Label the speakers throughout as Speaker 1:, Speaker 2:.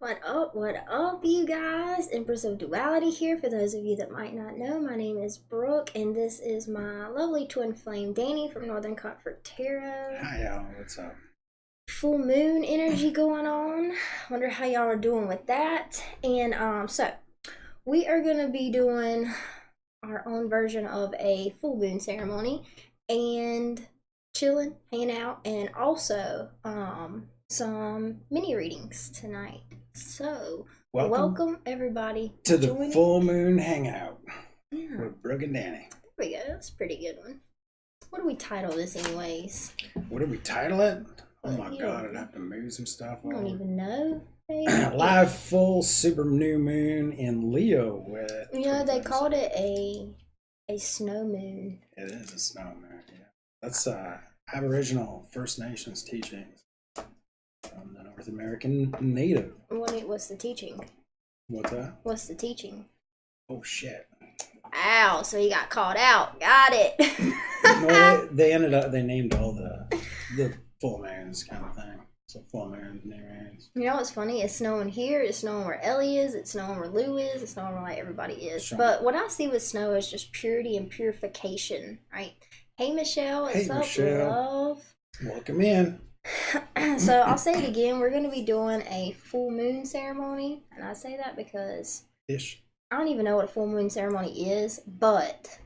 Speaker 1: What up, you guys? Empress of Duality here. For those of you that might not know, my name is Brooke, and this is my lovely twin flame, Danny, from Northern Comfort Tarot.
Speaker 2: Hi, y'all. What's up?
Speaker 1: Full moon energy going on. Wonder how y'all are doing with that. And so we are gonna be doing our own version of a full moon ceremony and chilling, hanging out, and also some mini readings tonight. So welcome everybody
Speaker 2: to the
Speaker 1: joining.
Speaker 2: full moon hangout
Speaker 1: Yeah.
Speaker 2: with Brooke and Danny.
Speaker 1: There we go. That's a pretty good one. What do we title this anyways?
Speaker 2: What do we title it? Oh
Speaker 1: Well,
Speaker 2: my
Speaker 1: you
Speaker 2: god,
Speaker 1: don't-
Speaker 2: I'd have to move some stuff
Speaker 1: I don't
Speaker 2: over.
Speaker 1: even know.
Speaker 2: Live full super new moon in Leo with
Speaker 1: They called it a snow moon.
Speaker 2: It is a snow moon, yeah. That's Aboriginal First Nations teachings from the North American native.
Speaker 1: What's the teaching?
Speaker 2: What's that?
Speaker 1: What's the teaching?
Speaker 2: Oh shit.
Speaker 1: Ow, so he got called out. Got it.
Speaker 2: No, they named all the full moons kind of thing. So full moons, new moons.
Speaker 1: You know what's funny? It's snowing here, it's snowing where Ellie is, it's snowing where Lou is, it's snowing where like everybody is.
Speaker 2: Sure.
Speaker 1: But what I see with snow is just purity and purification, right? Hey Michelle, what's up,
Speaker 2: Michelle.
Speaker 1: love?
Speaker 2: Welcome in.
Speaker 1: So I'll say it again, we're gonna be doing a full moon ceremony. And I say that because
Speaker 2: Ish.
Speaker 1: I don't even know what a full moon ceremony is, but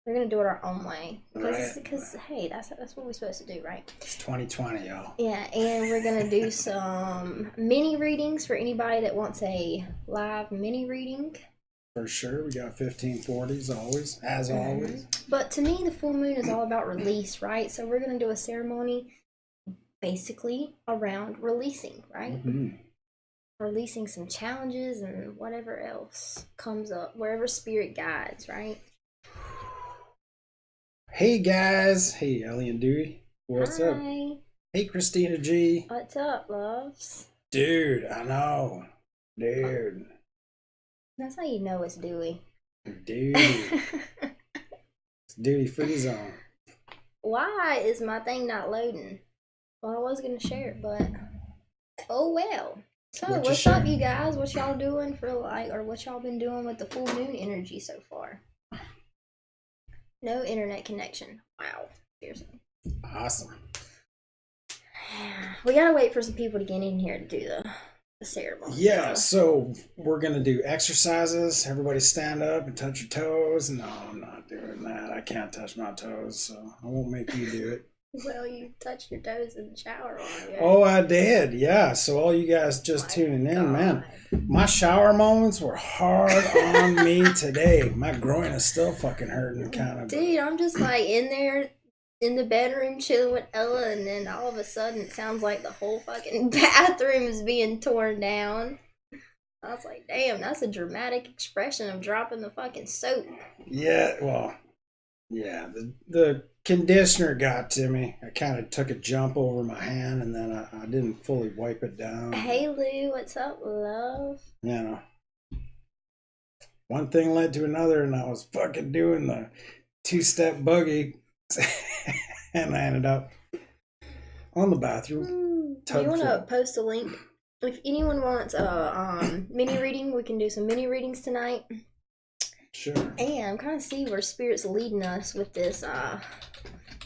Speaker 1: we're gonna do it our own way. Because hey, that's what we're supposed to do, right?
Speaker 2: It's 2020, y'all.
Speaker 1: Yeah, and we're gonna do some mini readings for anybody that wants a live mini reading.
Speaker 2: For sure, we got 1540s always, as always.
Speaker 1: But to me, the full moon is all about release, right? So we're gonna do a ceremony basically around releasing, right?
Speaker 2: Mm-hmm.
Speaker 1: Releasing some challenges and whatever else comes up, wherever spirit guides, right?
Speaker 2: Hey guys, hey Ellie and Dewey, what's up?
Speaker 1: Hi.
Speaker 2: Hey Christina G.
Speaker 1: What's up, loves?
Speaker 2: Dude, I know. Dude.
Speaker 1: That's how you know it's Dewey.
Speaker 2: Dude. It's Duty Free Zone.
Speaker 1: Why is my thing not loading? Well, I was gonna share it, but oh well. So what's up, you guys? What y'all doing for or what y'all been doing with the full moon energy so far? No internet connection. Wow. Seriously.
Speaker 2: Awesome.
Speaker 1: We gotta wait for some people to get in here to do the ceremony.
Speaker 2: Yeah, so we're going to do exercises. Everybody stand up and touch your toes. No, I'm not doing that. I can't touch my toes, so I won't make you do it.
Speaker 1: Well, you touched your toes in the shower on you.
Speaker 2: Oh, I did. Yeah. So all you guys just tuning in, man, my shower moments were hard on me today. My groin is still fucking hurting, kind of.
Speaker 1: Dude, I'm just like in there in the bedroom chilling with Ella, and then all of a sudden it sounds like the whole fucking bathroom is being torn down. I was like, damn, that's a dramatic expression of dropping the fucking soap.
Speaker 2: Yeah, well, yeah, the conditioner got to me. I kind of took a jump over my hand, and then I didn't fully wipe it down.
Speaker 1: Hey Lou, what's up, love?
Speaker 2: You know, one thing led to another, and I was fucking doing the two-step buggy, and I ended up on the bathroom.
Speaker 1: You want to post a link? If anyone wants a mini reading, we can do some mini readings tonight.
Speaker 2: Sure.
Speaker 1: And kind of see where spirit's leading us with this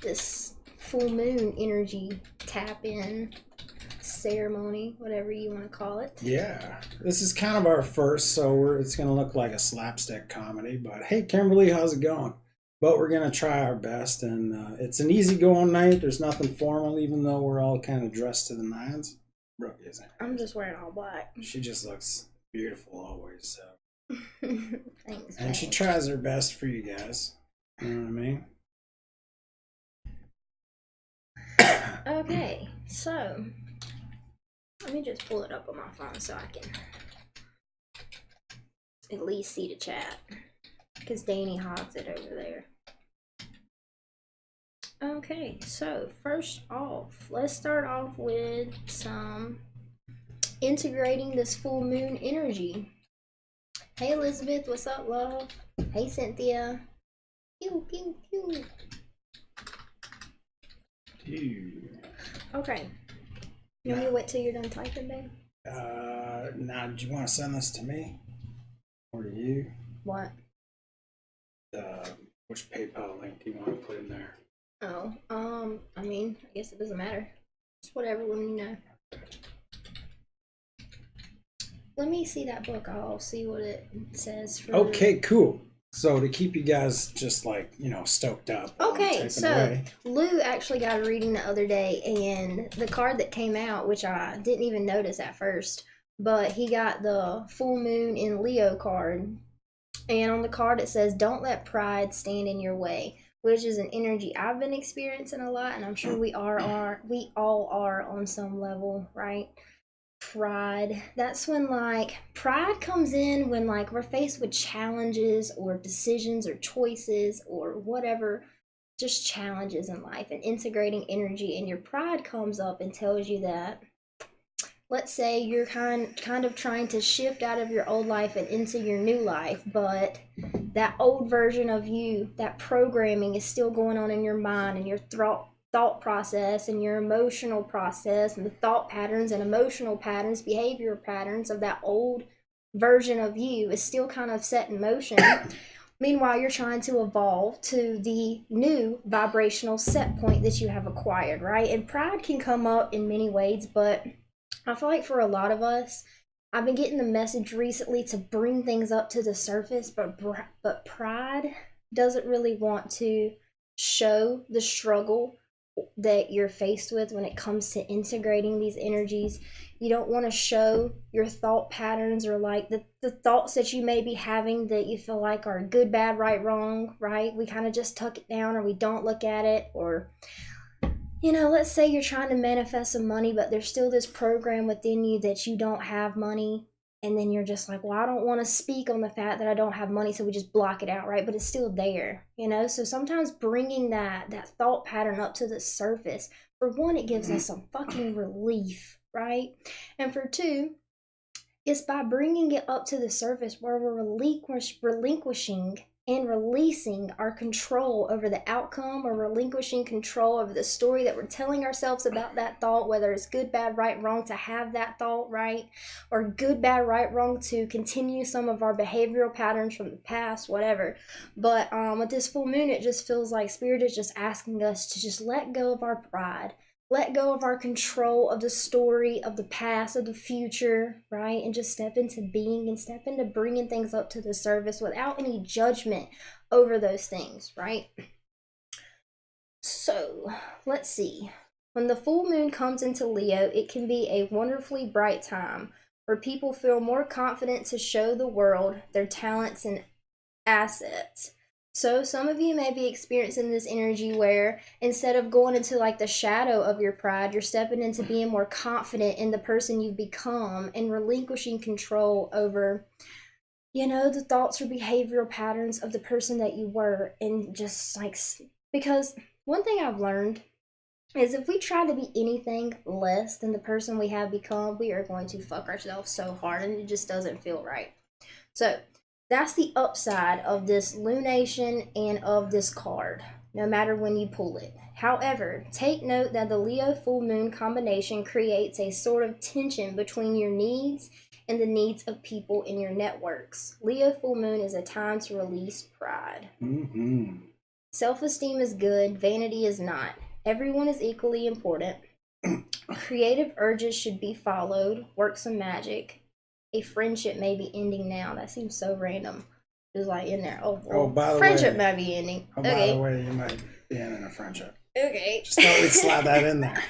Speaker 1: this full moon energy tap in ceremony, whatever you want to call it.
Speaker 2: Yeah, this is kind of our first, so it's gonna look like a slapstick comedy. But hey, Kimberly, how's it going? But we're gonna try our best, and it's an easy-going night. There's nothing formal, even though we're all kind of dressed to the nines. Brooke isn't.
Speaker 1: I'm just wearing all black.
Speaker 2: She just looks beautiful always. So.
Speaker 1: Thanks.
Speaker 2: And she tries her best for you guys. You know what I mean?
Speaker 1: Okay, so let me just pull it up on my phone so I can at least see the chat, because Danny hogs it over there. Okay, so first off, let's start off with some integrating this full moon energy. Hey Elizabeth, what's up, love? Hey Cynthia. Pew, pew, pew. Okay. You want me to wait till you're done typing, babe?
Speaker 2: Now, do you want to send this to me or to you?
Speaker 1: What?
Speaker 2: Which PayPal link do you want to put in there?
Speaker 1: Oh, I mean, I guess it doesn't matter. Just whatever one you know. Let me see that book. I'll see what it says. For...
Speaker 2: Okay, cool. So to keep you guys just like, stoked up.
Speaker 1: Okay, so Lou actually got a reading the other day, and the card that came out, which I didn't even notice at first, but he got the full moon in Leo card. And on the card it says, don't let pride stand in your way, which is an energy I've been experiencing a lot, and I'm sure we all are on some level, right? Pride. That's when pride comes in when we're faced with challenges or decisions or choices or whatever, just challenges in life, and integrating energy, and your pride comes up and tells you that, let's say you're kind of trying to shift out of your old life and into your new life, but that old version of you, that programming is still going on in your mind and your thought process and your emotional process, and the thought patterns and emotional patterns, behavior patterns of that old version of you is still kind of set in motion. Meanwhile, you're trying to evolve to the new vibrational set point that you have acquired, right? And pride can come up in many ways, but I feel like for a lot of us, I've been getting the message recently to bring things up to the surface, but pride doesn't really want to show the struggle that you're faced with when it comes to integrating these energies. You don't want to show your thought patterns or the thoughts that you may be having that you feel like are good, bad, right, wrong, right? We kind of just tuck it down, or we don't look at it. Or let's say you're trying to manifest some money, but there's still this program within you that you don't have money. And then you're just like, well, I don't want to speak on the fact that I don't have money, so we just block it out, right? But it's still there, So sometimes bringing that thought pattern up to the surface, for one, it gives us some fucking relief, right? And for two, it's by bringing it up to the surface where we're relinquishing and releasing our control over the outcome, or relinquishing control over the story that we're telling ourselves about that thought, whether it's good, bad, right, wrong to have that thought, right? Or good, bad, right, wrong to continue some of our behavioral patterns from the past, whatever. But with this full moon, it just feels like Spirit is just asking us to just let go of our pride. Let go of our control of the story, of the past, of the future, right? And just step into being and step into bringing things up to the surface without any judgment over those things, right? So, let's see. When the full moon comes into Leo, it can be a wonderfully bright time where people feel more confident to show the world their talents and assets. So some of you may be experiencing this energy where instead of going into the shadow of your pride, you're stepping into being more confident in the person you've become and relinquishing control over, the thoughts or behavioral patterns of the person that you were. And just because one thing I've learned is if we try to be anything less than the person we have become, we are going to fuck ourselves so hard, and it just doesn't feel right. So that's the upside of this lunation and of this card, no matter when you pull it. However, take note that the Leo full moon combination creates a sort of tension between your needs and the needs of people in your networks. Leo full moon is a time to release pride.
Speaker 2: Mm-hmm.
Speaker 1: Self-esteem is good, vanity is not. Everyone is equally important. Creative urges should be followed. Work some magic. A friendship may be ending now. That seems so random. Just in there.
Speaker 2: By the
Speaker 1: friendship
Speaker 2: way,
Speaker 1: might be ending.
Speaker 2: Okay. By the way, you might be ending a friendship.
Speaker 1: Okay.
Speaker 2: Just thought we'd slide that in there.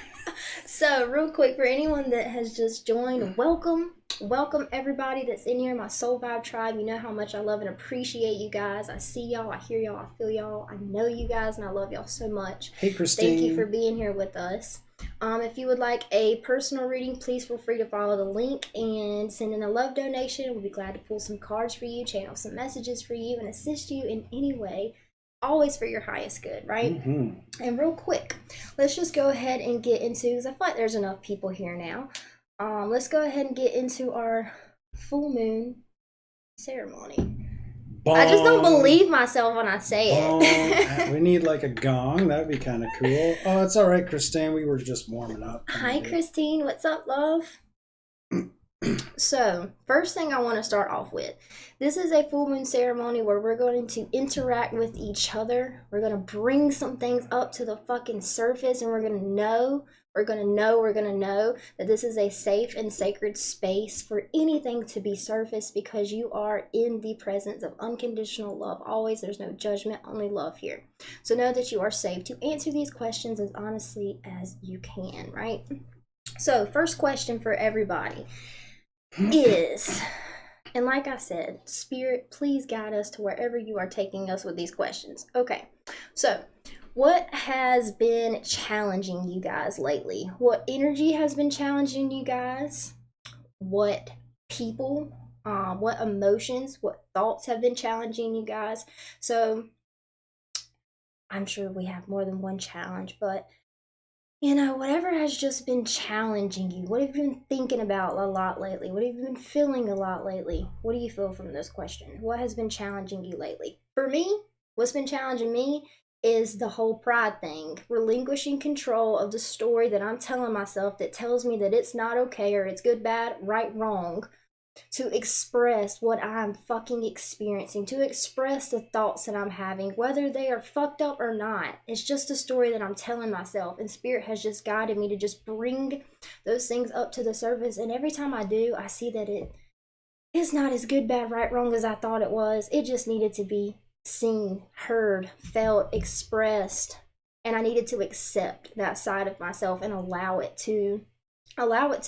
Speaker 1: So, real quick, for anyone that has just joined, welcome. Welcome everybody that's in here, my Soul Vibe tribe. You know how much I love and appreciate you guys. I see y'all, I hear y'all, I feel y'all. I know you guys, and I love y'all so much.
Speaker 2: Hey, Christine.
Speaker 1: Thank you for being here with us. If you would like a personal reading, please feel free to follow the link and send in a love donation. We'll be glad to pull some cards for you, channel some messages for you, and assist you in any way. Always for your highest good, right?
Speaker 2: Mm-hmm.
Speaker 1: And real quick, let's just go ahead and get into, because I feel like there's enough people here now. Let's go ahead and get into our full moon ceremony. Bong. I just don't believe myself when I say it.
Speaker 2: We need a gong. That'd be kind of cool. Oh, it's all right, Christine. We were just warming up.
Speaker 1: Hi, Christine. What's up, love? So, first thing I want to start off with, this is a full moon ceremony where we're going to interact with each other. We're going to bring some things up to the fucking surface, and we're going to know, that this is a safe and sacred space for anything to be surfaced because you are in the presence of unconditional love. Always, there's no judgment, only love here. So, know that you are safe to answer these questions as honestly as you can, right? So, first question for everybody is, and like I said, Spirit, please guide us to wherever you are taking us with these questions. Okay, so what has been challenging you guys lately? What energy has been challenging you guys? What people, what emotions, what thoughts have been challenging you guys? So I'm sure we have more than one challenge, but whatever has just been challenging you, what have you been thinking about a lot lately? What have you been feeling a lot lately? What do you feel from this question? What has been challenging you lately? For me, what's been challenging me is the whole pride thing, relinquishing control of the story that I'm telling myself that tells me that it's not okay or it's good, bad, right, wrong, to express what I'm fucking experiencing, to express the thoughts that I'm having, whether they are fucked up or not. It's just a story that I'm telling myself, and Spirit has just guided me to just bring those things up to the surface. And every time I do, I see that it is not as good, bad, right, wrong as I thought it was. It just needed to be seen, heard, felt, expressed, and I needed to accept that side of myself and allow it to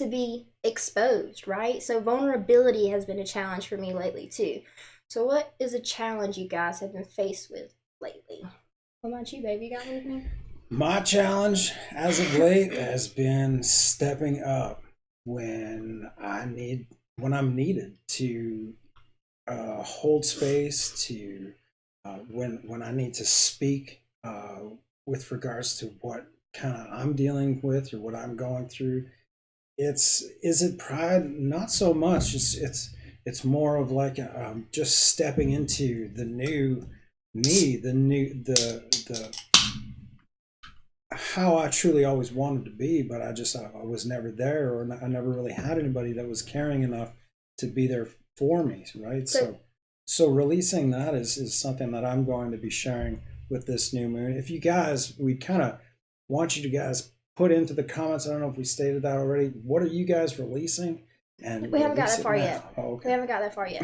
Speaker 1: be exposed, right? So vulnerability has been a challenge for me lately too. So what is a challenge you guys have been faced with lately? What about you, baby? You got anything?
Speaker 2: My challenge as of late has been stepping up when I'm needed to hold space, to when I need to speak with regards to what kind of I'm dealing with or what I'm going through. Is it pride? Not so much. It's more of like just stepping into the new me, the how I truly always wanted to be, but I was never there, or I never really had anybody that was caring enough to be there for me, right? So releasing that is something that I'm going to be sharing with this new moon. If you guys, we kind of want you to guys put into the comments. I don't know if we stated that already. What are you guys releasing? And
Speaker 1: We haven't got
Speaker 2: release
Speaker 1: that
Speaker 2: it
Speaker 1: far
Speaker 2: now.
Speaker 1: yet.
Speaker 2: Oh, okay.
Speaker 1: We haven't got that far yet.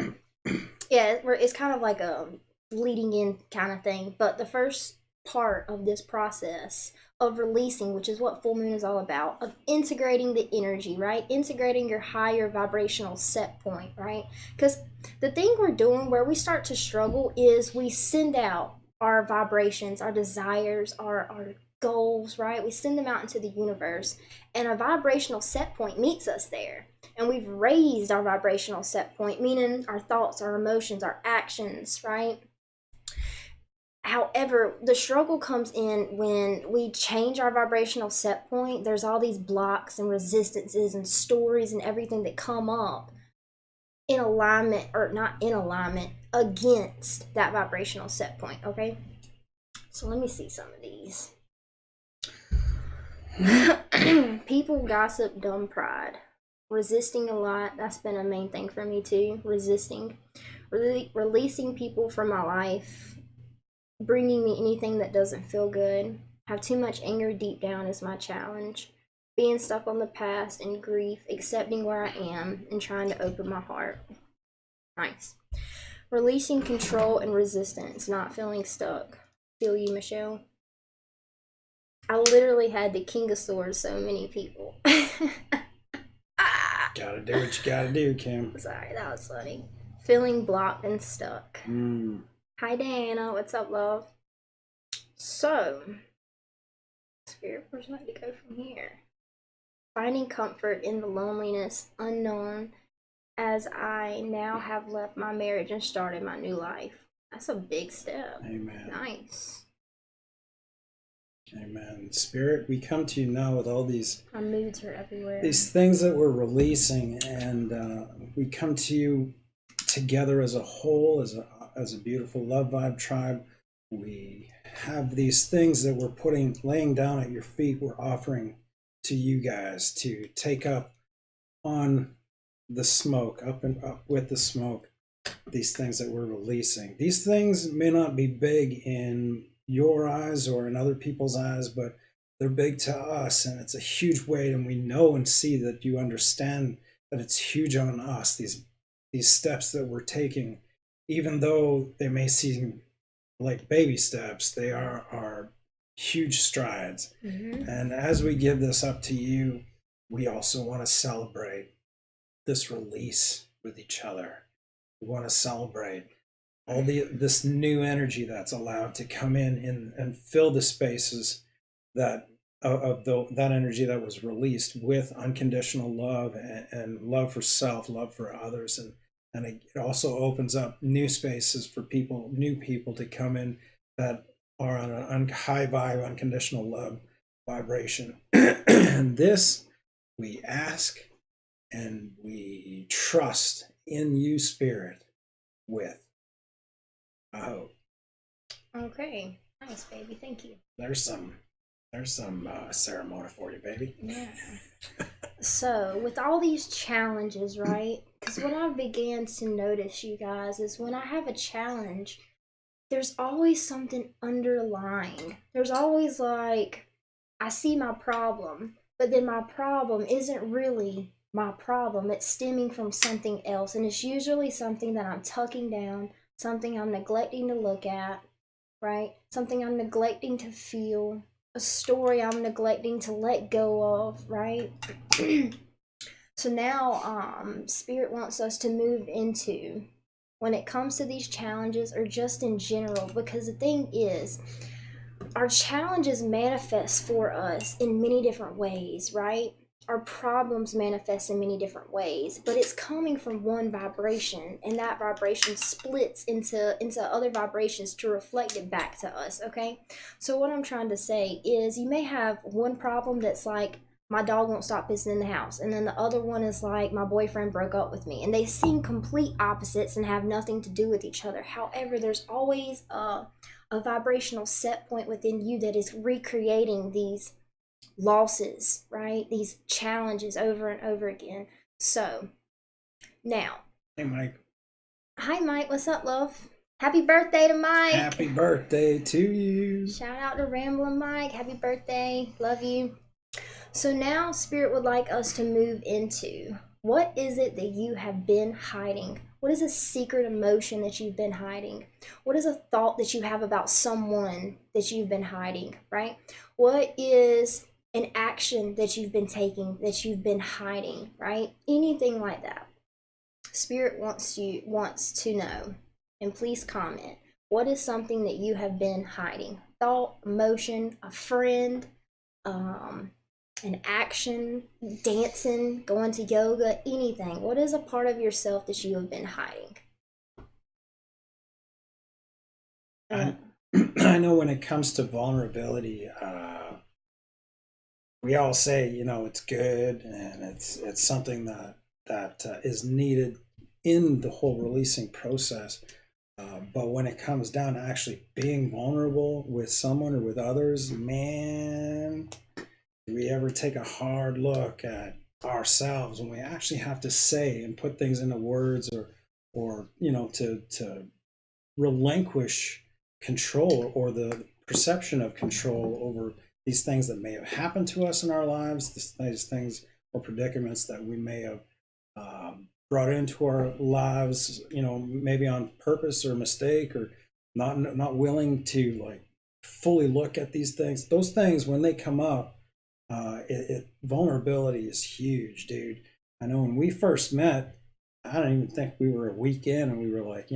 Speaker 1: Yeah, it's kind of like a leading in kind of thing. But the first part of this process of releasing, which is what full moon is all about, of integrating the energy, right? Integrating your higher vibrational set point, right? Because the thing we're doing where we start to struggle is we send out our vibrations, our desires, our goals, right? We send them out into the universe, and a vibrational set point meets us there. And we've raised our vibrational set point, meaning our thoughts, our emotions, our actions, right? However, the struggle comes in when we change our vibrational set point. There's all these blocks and resistances and stories and everything that come up in alignment, or not in alignment, against that vibrational set point, okay? So let me see some of these. People gossip, dumb pride. Resisting a lot. That's been a main thing for me too. Resisting. Releasing people from my life. Bringing me anything that doesn't feel good. Have too much anger deep down is my challenge. Being stuck on the past and grief. Accepting where I am and trying to open my heart. Nice. Releasing control and resistance. Not feeling stuck. Feel you, Michelle? I literally had the King of Swords, so many people.
Speaker 2: Gotta do what you gotta do, Kim.
Speaker 1: Sorry, that was funny. Feeling blocked and stuck. Hi, Diana. What's up, love? So, Spirit, where's my to go from here? Finding comfort in the loneliness unknown as I now have left my marriage and started my new life. That's a big step.
Speaker 2: Amen.
Speaker 1: Nice.
Speaker 2: Amen. Spirit, we come to you now with all these.
Speaker 1: My moods are everywhere.
Speaker 2: These things that we're releasing, and we come to you together as a whole, as a beautiful love vibe tribe. We have these things that we're laying down at your feet. We're offering to you guys to take up on the smoke, up and up with the smoke, these things that we're releasing. These things may not be big in your eyes or in other people's eyes, but they're big to us, and it's a huge weight. And we know and see that you understand that it's huge on us. These steps that we're taking, even though they may seem like baby steps, they are huge strides.
Speaker 1: Mm-hmm.
Speaker 2: And as we give this up to you, we also want to celebrate this release with each other. We want to celebrate all this new energy that's allowed to come in and fill the spaces that that energy that was released with unconditional love and love for self, love for others, and it also opens up new spaces for people, new people to come in that are on a high vibe, unconditional love vibration. And this we ask and we trust in you, Spirit, with a hope.
Speaker 1: Okay. Nice, baby. Thank you.
Speaker 2: There's some ceremony for you, baby.
Speaker 1: Yeah. So, with all these challenges, right? Because what I began to notice, you guys, is when I have a challenge, there's always something underlying. There's always like, I see my problem, but then my problem isn't really my problem. It's stemming from something else. And it's usually something that I'm tucking down, something I'm neglecting to look at, right? Something I'm neglecting to feel, a story I'm neglecting to let go of, right? So now, Spirit wants us to move into when it comes to these challenges or just in general, because the thing is, our challenges manifest for us in many different ways, right? Our problems manifest in many different ways, but it's coming from one vibration, and that vibration splits into other vibrations to reflect it back to us. Okay, so what I'm trying to say is, you may have one problem that's like, my dog won't stop pissing in the house, and then the other one is like, my boyfriend broke up with me, and they seem complete opposites and have nothing to do with each other. However, there's always a vibrational set point within you that is recreating these losses, right? These challenges over and over again. So now,
Speaker 2: Hey, Mike.
Speaker 1: Hi, Mike. What's up, love? Happy birthday to Mike.
Speaker 2: Happy birthday to you.
Speaker 1: Shout out to Ramblin' Mike. Happy birthday. Love you. So now Spirit would like us to move into, what is it that you have been hiding? What is a secret emotion that you've been hiding? What is a thought that you have about someone that you've been hiding, right? What is an action that you've been taking that you've been hiding, right? Anything like that. Spirit wants to know, and please comment, what is something that you have been hiding? Thought, emotion, a friend, an action, dancing, going to yoga, anything. What is a part of yourself that you have been hiding?
Speaker 2: I know when it comes to vulnerability, we all say, it's good and it's something that is needed in the whole releasing process. But when it comes down to actually being vulnerable with someone or with others, man, do we ever take a hard look at ourselves when we actually have to say and put things into words, or to relinquish control or the perception of control over these things that may have happened to us in our lives, these things or predicaments that we may have brought into our lives, maybe on purpose or mistake, or not willing to like fully look at these things. Those things, when they come up, vulnerability is huge, dude. I know when we first met, I don't even think we were a week in, and we were like,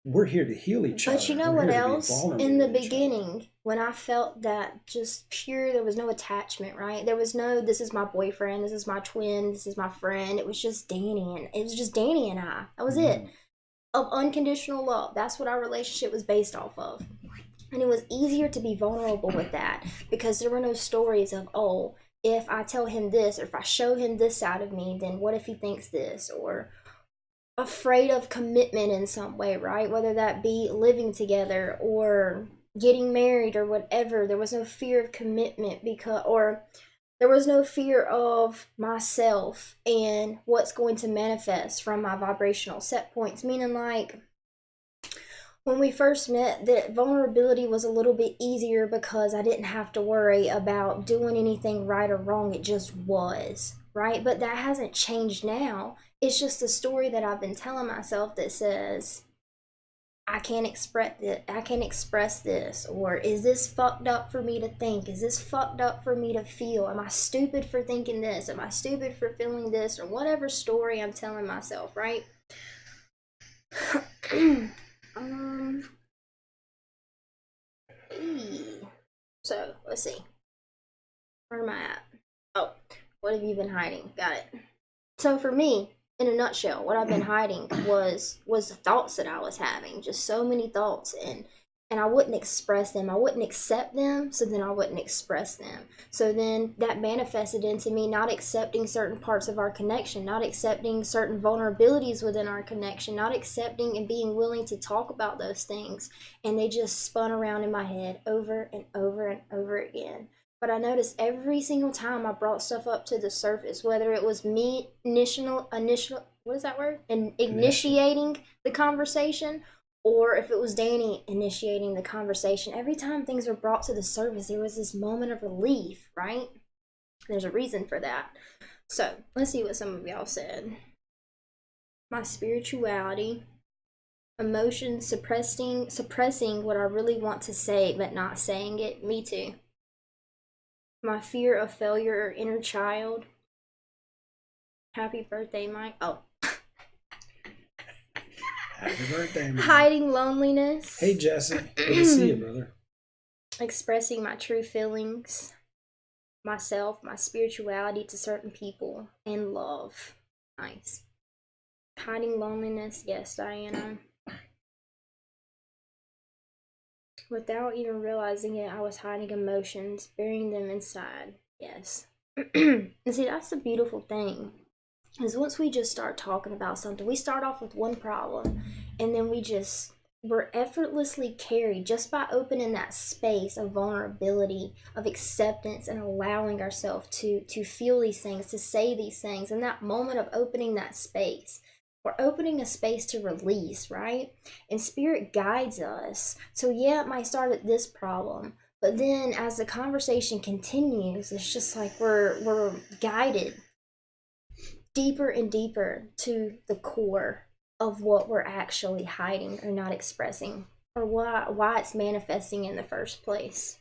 Speaker 2: we're here to heal each other.
Speaker 1: But you know what else? In the beginning, when I felt that just pure, there was no attachment, right? There was no, this is my boyfriend, this is my twin, this is my friend. It was just Danny and I. That was it. Of unconditional love. That's what our relationship was based off of. And it was easier to be vulnerable with that because there were no stories of, oh, if I tell him this, or if I show him this side of me, then what if he thinks this? Or afraid of commitment in some way, right? Whether that be living together or getting married or whatever. There was no fear of commitment or There was no fear of myself and what's going to manifest from my vibrational set points, meaning like when we first met, that vulnerability was a little bit easier because I didn't have to worry about doing anything right or wrong. It just was, right? But that hasn't changed now. It's just a story that I've been telling myself that says, I can't express it. I can't express this. Or is this fucked up for me to think? Is this fucked up for me to feel? Am I stupid for thinking this? Am I stupid for feeling this? Or whatever story I'm telling myself, right? So let's see. Where am I at? Oh, what have you been hiding? Got it. So for me, in a nutshell, what I've been hiding was the thoughts that I was having. Just so many thoughts, and I wouldn't express them. I wouldn't accept them, so then I wouldn't express them. So then that manifested into me not accepting certain parts of our connection, not accepting certain vulnerabilities within our connection, not accepting and being willing to talk about those things. And they just spun around in my head over and over and over again. But I noticed every single time I brought stuff up to the surface, whether it was me initial, what is that word? And initiating the conversation, or if it was Danny initiating the conversation, every time things were brought to the surface, there was this moment of relief, right? There's a reason for that. So let's see what some of y'all said. My spirituality, emotions, suppressing what I really want to say, but not saying it. Me too. My fear of failure or inner child. Happy birthday, Mike. Oh.
Speaker 2: Happy birthday, Mike.
Speaker 1: Hiding loneliness.
Speaker 2: Hey, Jesse. Good to see you, brother.
Speaker 1: Expressing my true feelings, myself, my spirituality to certain people, and love. Nice. Hiding loneliness. Yes, Diana. Without even realizing it, I was hiding emotions, burying them inside. Yes. And see, that's the beautiful thing. Is once we just start talking about something, we start off with one problem, and then we're effortlessly carried just by opening that space of vulnerability, of acceptance, and allowing ourselves to feel these things, to say these things. In that moment of opening that space, we're opening a space to release, right? And spirit guides us. So yeah, it might start at this problem, but then as the conversation continues, it's just like we're guided deeper and deeper to the core of what we're actually hiding or not expressing, or why it's manifesting in the first place.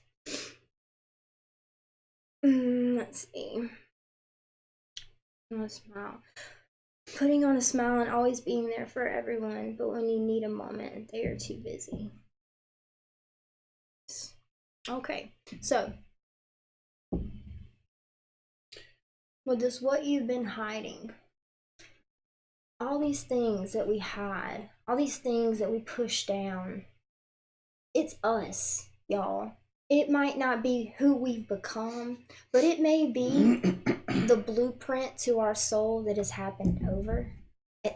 Speaker 1: Let's see. Smile. Putting on a smile and always being there for everyone, but when you need a moment, they are too busy. Okay, so with this, what you've been hiding, all these things that we hide, all these things that we push down, it's us, y'all. It might not be who we've become, but it may be the blueprint to our soul that has happened over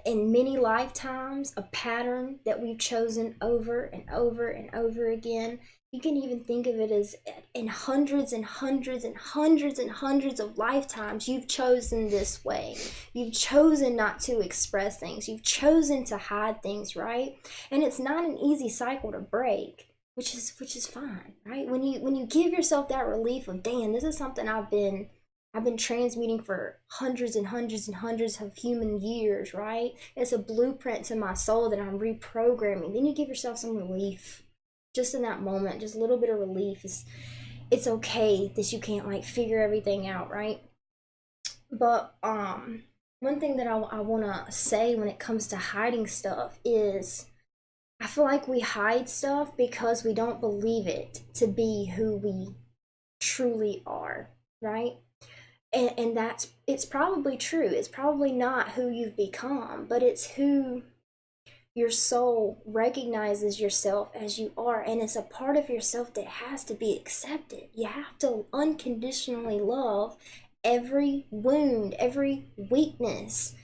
Speaker 1: in many lifetimes, a pattern that we've chosen over and over and over again. You can even think of it as in hundreds and hundreds and hundreds and hundreds of lifetimes, you've chosen this way. You've chosen not to express things. You've chosen to hide things, right? And it's not an easy cycle to break, which is fine, right? When you give yourself that relief of, damn, this is something I've been transmuting for hundreds and hundreds and hundreds of human years, right? It's a blueprint to my soul that I'm reprogramming. Then you give yourself some relief. Just in that moment, just a little bit of relief. It's okay that you can't like figure everything out, right? But one thing that I want to say when it comes to hiding stuff is I feel like we hide stuff because we don't believe it to be who we truly are, right? And it's probably true. It's probably not who you've become, but it's who your soul recognizes yourself as you are, and it's a part of yourself that has to be accepted. You have to unconditionally love every wound, every weakness,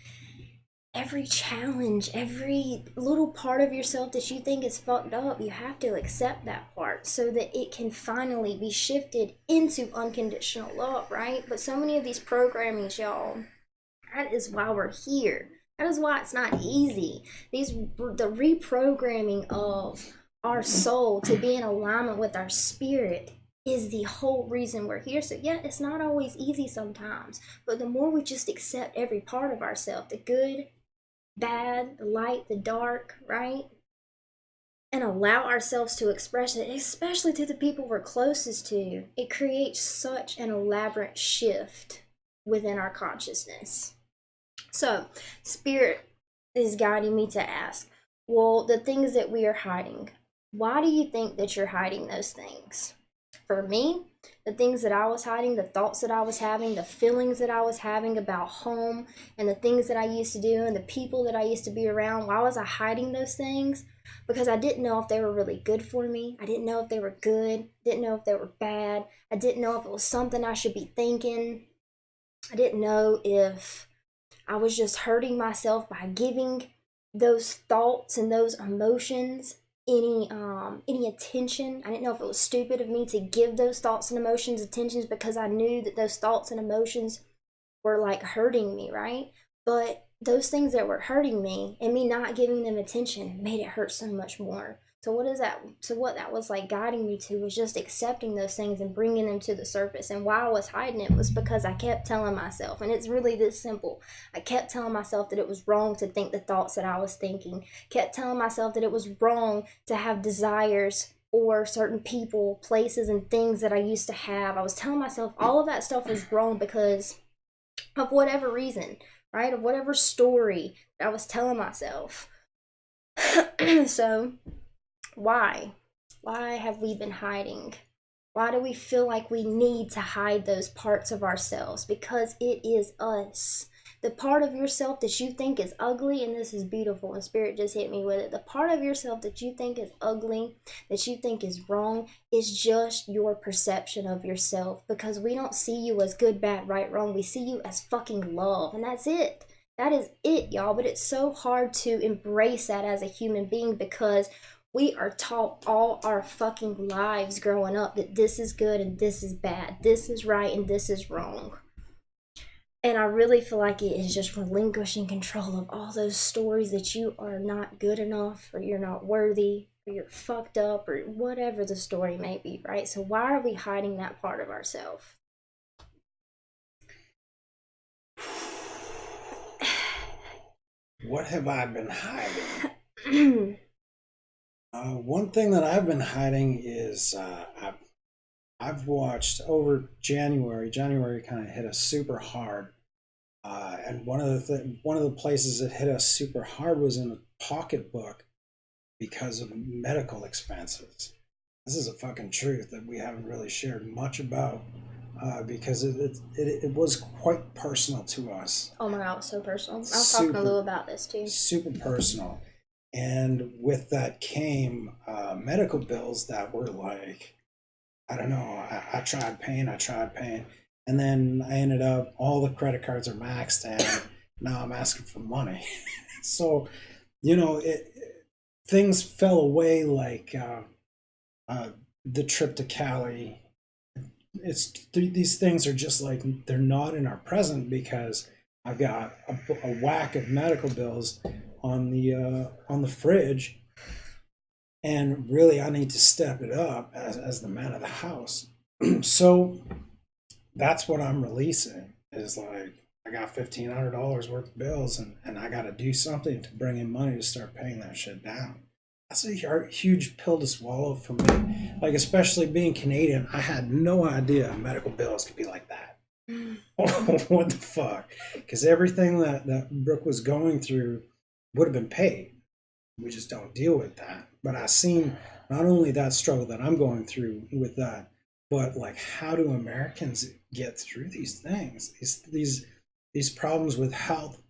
Speaker 1: every challenge, every little part of yourself that you think is fucked up, you have to accept that part so that it can finally be shifted into unconditional love, right? But so many of these programmings, y'all, that is why we're here. That is why it's not easy. The reprogramming of our soul to be in alignment with our spirit is the whole reason we're here. So yeah, it's not always easy sometimes, but the more we just accept every part of ourselves, the good, bad, the light, the dark, right? And allow ourselves to express it, especially to the people we're closest to, it creates such an elaborate shift within our consciousness. So, Spirit is guiding me to ask, well, the things that we are hiding, why do you think that you're hiding those things? For me, the things that I was hiding, the thoughts that I was having, the feelings that I was having about home and the things that I used to do and the people that I used to be around, why was I hiding those things? Because I didn't know if they were really good for me. I didn't know if they were good. Didn't know if they were bad. I didn't know if it was something I should be thinking. I didn't know if I was just hurting myself by giving those thoughts and those emotions any attention. I didn't know if it was stupid of me to give those thoughts and emotions attentions because I knew that those thoughts and emotions were like hurting me, right? But those things that were hurting me and me not giving them attention made it hurt so much more. So what that was like guiding me to was just accepting those things and bringing them to the surface. And why I was hiding it was because I kept telling myself, and it's really this simple, I kept telling myself that it was wrong to think the thoughts that I was thinking, kept telling myself that it was wrong to have desires or certain people, places, and things that I used to have. I was telling myself all of that stuff was wrong because of whatever reason, right? Of whatever story I was telling myself. So why? Why have we been hiding? Why do we feel like we need to hide those parts of ourselves? Because it is us. The part of yourself that you think is ugly, and this is beautiful, and Spirit just hit me with it. The part of yourself that you think is ugly, that you think is wrong, is just your perception of yourself. Because we don't see you as good, bad, right, wrong. We see you as fucking love, and that's it. That is it, y'all. But it's so hard to embrace that as a human being because we are taught all our fucking lives growing up that this is good and this is bad, this is right and this is wrong. And I really feel like it is just relinquishing control of all those stories that you are not good enough, or you're not worthy, or you're fucked up, or whatever the story may be, right? So why are we hiding that part of ourselves?
Speaker 2: What have I been hiding? One thing that I've been hiding is I've watched over January. January kind of hit us super hard, and one of the places that hit us super hard was in the pocketbook because of medical expenses. This is a fucking truth that we haven't really shared much about because it was quite personal to us.
Speaker 1: Oh my god, it was so personal. I was talking to Lou about this too.
Speaker 2: Super personal. And with that came medical bills that were like, I don't know, I tried paying. And then I ended up, all the credit cards are maxed and now I'm asking for money. So, things fell away like the trip to Cali. These things are just like, they're not in our present because I've got a whack of medical bills on the fridge, and really I need to step it up as the man of the house. So that's what I'm releasing, is like, I got $1,500 worth of bills, and I got to do something to bring in money to start paying that shit down. That's a huge pill to swallow for me. Like, especially being Canadian, I had no idea medical bills could be like that. What the fuck? Because everything that Brooke was going through would have been paid. We just don't deal with that. But I've seen not only that struggle that I'm going through with that, but like, how do Americans get through these things? These problems with health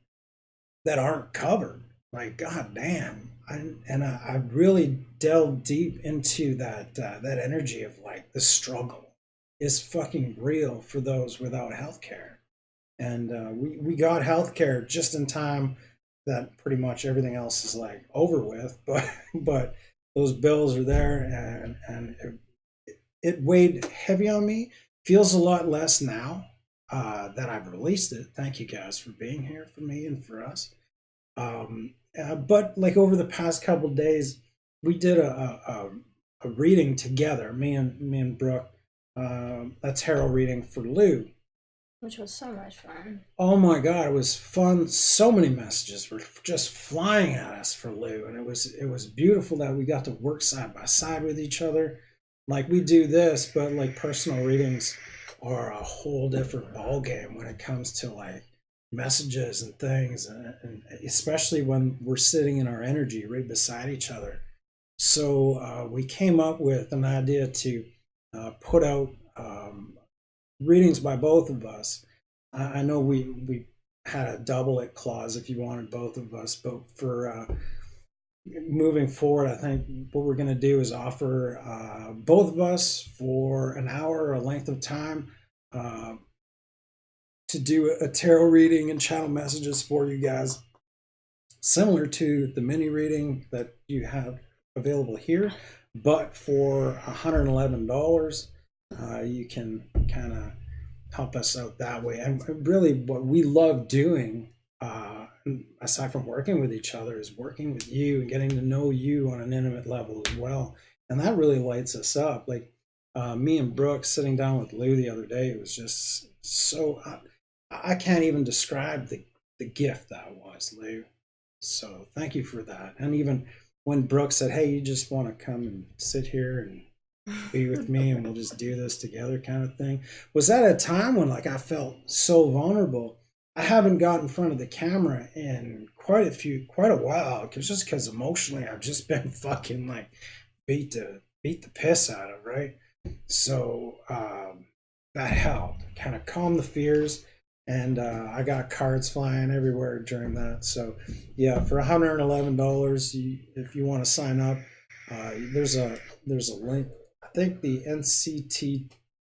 Speaker 2: that aren't covered. Like, god damn. I really delved deep into that energy of like, the struggle is fucking real for those without healthcare. And we got healthcare just in time that pretty much everything else is like over with, but those bills are there, and it weighed heavy on me. Feels a lot less now that I've released it. Thank you guys for being here for me and for us. But like over the past couple days, we did a reading together. Me and Brooke. A tarot reading for Lou.
Speaker 1: Which was so much fun.
Speaker 2: Oh my God, it was fun. So many messages were just flying at us for Lou, and it was beautiful that we got to work side by side with each other. Like we do this, but like personal readings are a whole different ball game when it comes to like messages and things, and especially when we're sitting in our energy right beside each other. So we came up with an idea to put out readings by both of us. I know we had a double it clause if you wanted both of us, but for moving forward, I think what we're going to do is offer both of us for an hour, a length of time, uh, to do a tarot reading and channel messages for you guys, similar to the mini reading that you have available here, but for $111, you can kind of help us out that way. And really, what we love doing, aside from working with each other, is working with you and getting to know you on an intimate level as well. And that really lights us up. Like me and Brooke sitting down with Lou the other day, it was just so. I can't even describe the gift that was, Lou. So thank you for that. And even when Brooke said, "Hey, you just want to come and sit here and be with me and we'll just do this together," kind of thing, was at a time when like I felt so vulnerable. I haven't got in front of the camera in quite a while, because emotionally I've just been fucking like beat the piss out of, right? So that helped kind of calm the fears, and I got cards flying everywhere during that. So yeah, for $111, if you want to sign up, there's a link. I think the NCT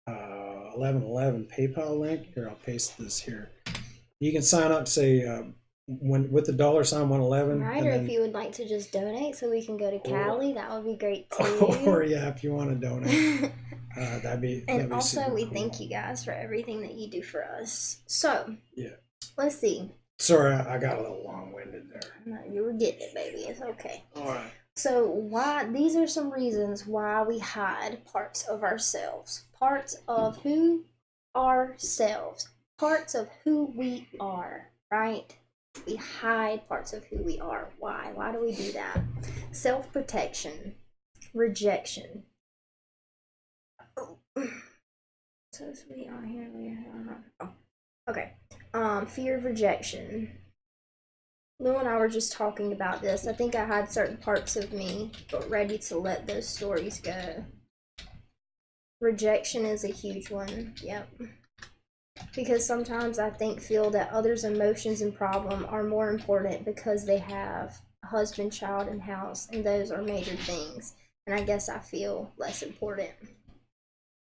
Speaker 2: 1111 PayPal link. Here, I'll paste this here. You can sign up, say when with the $sign 111,
Speaker 1: Right,
Speaker 2: and
Speaker 1: or if
Speaker 2: then
Speaker 1: you would like to just donate so we can go to
Speaker 2: or
Speaker 1: Cali, that would be great
Speaker 2: or
Speaker 1: too.
Speaker 2: yeah, if you want to donate, that'd
Speaker 1: And
Speaker 2: be
Speaker 1: also,
Speaker 2: super
Speaker 1: we thank
Speaker 2: cool.
Speaker 1: you guys for everything that you do for us. So,
Speaker 2: Yeah.
Speaker 1: let's see.
Speaker 2: Sorry, I got a little long winded there.
Speaker 1: No, you were getting it, baby. It's okay.
Speaker 2: All right.
Speaker 1: So, why these are some reasons why we hide parts of ourselves, parts of who ourselves, parts of who we are, right? We hide parts of who we are. Why? Why do we do that? Self protection, rejection. Oh. So we are here. We are. Oh, okay. Fear of rejection. Lou and I were just talking about this. I think I had certain parts of me, but ready to let those stories go. Rejection is a huge one. Yep. Because sometimes I feel that others' emotions and problem are more important because they have a husband, child, and house, and those are major things. And I guess I feel less important.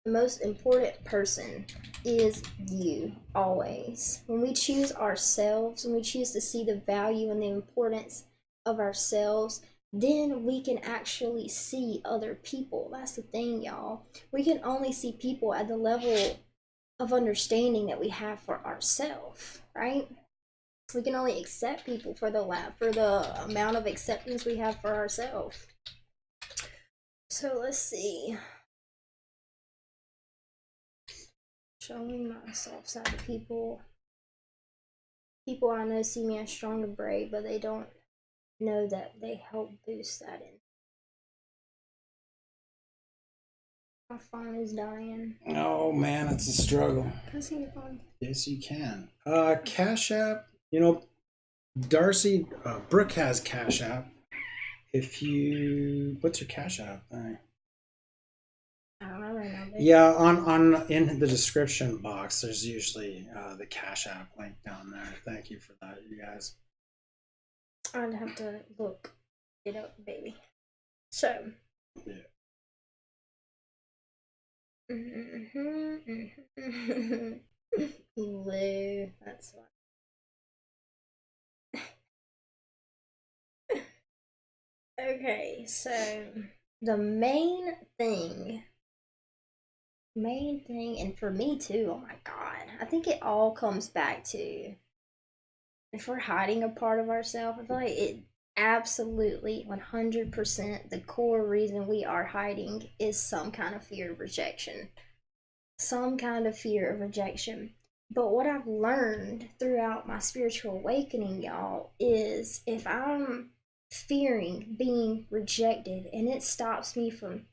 Speaker 1: The most important person is you, always. When we choose ourselves, when we choose to see the value and the importance of ourselves, then we can actually see other people. That's the thing, y'all. We can only see people at the level of understanding that we have for ourselves, right? We can only accept people for the amount of acceptance we have for ourselves. So let's see. Showing myself side to people. People I know see me as strong and brave, but they don't know that they help boost that in. My phone is dying.
Speaker 2: Oh man, it's a struggle.
Speaker 1: Can I see your phone?
Speaker 2: Yes, you can. Cash App. Darcy, Brooke has Cash App. What's your Cash App?
Speaker 1: I don't know right now, babe.
Speaker 2: Yeah, on in the description box, there's usually the Cash App link down there. Thank you for that, you guys.
Speaker 1: I'd have to look it up, baby. So.
Speaker 2: Yeah.
Speaker 1: Lou, that's fine. Okay, so the main thing, and for me too, oh my God, I think it all comes back to if we're hiding a part of ourselves, I feel like it absolutely 100% the core reason we are hiding is some kind of fear of rejection. Some kind of fear of rejection. But what I've learned throughout my spiritual awakening, y'all, is if I'm fearing being rejected and it stops me from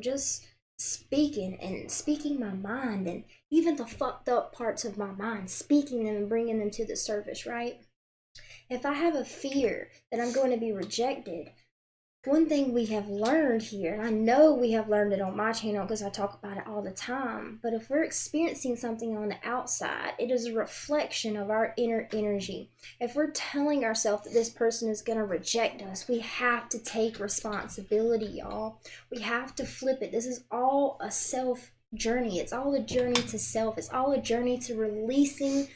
Speaker 1: just speaking my mind, and even the fucked up parts of my mind, speaking them and bringing them to the surface, right? If I have a fear that I'm going to be rejected, one thing we have learned here, and I know we have learned it on my channel because I talk about it all the time, but if we're experiencing something on the outside, it is a reflection of our inner energy. If we're telling ourselves that this person is going to reject us, we have to take responsibility, y'all. We have to flip it. This is all a self journey. It's all a journey to self. It's all a journey to releasing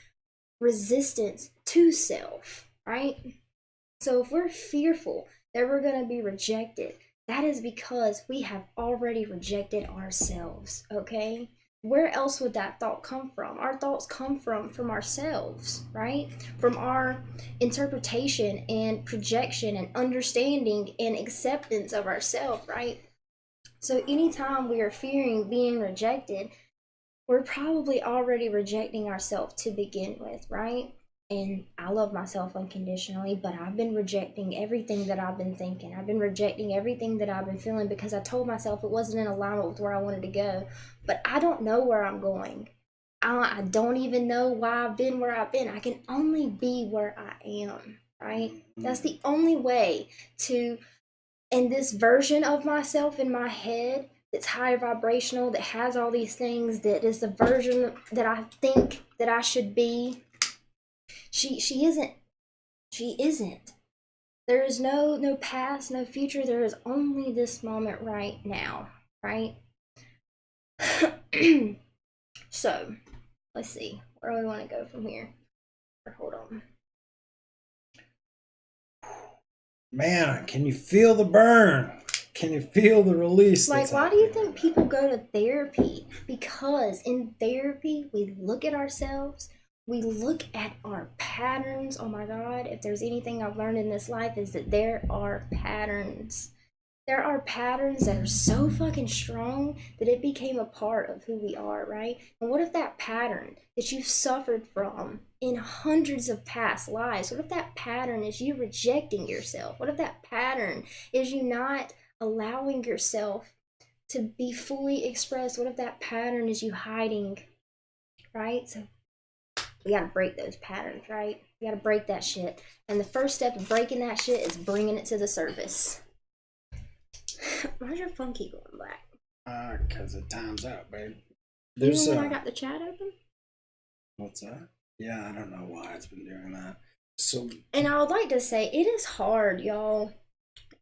Speaker 1: resistance to self, right? So if we're fearful that we're going to be rejected, that is because we have already rejected ourselves, okay? Where else would that thought come from? Our thoughts come from ourselves, right? From our interpretation and projection and understanding and acceptance of ourselves, right? So anytime we are fearing being rejected, we're probably already rejecting ourselves to begin with, right? And I love myself unconditionally, but I've been rejecting everything that I've been thinking. I've been rejecting everything that I've been feeling because I told myself it wasn't in alignment with where I wanted to go. But I don't know where I'm going. I don't even know why I've been where I've been. I can only be where I am, right? That's the only way to, and this version of myself in my head that's high vibrational, that has all these things, that is the version that I think that I should be. She isn't. She isn't. There is no past, no future. There is only this moment right now, right? So, let's see. Where do we want to go from here? Hold on.
Speaker 2: Man, can you feel the burn? Can you feel the release?
Speaker 1: Like, why do you think people go to therapy? Because in therapy, we look at ourselves, we look at our patterns. Oh my God, if there's anything I've learned in this life, is that there are patterns. There are patterns that are so fucking strong that it became a part of who we are, right? And what if that pattern that you've suffered from in hundreds of past lives, what if that pattern is you rejecting yourself? What if that pattern is you not allowing yourself to be fully expressed? What if that pattern is you hiding, right? So we gotta break those patterns, right? We gotta break that shit. And the first step of breaking that shit is bringing it to the surface. Why's your phone keep going black?
Speaker 2: Because it time's out, babe.
Speaker 1: There's when I got the chat open?
Speaker 2: What's that? Yeah, I don't know why it's been doing that. So,
Speaker 1: and I would like to say it is hard, y'all.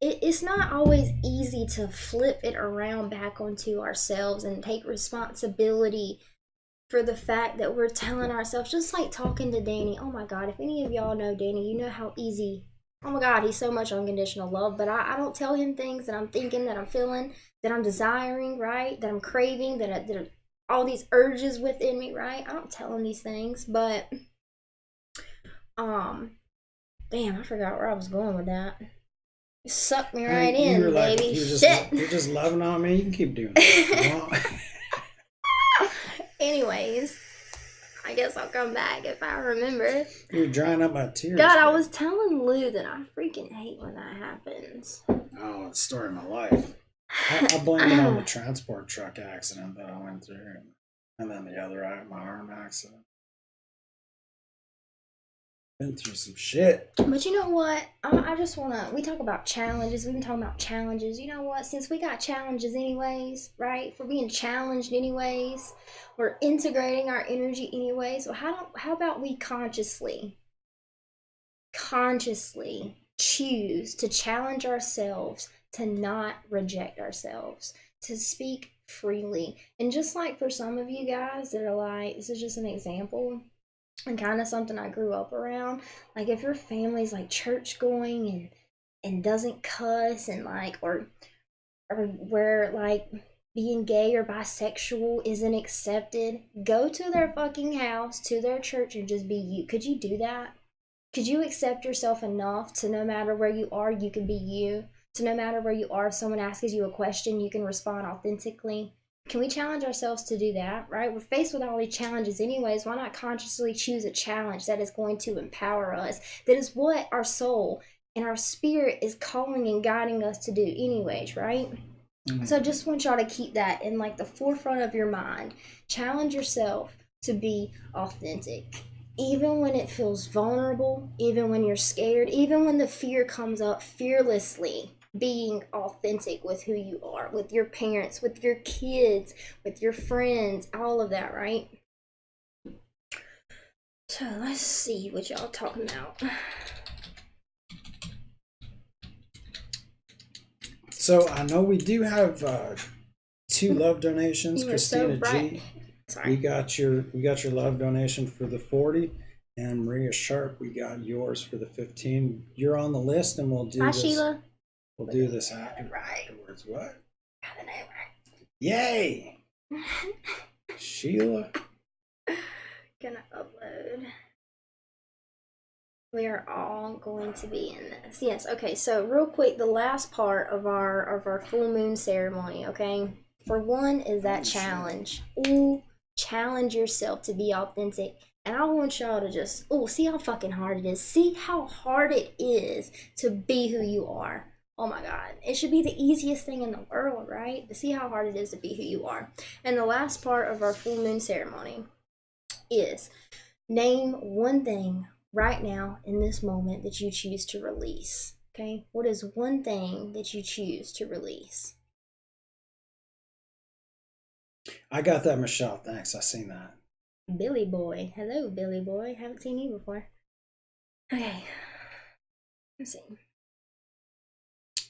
Speaker 1: It's not always easy to flip it around back onto ourselves and take responsibility for the fact that we're telling ourselves, just like talking to Danny. Oh my God, if any of y'all know Danny, you know how easy. Oh my God, he's so much unconditional love, but I don't tell him things that I'm thinking, that I'm feeling, that I'm desiring, right? That I'm craving, that all these urges within me, right? I don't tell him these things, but damn, I forgot where I was going with that. You sucked me right in, baby. Shit.
Speaker 2: You're just loving on me. You can keep doing it.
Speaker 1: Anyways, I guess I'll come back if I remember.
Speaker 2: You're drying up my tears.
Speaker 1: God, I was telling Lou that I freaking hate when that happens.
Speaker 2: Oh, it's the story of my life. I blame it on the transport truck accident that I went through, and then the other, my arm accident. Been through some shit.
Speaker 1: But you know what? I just want to, we talk about challenges. We've been talking about challenges. You know what? Since we got challenges anyways, right? For being challenged anyways, we're integrating our energy anyways. So how about we consciously choose to challenge ourselves, to not reject ourselves, to speak freely. And just like for some of you guys that are like, this is just an example, and kind of something I grew up around. Like if your family's like church going and doesn't cuss and like or where like being gay or bisexual isn't accepted, go to their fucking house, to their church, and just be you. Could you do that? Could you accept yourself enough to no matter where you are, you can be you? To no matter where you are, if someone asks you a question, you can respond authentically? Can we challenge ourselves to do that, right? We're faced with all these challenges anyways. Why not consciously choose a challenge that is going to empower us? That is what our soul and our spirit is calling and guiding us to do anyways, right? So I just want y'all to keep that in like the forefront of your mind. Challenge yourself to be authentic. Even when it feels vulnerable, even when you're scared, even when the fear comes up, fearlessly being authentic with who you are, with your parents, with your kids, with your friends, all of that, right? So let's see what y'all talking about.
Speaker 2: So I know we do have 2 love donations.
Speaker 1: You were so
Speaker 2: Christina
Speaker 1: bright.
Speaker 2: G,
Speaker 1: Sorry.
Speaker 2: we got your love donation for the 40, and Maria Sharp, we got yours for the 15. You're on the list, and we'll do
Speaker 1: Bye,
Speaker 2: this.
Speaker 1: Sheila.
Speaker 2: We'll do this afterwards. What? Yay! Sheila.
Speaker 1: Gonna upload. We are all going to be in this. Yes, okay, so real quick, the last part of our full moon ceremony, okay? For one is that challenge. Ooh, challenge yourself to be authentic. And I want y'all to just, see how fucking hard it is. See how hard it is to be who you are. Oh my God. It should be the easiest thing in the world, right? But see how hard it is to be who you are. And the last part of our full moon ceremony is name one thing right now in this moment that you choose to release. Okay? What is one thing that you choose to release?
Speaker 2: I got that, Michelle. Thanks. I seen that.
Speaker 1: Billy Boy. Hello, Billy Boy. Haven't seen you before. Okay. Let's see.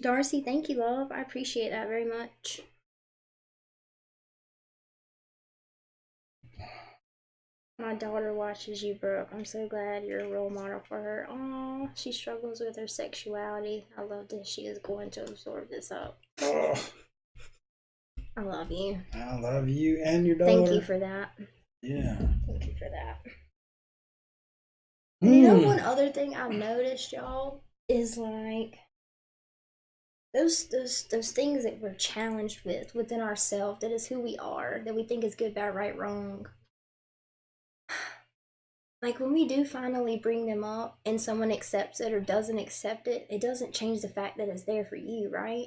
Speaker 1: Darcy, thank you, love. I appreciate that very much. My daughter watches you, Brooke. I'm so glad you're a role model for her. Oh, she struggles with her sexuality. I love that she is going to absorb this up.
Speaker 2: Oh,
Speaker 1: I love you.
Speaker 2: I love you and your daughter.
Speaker 1: Thank you for that.
Speaker 2: Yeah.
Speaker 1: Thank you for that. And you know, one other thing I've noticed, y'all, is like those things that we're challenged with within ourselves, that is who we are, that we think is good, bad, right, wrong. Like when we do finally bring them up and someone accepts it or doesn't accept it, it doesn't change the fact that it's there for you, right?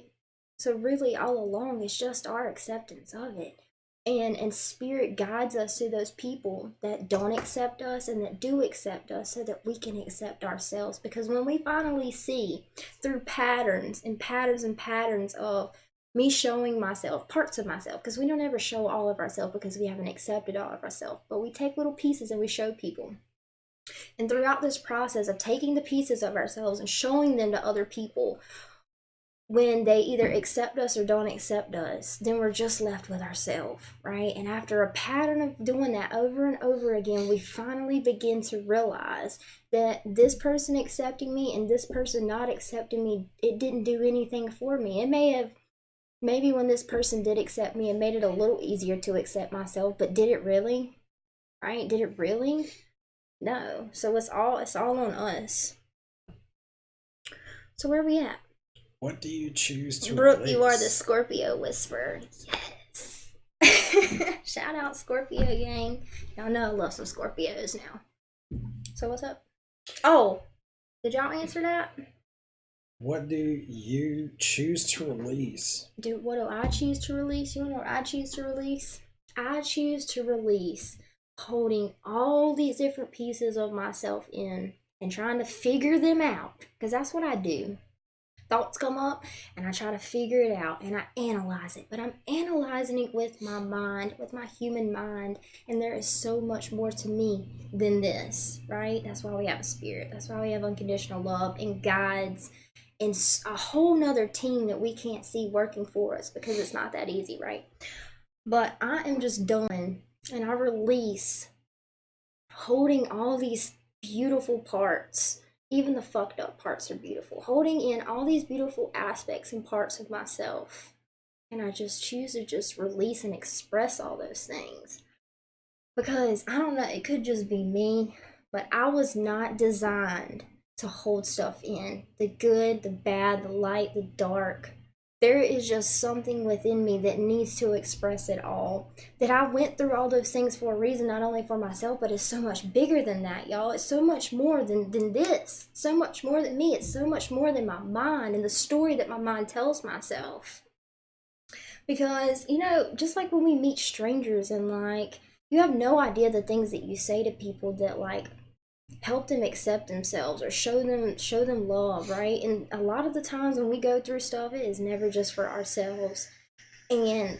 Speaker 1: So really all along it's just our acceptance of it. And spirit guides us to those people that don't accept us and that do accept us so that we can accept ourselves. Because when we finally see through patterns and patterns and patterns of me showing myself, parts of myself, because we don't ever show all of ourselves because we haven't accepted all of ourselves, but we take little pieces and we show people. And throughout this process of taking the pieces of ourselves and showing them to other people, when they either accept us or don't accept us, then we're just left with ourselves, right? And after a pattern of doing that over and over again, we finally begin to realize that this person accepting me and this person not accepting me, it didn't do anything for me. It may have, maybe when this person did accept me, it made it a little easier to accept myself, but did it really? Right? Did it really? No. So it's all on us. So where are we at?
Speaker 2: What do you choose to
Speaker 1: Brooke,
Speaker 2: release?
Speaker 1: you are the Scorpio whisperer. Yes. Shout out Scorpio gang. Y'all know I love some Scorpios now. So what's up? Oh, did y'all answer that?
Speaker 2: What do you choose to release?
Speaker 1: What do I choose to release? You wanna know what I choose to release? I choose to release holding all these different pieces of myself in and trying to figure them out. Because that's what I do. Thoughts come up and I try to figure it out and I analyze it, but I'm analyzing it with my mind, with my human mind, and there is so much more to me than this, right? That's why we have a spirit. That's why we have unconditional love and guides and a whole nother team that we can't see working for us because it's not that easy, right? But I am just done and I release holding all these beautiful parts Even the fucked up parts are beautiful. Holding in all these beautiful aspects and parts of myself. And I just choose to just release and express all those things. Because I don't know, it could just be me, but I was not designed to hold stuff in. The good, the bad, the light, the dark. There is just something within me that needs to express it all. That I went through all those things for a reason, not only for myself, but it's so much bigger than that, y'all. It's so much more than this. So much more than me. It's so much more than my mind and the story that my mind tells myself. Because, you know, just like when we meet strangers and like, you have no idea the things that you say to people that like help them accept themselves or show them love, right? And a lot of the times when we go through stuff, it is never just for ourselves. And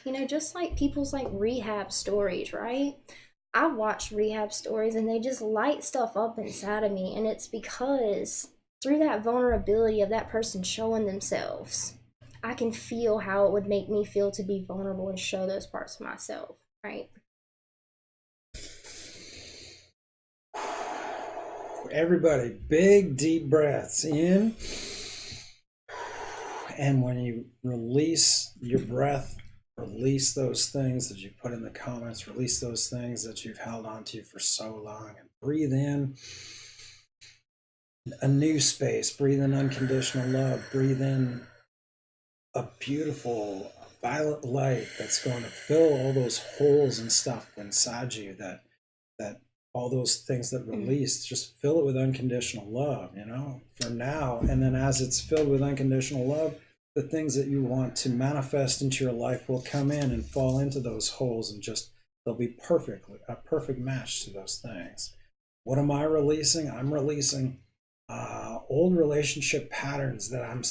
Speaker 1: you know, just like people's like rehab stories, right? I watch rehab stories and they just light stuff up inside of me, and it's because through that vulnerability of that person showing themselves, I can feel how it would make me feel to be vulnerable and show those parts of myself, right?
Speaker 2: Everybody, big deep breaths in. And when you release your breath, release those things that you put in the comments, release those things that you've held onto for so long, and breathe in a new space, breathe in unconditional love, breathe in a beautiful violet light that's going to fill all those holes and stuff inside you, that all those things that release, just fill it with unconditional love, you know, for now. And then as it's filled with unconditional love, the things that you want to manifest into your life will come in and fall into those holes, and just they'll be a perfect match to those things. What am I releasing? I'm releasing old relationship patterns that I'm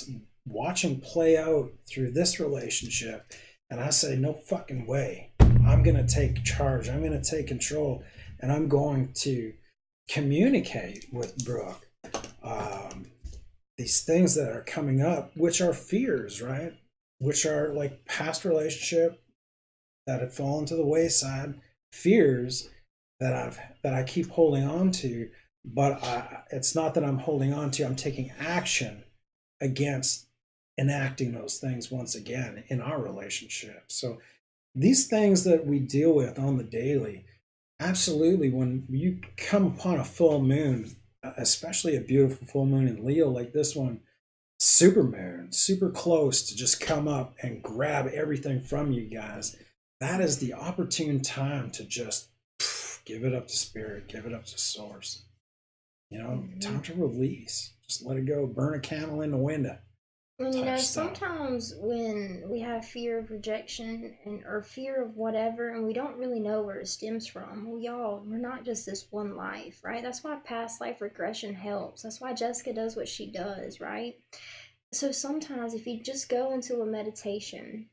Speaker 2: watching play out through this relationship, and I say, no fucking way. I'm going to take charge. I'm going to take control, and I'm going to communicate with Brooke these things that are coming up, which are fears, right? Which are like past relationship that have fallen to the wayside, fears that I keep holding on to, but it's not that I'm holding on to. I'm taking action against enacting those things once again in our relationship. So these things that we deal with on the daily, absolutely, when you come upon a full moon, especially a beautiful full moon in Leo like this one, super moon, super close to just come up and grab everything from you guys, that is the opportune time to just give it up to spirit, give it up to source. You know, time to release. Just let it go. Burn a candle in the window.
Speaker 1: And you know, sometimes when we have fear of rejection and or fear of whatever, and we don't really know where it stems from, well, y'all, we're not just this one life, right? That's why past life regression helps. That's why Jessica does what she does, right? So sometimes if you just go into a meditation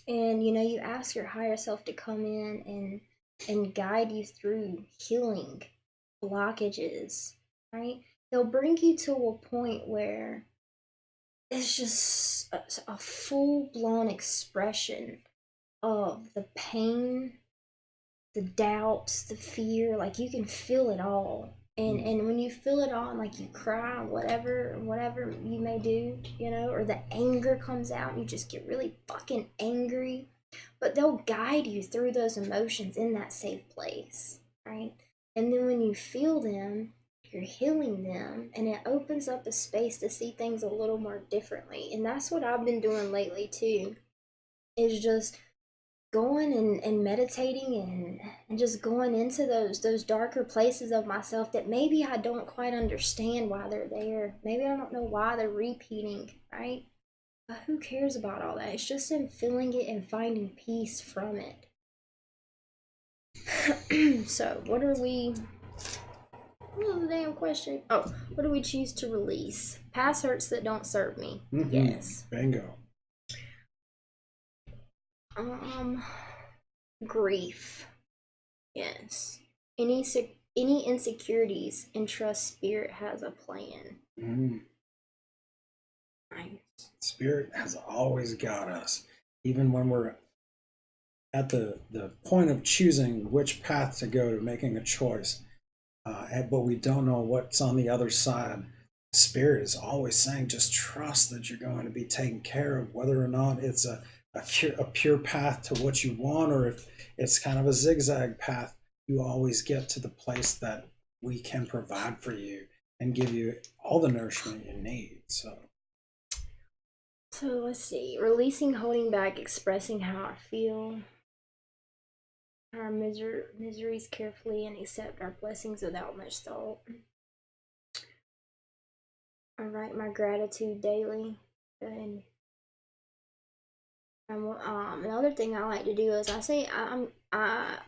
Speaker 1: and you know you ask your higher self to come in and guide you through healing blockages, right? They'll bring you to a point where it's just a full-blown expression of the pain, the doubts, the fear. Like you can feel it all, and when you feel it all and like you cry, whatever you may do, you know, or the anger comes out and you just get really fucking angry, but they'll guide you through those emotions in that safe place, right? And then when you feel them, you're healing them, and it opens up a space to see things a little more differently. And that's what I've been doing lately too, is just going and meditating and just going into those darker places of myself that maybe I don't quite understand why they're there. Maybe I don't know why they're repeating, right? But who cares about all that? It's just in feeling it and finding peace from it. So what are we, what was the damn question? Oh, what do we choose to release? Past hurts that don't serve me. Yes.
Speaker 2: Bingo.
Speaker 1: Grief. Yes. Any insecurities, and trust spirit has a plan. Nice.
Speaker 2: Spirit has always got us, even when we're at the point of choosing which path to go, to making a choice. but we don't know what's on the other side. Spirit is always saying, just trust that you're going to be taken care of, whether or not it's a pure path to what you want, or if it's kind of a zigzag path. You always get to the place that we can provide for you and give you all the nourishment you need. So
Speaker 1: let's see. Releasing, holding back, expressing how I feel. Our miseries carefully and accept our blessings without much thought. I write my gratitude daily. Good. Another thing I like to do is I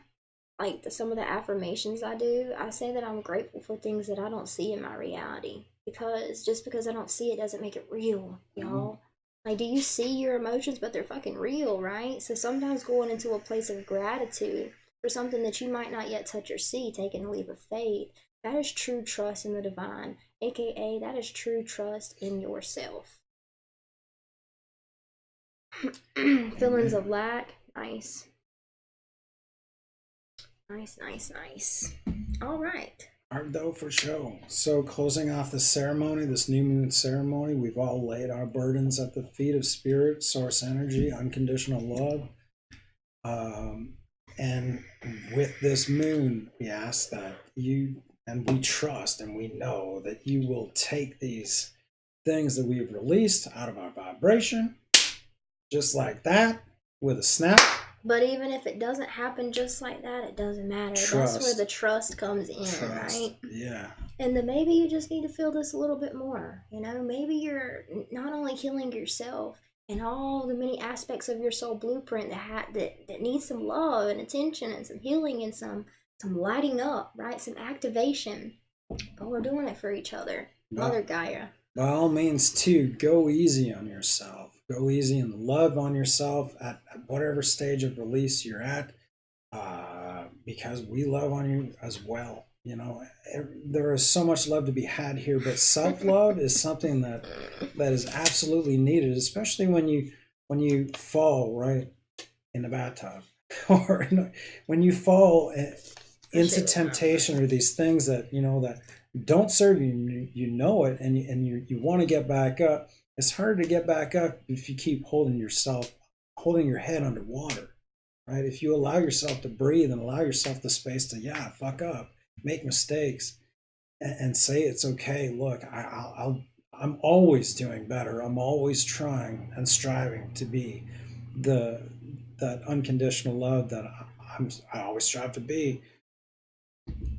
Speaker 1: like some of the affirmations I do. I say that I'm grateful for things that I don't see in my reality, because just because I don't see it doesn't make it real, y'all. Like, do you see your emotions? But they're fucking real, right? So sometimes going into a place of gratitude for something that you might not yet touch or see, taking a leap of faith, that is true trust in the divine, aka that is true trust in yourself. Feelings of lack, nice. Nice. All right.
Speaker 2: Art though for show. So closing off the ceremony, this new moon ceremony, we've all laid our burdens at the feet of spirit, source energy, unconditional love. And with this moon, we ask that you, and we trust and we know that you will take these things that we've released out of our vibration, just like that, with a snap.
Speaker 1: But even if it doesn't happen just like that, it doesn't matter.
Speaker 2: Trust.
Speaker 1: That's where the trust comes in, right?
Speaker 2: Yeah.
Speaker 1: And then maybe you just need to feel this a little bit more. Maybe you're not only healing yourself and all the many aspects of your soul blueprint that needs some love and attention and some healing and some lighting up, right? Some activation. But we're doing it for each other. Mother Gaia.
Speaker 2: By all means, too, go easy on yourself. Go easy and love on yourself at whatever stage of release you're at, because we love on you as well. There is so much love to be had here, but self-love is something that is absolutely needed, especially when you fall right in the bathtub, or when you fall into temptation, or these things that that don't serve you. You know it, and you want to get back up. It's hard to get back up if you keep holding your head underwater, right? If you allow yourself to breathe and allow yourself the space to fuck up, make mistakes, and say it's okay. Look, I'm always doing better. I'm always trying and striving to be that unconditional love that I always strive to be.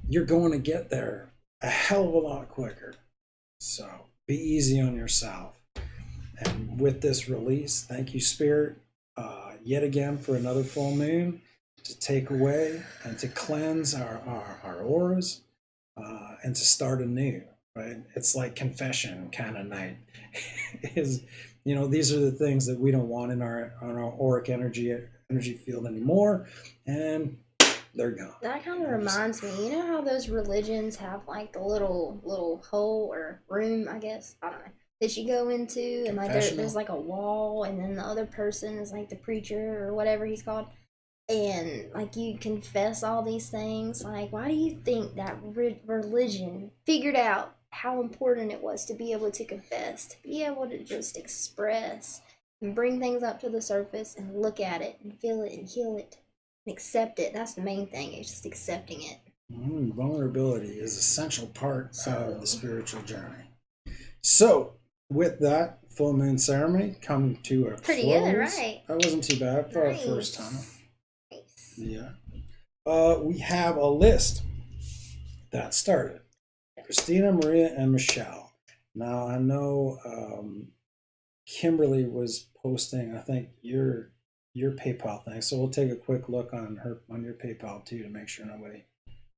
Speaker 2: You're going to get there a hell of a lot quicker. So be easy on yourself. And with this release, thank you, Spirit, yet again for another full moon to take away and to cleanse our auras, and to start anew, right? It's like confession kind of night. These are the things that we don't want in our auric energy field anymore, and they're gone.
Speaker 1: That kind of reminds me, how those religions have like the little hole or room, I guess, I don't know, that you go into, and like there's like a wall, and then the other person is like the preacher or whatever he's called, and like you confess all these things. Like, why do you think that religion figured out how important it was to be able to confess, to be able to just express and bring things up to the surface and look at it and feel it and heal it and accept it? That's the main thing. It's just accepting it.
Speaker 2: Vulnerability is an essential part of the spiritual journey. So with that full moon ceremony come to a
Speaker 1: pretty
Speaker 2: close.
Speaker 1: Good, right?
Speaker 2: That wasn't too bad for our first time.
Speaker 1: Nice.
Speaker 2: Yeah. We have a list that started. Christina, Maria, and Michelle. Now I know Kimberly was posting, I think, your PayPal thing. So we'll take a quick look on your PayPal too to make sure nobody.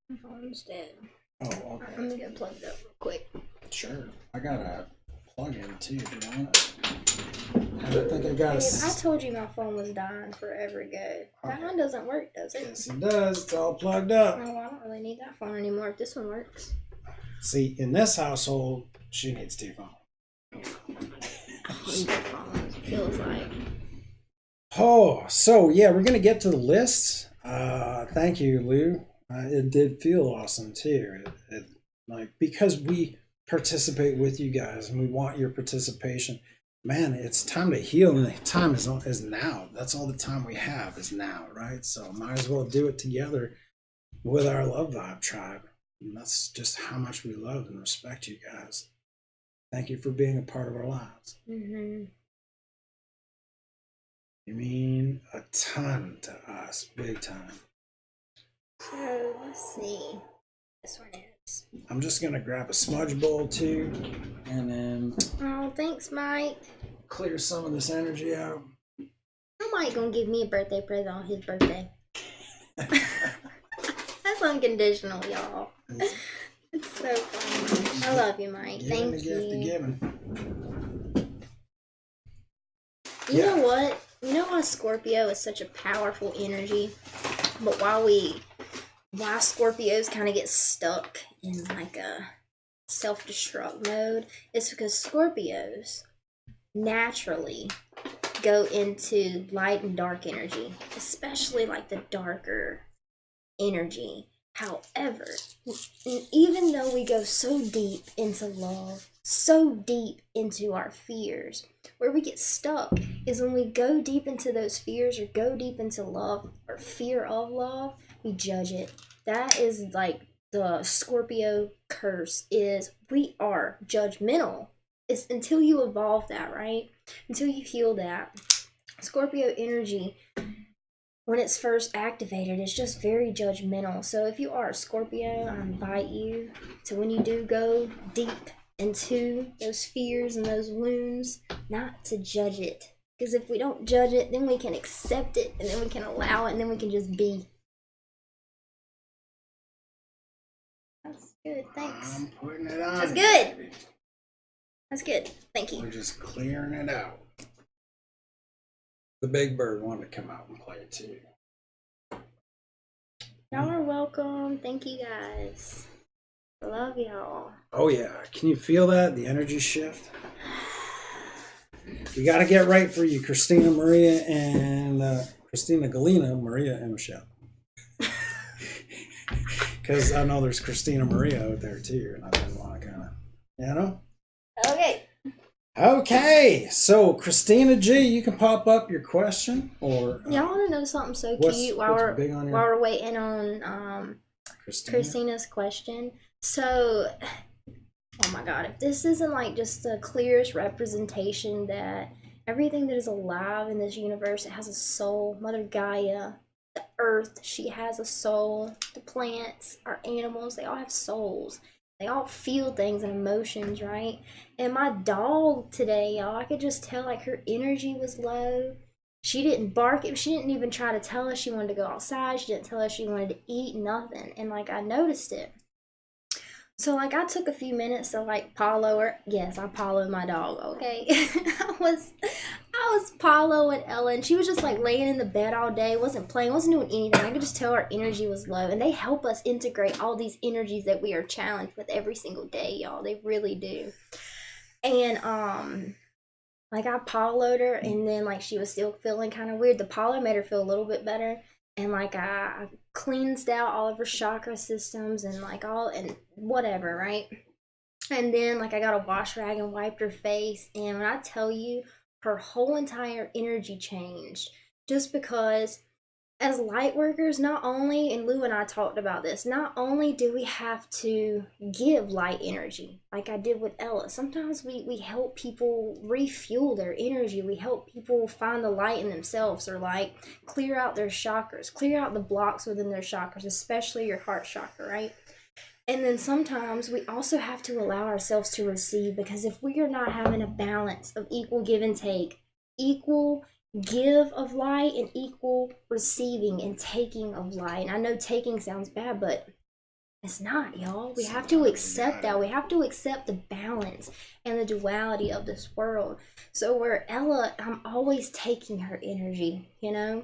Speaker 1: My phone's dead.
Speaker 2: Oh, okay.
Speaker 1: I'm gonna plug it up real quick.
Speaker 2: Sure. I got a plug-in too, if you want. I think I got
Speaker 1: I told you my phone was dying forever ago. Okay. That one doesn't work, does it?
Speaker 2: Yes, it does. It's all plugged up.
Speaker 1: Oh, I don't really need that phone anymore if this one works.
Speaker 2: See, in this household, she needs two phones.
Speaker 1: Phones, feels like.
Speaker 2: Oh, so yeah, we're gonna get to the list. Thank you, Lou. It did feel awesome too. Like because we participate with you guys and we want your participation. Man, it's time to heal, and the time is now. That's all the time we have is now, right? So might as well do it together with our Love Vibe tribe. And that's just how much we love and respect you guys. Thank you for being a part of our lives.
Speaker 1: Mm-hmm.
Speaker 2: You mean a ton to us, big time.
Speaker 1: So let's see. This one is.
Speaker 2: I'm just gonna grab a smudge bowl too, and then
Speaker 1: Oh, thanks, Mike.
Speaker 2: clear some of this energy out.
Speaker 1: How Mike gonna give me a birthday present on his birthday? That's unconditional, y'all. It's so funny. I love you, Mike.
Speaker 2: Giving
Speaker 1: Thank
Speaker 2: the gift of
Speaker 1: you.
Speaker 2: giving.
Speaker 1: You know what? You know why Scorpio is such a powerful energy? But why Scorpios kind of get stuck in like a self-destruct mode? It's because Scorpios naturally go into light and dark energy, especially like the darker energy. However, even though we go so deep into love, so deep into our fears, where we get stuck is when we go deep into those fears or go deep into love or fear of love, we judge it. That is like the Scorpio curse is we are judgmental. It's until you evolve that, right? Until you heal that. Scorpio energy, when it's first activated, it's just very judgmental. So if you are a Scorpio, I invite you to, when you do go deep into those fears and those wounds, not to judge it. Because if we don't judge it, then we can accept it, and then we can allow it, and then we can just be. That's good, thanks.
Speaker 2: I'm putting it on.
Speaker 1: That's good. Baby. That's good. Thank you.
Speaker 2: We're just clearing it out. The big bird wanted to come out and play too.
Speaker 1: Y'all are welcome. Thank you guys. I love y'all.
Speaker 2: Oh yeah. Can you feel that? The energy shift? We got to get right for you, Christina, Maria, and Christina, Galena, Maria, and Michelle. Because I know there's Christina Maria out there too, and I didn't want to kind of, you know?
Speaker 1: Okay.
Speaker 2: Okay, so Christina G, you can pop up your question, or
Speaker 1: y'all want to know something so cute while we're waiting on Christina's question. So, oh my God, if this isn't like just the clearest representation that everything that is alive in this universe, it has a soul. Mother Gaia, the earth, she has a soul. The plants, our animals, they all have souls. They all feel things and emotions, right? And my dog today, y'all, I could just tell like her energy was low. She didn't bark. She didn't even try to tell us she wanted to go outside. She didn't tell us she wanted to eat, nothing. And like I noticed it. So like I took a few minutes to like Paulo her. Yes, I Paulo my dog, okay? I was Paulo and Ella, and she was just like laying in the bed all day, wasn't playing, wasn't doing anything. I could just tell her energy was low, and they help us integrate all these energies that we are challenged with every single day, y'all. They really do. And like I Pauloed her, and then like she was still feeling kind of weird. The Paulo made her feel a little bit better. And like I cleansed out all of her chakra systems and like all and whatever, right? And then like I got a wash rag and wiped her face, and when I tell you, her whole entire energy changed. Just because as light workers, not only, and Lou and I talked about this, not only do we have to give light energy, like I did with Ella, sometimes we help people refuel their energy. We help people find the light in themselves, or like clear out their chakras, clear out the blocks within their chakras, especially your heart chakra, right? And then sometimes we also have to allow ourselves to receive, because if we are not having a balance of equal give and take, equal give of light and equal receiving and taking of light. And I know taking sounds bad, but it's not, y'all. We have to accept that. We have to accept the balance and the duality of this world. So where Ella, I'm always taking her energy, you know?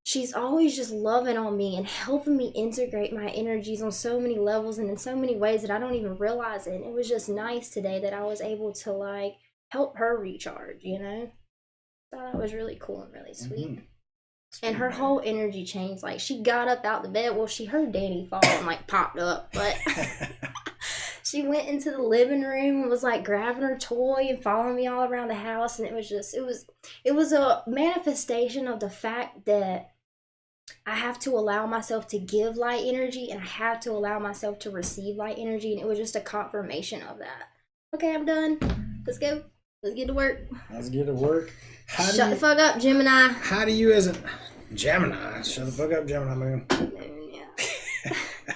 Speaker 1: She's always just loving on me and helping me integrate my energies on so many levels and in so many ways that I don't even realize it. And it was just nice today that I was able to like help her recharge, you know? Thought that was really cool and really sweet. And her whole energy changed. Like, she got up out the bed. Well, she heard Danny fall and, like, popped up. But she went into the living room and was, like, grabbing her toy and following me all around the house. And it was just, it was a manifestation of the fact that I have to allow myself to give light energy, and I have to allow myself to receive light energy. And it was just a confirmation of that. Okay, I'm done. Let's go. Let's get to work.
Speaker 2: Let's get to work.
Speaker 1: Shut the fuck up, Gemini.
Speaker 2: How do you as a Gemini? Shut the fuck up, Gemini moon.
Speaker 1: Moon, yeah.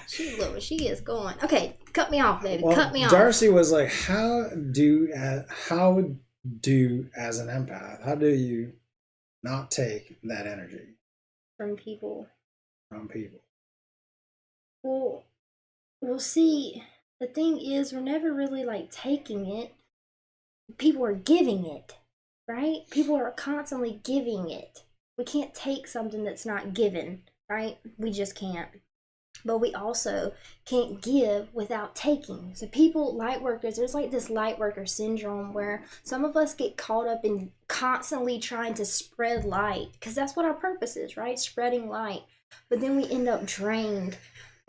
Speaker 1: She is going. Okay, cut me off, baby.
Speaker 2: Well,
Speaker 1: cut me off.
Speaker 2: Darcy was like, how do as an empath, how do you not take that energy
Speaker 1: From people. Well, see, the thing is, we're never really like taking it. People are giving it, right? People are constantly giving it. We can't take something that's not given, right? We just can't. But we also can't give without taking. So people, light workers, there's like this light worker syndrome where some of us get caught up in constantly trying to spread light, because that's what our purpose is, right? Spreading light. But then we end up drained,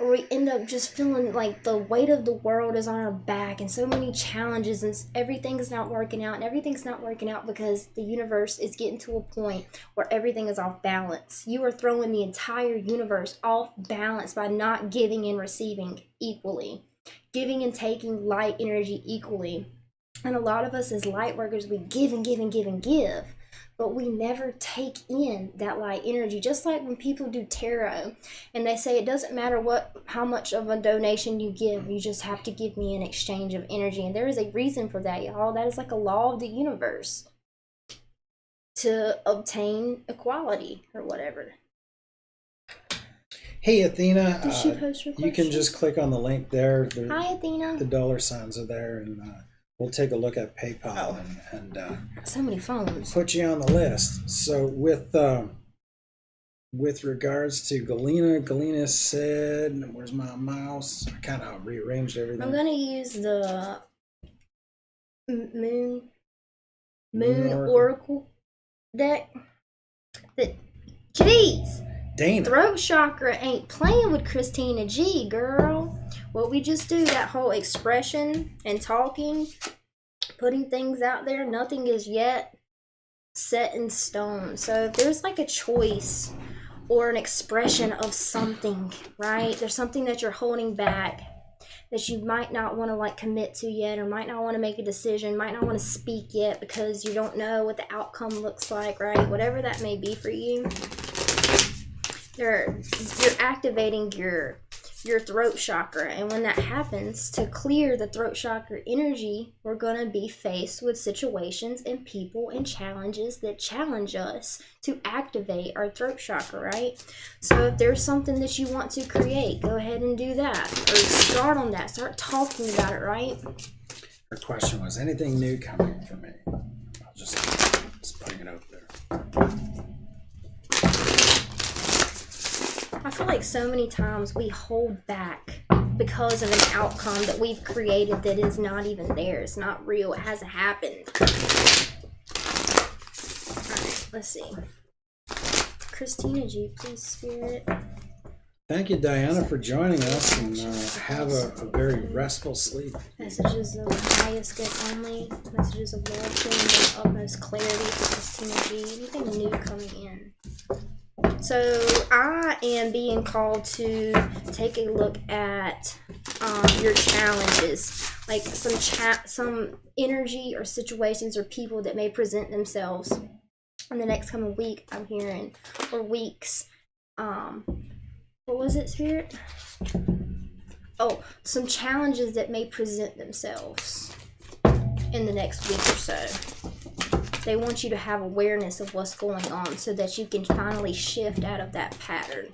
Speaker 1: or we end up just feeling like the weight of the world is on our back and so many challenges, and everything's not working out. And everything's not working out because the universe is getting to a point where everything is off balance. You are throwing the entire universe off balance by not giving and receiving equally, giving and taking light energy equally. And a lot of us as light workers, we give and give and give and give, but we never take in that light energy. Just like when people do tarot and they say it doesn't matter how much of a donation you give, you just have to give me an exchange of energy. And there is a reason for that, y'all. That is like a law of the universe to obtain equality or whatever.
Speaker 2: Hey, Athena.
Speaker 1: Did she post her question?
Speaker 2: You can just click on the link there.
Speaker 1: Hi, Athena.
Speaker 2: The dollar signs are there, and we'll take a look at PayPal and
Speaker 1: so many phones.
Speaker 2: Put you on the list. So with regards to Galena said, where's my mouse? I kind of rearranged everything.
Speaker 1: I'm gonna use the Moon Oracle deck. Jeez.
Speaker 2: Dana.
Speaker 1: Throat chakra ain't playing with Christina G, girl. What we just do, that whole expression and talking, putting things out there, nothing is yet set in stone. So if there's like a choice or an expression of something, right? There's something that you're holding back that you might not want to like commit to yet, or might not want to make a decision, might not want to speak yet because you don't know what the outcome looks like, right? Whatever that may be for you. You're activating your throat chakra, and when that happens, to clear the throat chakra energy, we're going to be faced with situations and people and challenges that challenge us to activate our throat chakra, right? So if there's something that you want to create, go ahead and do that, or start on that, start talking about it, right?
Speaker 2: Her question was, anything new coming for me? I'll just putting it out there.
Speaker 1: I feel like so many times we hold back because of an outcome that we've created that is not even there. It's not real. It hasn't happened. Alright, let's see. Christina G, please, Spirit.
Speaker 2: Thank you, Diana, for joining us, and have a very restful sleep.
Speaker 1: Messages of highest good only. Messages of love, healing, and utmost clarity for Christina G. Anything new coming in? So I am being called to take a look at your challenges, like some energy or situations or people that may present themselves in the next coming week. I'm hearing, or weeks. What was it, Spirit? Oh, some challenges that may present themselves in the next week or so. They want you to have awareness of what's going on so that you can finally shift out of that pattern,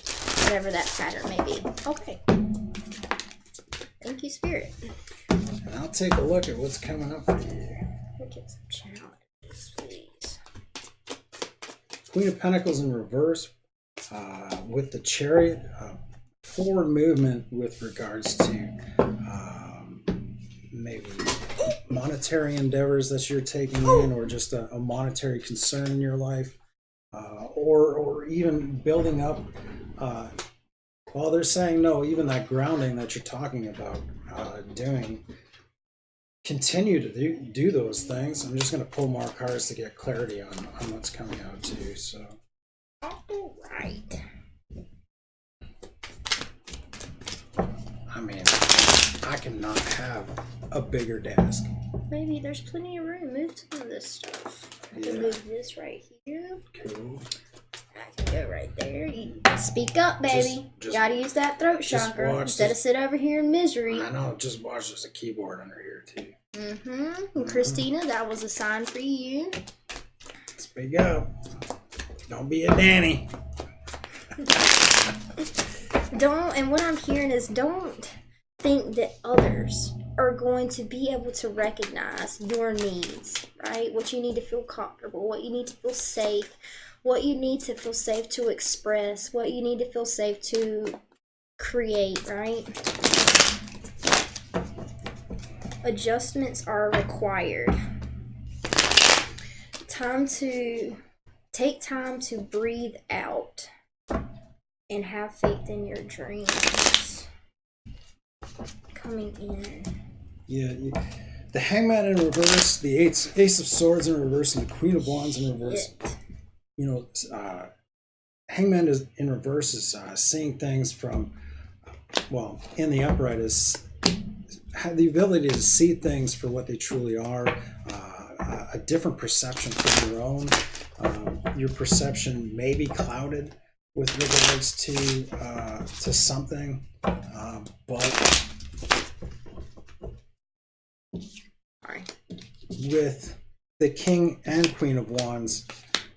Speaker 1: whatever that pattern may be. Okay. Thank you, Spirit.
Speaker 2: And I'll take a look at what's coming up for you.
Speaker 1: Look at some challenges, please.
Speaker 2: Queen of Pentacles in reverse with the Chariot. Forward movement with regards to maybe monetary endeavors that you're taking in, or just a monetary concern in your life, or or even building up. Well, they're saying no, even that grounding that you're talking about doing, continue to do those things. I'm just going to pull more cards to get clarity on what's coming out too. So,
Speaker 1: all right.
Speaker 2: I mean, I cannot have a bigger desk.
Speaker 1: Maybe there's plenty of room. Move some of this stuff. I can move this right here.
Speaker 2: Cool.
Speaker 1: I can go right there. You speak up, baby.
Speaker 2: Just
Speaker 1: gotta use that throat chakra instead of sit over here in misery.
Speaker 2: I know. Just watch. There's a keyboard under here too.
Speaker 1: And Christina, that was a sign for you.
Speaker 2: Speak up. Don't be a Danny.
Speaker 1: And what I'm hearing is don't think that others are going to be able to recognize your needs, right? What you need to feel comfortable, what you need to feel safe, what you need to feel safe to express, what you need to feel safe to create, right? Adjustments are required. Take time to breathe out and have faith in your dreams coming in.
Speaker 2: Yeah, the Hangman in reverse, the Ace of Swords in reverse, and the Queen of Wands in reverse. You know, Hangman is in reverse is seeing things from, well, in the upright is have the ability to see things for what they truly are, a different perception from your own. Your perception may be clouded with regards to something, but with the King and Queen of Wands,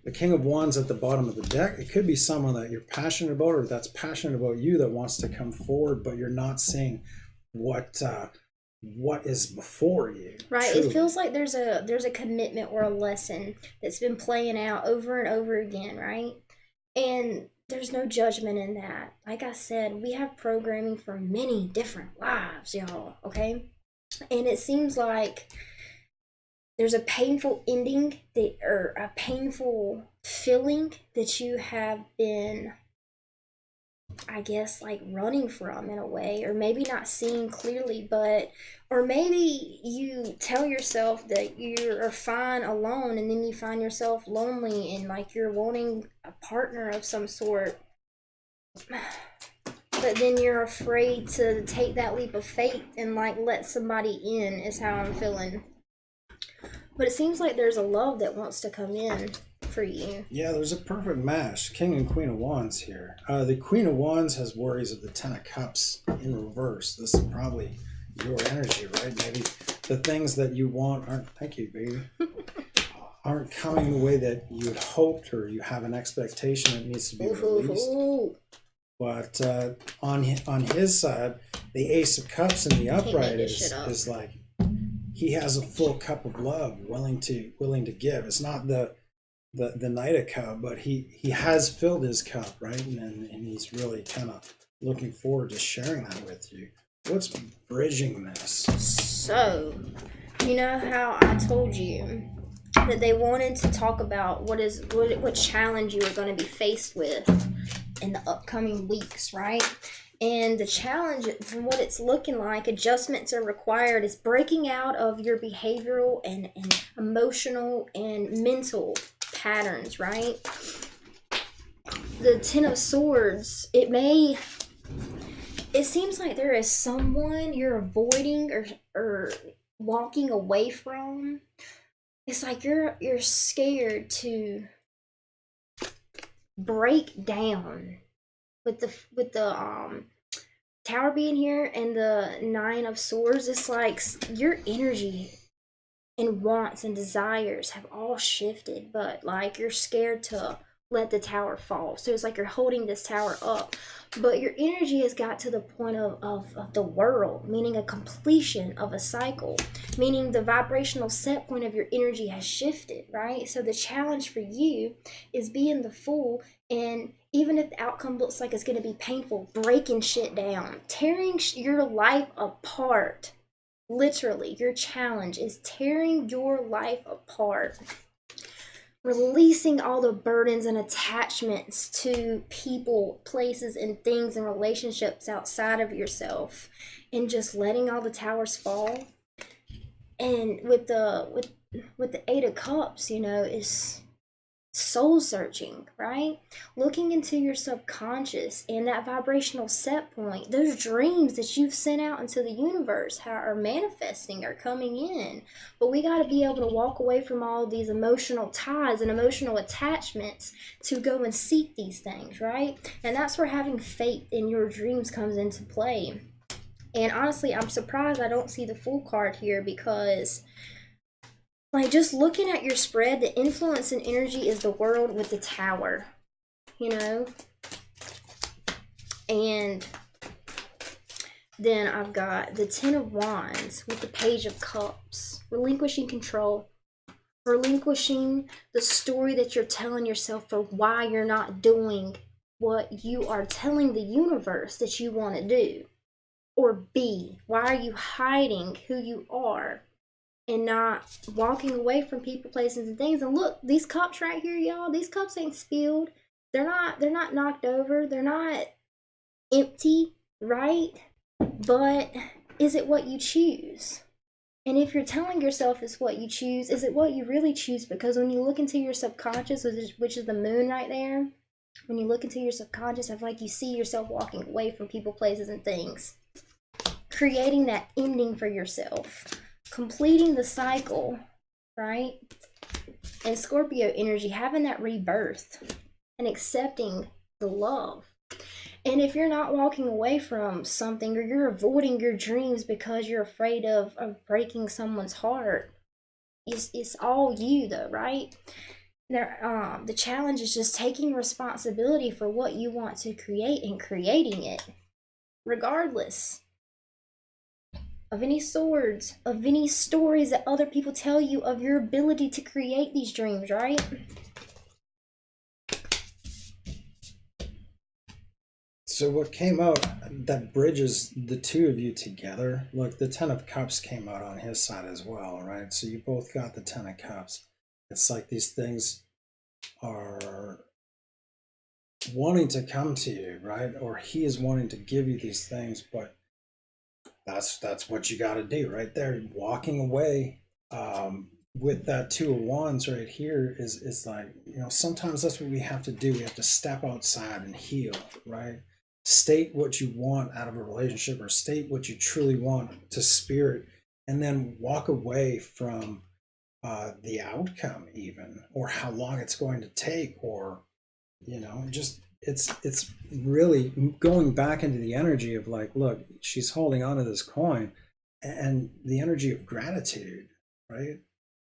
Speaker 2: the King of Wands at the bottom of the deck, it could be someone that you're passionate about or that's passionate about you that wants to come forward, but you're not seeing what is before you.
Speaker 1: Right.
Speaker 2: Truly.
Speaker 1: It feels like there's a commitment or a lesson that's been playing out over and over again, right? And there's no judgment in that. Like I said, we have programming for many different lives, y'all, okay? And it seems like there's a painful ending or a painful feeling that you have been, I guess, like running from in a way, or maybe not seeing clearly, or maybe you tell yourself that you are fine alone and then you find yourself lonely and like you're wanting a partner of some sort, but then you're afraid to take that leap of faith and like let somebody in, is how I'm feeling. But it seems like there's a love that wants to come in for you.
Speaker 2: Yeah, there's a perfect match. King and Queen of Wands here. The Queen of Wands has worries of the Ten of Cups in reverse. This is probably your energy, right? Maybe the things that you want aren't, thank you, baby, aren't coming the way that you had hoped, or you have an expectation that needs to be released. But on his side, the Ace of Cups in the upright is like, he has a full cup of love, willing to give. It's not the Knight of Cup, but he has filled his cup, right? And he's really kind of looking forward to sharing that with you. What's bridging this?
Speaker 1: So, you know how I told you that they wanted to talk about what challenge you were going to be faced with in the upcoming weeks, right? And the challenge, from what it's looking like, adjustments are required, is breaking out of your behavioral and emotional and mental patterns, right? The Ten of Swords, it seems like there is someone you're avoiding or walking away from. It's like you're scared to break down. With the Tower being here and the Nine of Swords, it's like your energy and wants and desires have all shifted, but like you're scared to let the tower fall. So it's like you're holding this tower up, but your energy has got to the point of the world, meaning a completion of a cycle, meaning the vibrational set point of your energy has shifted, right? So the challenge for you is being the Fool, and even if the outcome looks like it's going to be painful, breaking shit down, tearing your life apart. Literally, your challenge is tearing your life apart. releasing all the burdens and attachments to people, places, and things and relationships outside of yourself, and just letting all the towers fall. And with the Eight of Cups, is soul searching, right? Looking into your subconscious and that vibrational set point, those dreams that you've sent out into the universe are manifesting, are coming in. But we got to be able to walk away from all these emotional ties and emotional attachments to go and seek these things, right? And that's where having faith in your dreams comes into play. And honestly, I'm surprised I don't see the Fool card here, because like, just looking at your spread, the influence and energy is the World with the Tower, you know? And then I've got the Ten of Wands with the Page of Cups. Relinquishing control. Relinquishing the story that you're telling yourself for why you're not doing what you are telling the universe that you want to do or be. Why are you hiding who you are? And not walking away from people, places, and things. And look, these cups right here, y'all, these cups ain't spilled. They're not knocked over. They're not empty, right? But is it what you choose? And if you're telling yourself it's what you choose, is it what you really choose? Because when you look into your subconscious, which is the moon right there, when you look into your subconscious, I feel like you see yourself walking away from people, places, and things. Creating that ending for yourself. Completing the cycle, right? And Scorpio energy, having that rebirth and accepting the love. And if you're not walking away from something, or you're avoiding your dreams because you're afraid of breaking someone's heart, it's all you though, right? The challenge is just taking responsibility for what you want to create and creating it, regardless of any swords, of any stories that other people tell you of your ability to create these dreams, right?
Speaker 2: So what came out that bridges the two of you together, look, the Ten of Cups came out on his side as well, right? So you both got the Ten of Cups. It's like these things are wanting to come to you, right? Or he is wanting to give you these things, but that's what you got to do right there. Walking away with that Two of Wands right here is like, sometimes that's what we have to do. We have to step outside and heal, right? State what you want out of a relationship, or state what you truly want to spirit, and then walk away from the outcome, even, or how long it's going to take, or just it's really going back into the energy of like, look, she's holding on to this coin, and the energy of gratitude, right?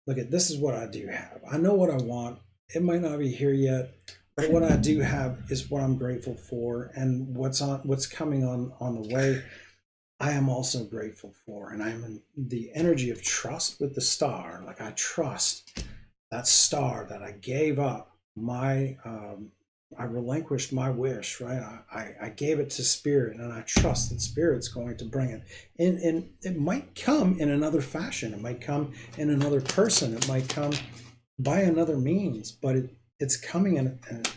Speaker 2: Look, at this is what I do have. I know what I want. It might not be here yet, but what I do have is what I'm grateful for, and what's coming on the way, I am also grateful for. And I'm in the energy of trust with the star. Like, I trust that star that I gave up my I relinquished my wish, right? I gave it to spirit, and I trust that spirit's going to bring it. And it might come in another fashion. It might come in another person. It might come by another means, but it's coming in, and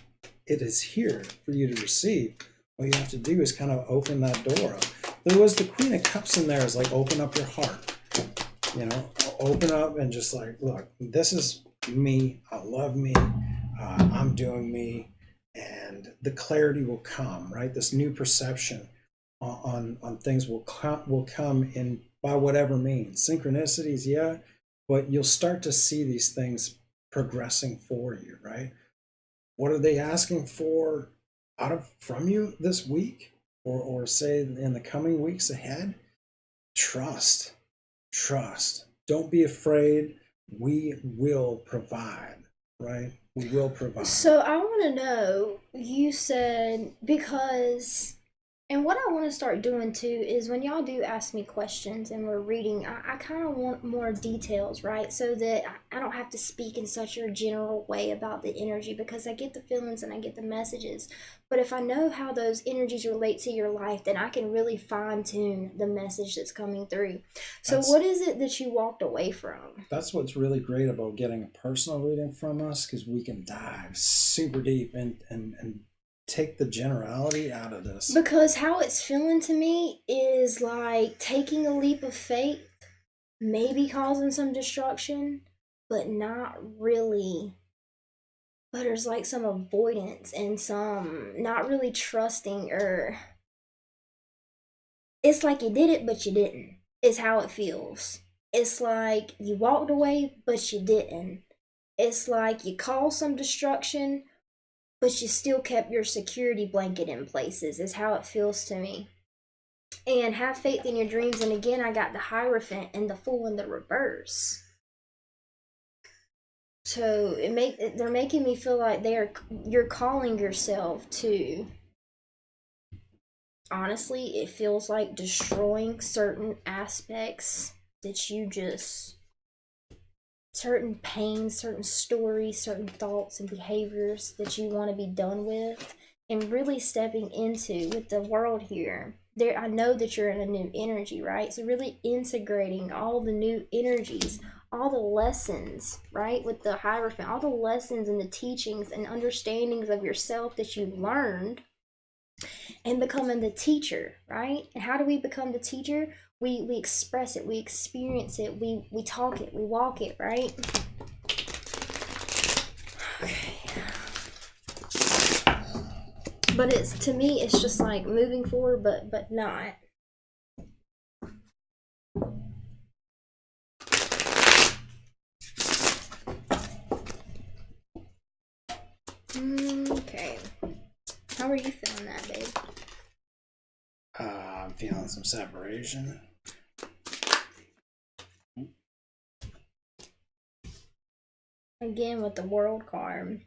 Speaker 2: it is here for you to receive. What you have to do is kind of open that door up. There was the Queen of Cups in there, is like, open up your heart, open up and just like, look, this is me. I love me. I'm doing me. And the clarity will come, right? This new perception on things will come in by whatever means. Synchronicities, yeah, but you'll start to see these things progressing for you, right? What are they asking for from you this week, or say in the coming weeks ahead? Trust. Don't be afraid. We will provide, right? We will provide.
Speaker 1: So I want to know, you said, because And what I want to start doing too is when y'all do ask me questions and we're reading, I kind of want more details, right? So that I don't have to speak in such a general way about the energy because I get the feelings and I get the messages. But if I know how those energies relate to your life, then I can really fine tune the message that's coming through. So, what is it that you walked away from?
Speaker 2: That's what's really great about getting a personal reading from us, because we can dive super deep and take the generality out of this.
Speaker 1: Because how it's feeling to me is like taking a leap of faith, maybe causing some destruction, but not really. But there's like some avoidance and some not really trusting, or it's like you did it, but you didn't, is how it feels. It's like you walked away, but you didn't. It's like you caused some destruction, but you still kept your security blanket in places, is how it feels to me. And have faith in your dreams. And again, I got the Hierophant and the Fool in the reverse. So they're making me feel like you're calling yourself to, honestly, it feels like destroying certain aspects that you just, certain pains, certain stories, certain thoughts and behaviors that you want to be done with, and really stepping into with the world here. There, I know that you're in a new energy, right? So really integrating all the new energies, all the lessons, right? With the Hierophant, all the lessons and the teachings and understandings of yourself that you learned, and becoming the teacher, right? And how do we become the teacher? We express it, we experience it, we talk it, we walk it, right? Okay. But it's, to me, it's just like moving forward, but not. Okay. How are you feeling that, babe?
Speaker 2: I'm feeling some separation.
Speaker 1: Again with the World card.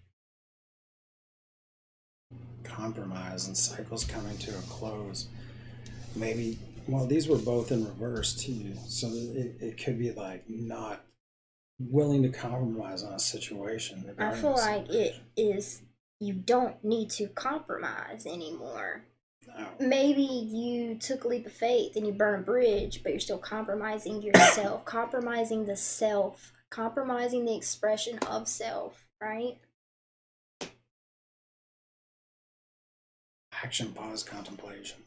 Speaker 2: Compromise and cycles coming to a close. Maybe, well, these were both in reverse too, so it could be like not willing to compromise on a situation.
Speaker 1: I feel like it is, you don't need to compromise anymore.
Speaker 2: No.
Speaker 1: Maybe you took a leap of faith and you burn a bridge, but you're still compromising yourself, compromising the self, compromising the expression of self, right?
Speaker 2: Action, pause, contemplation.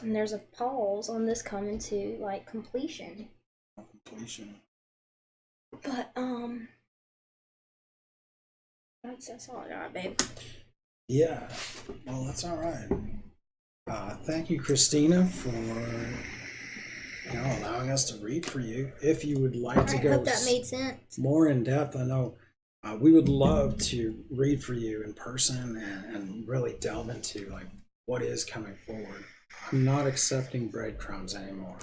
Speaker 1: And there's a pause on this coming to like completion.
Speaker 2: Completion.
Speaker 1: But that's all I got, babe.
Speaker 2: Yeah, well, that's all right. Thank you, Christina, for allowing us to read for you. If you would like to
Speaker 1: I
Speaker 2: go
Speaker 1: hope that made sense.
Speaker 2: more in depth, I know we would love to read for you in person and really delve into like what is coming forward. I'm not accepting breadcrumbs anymore.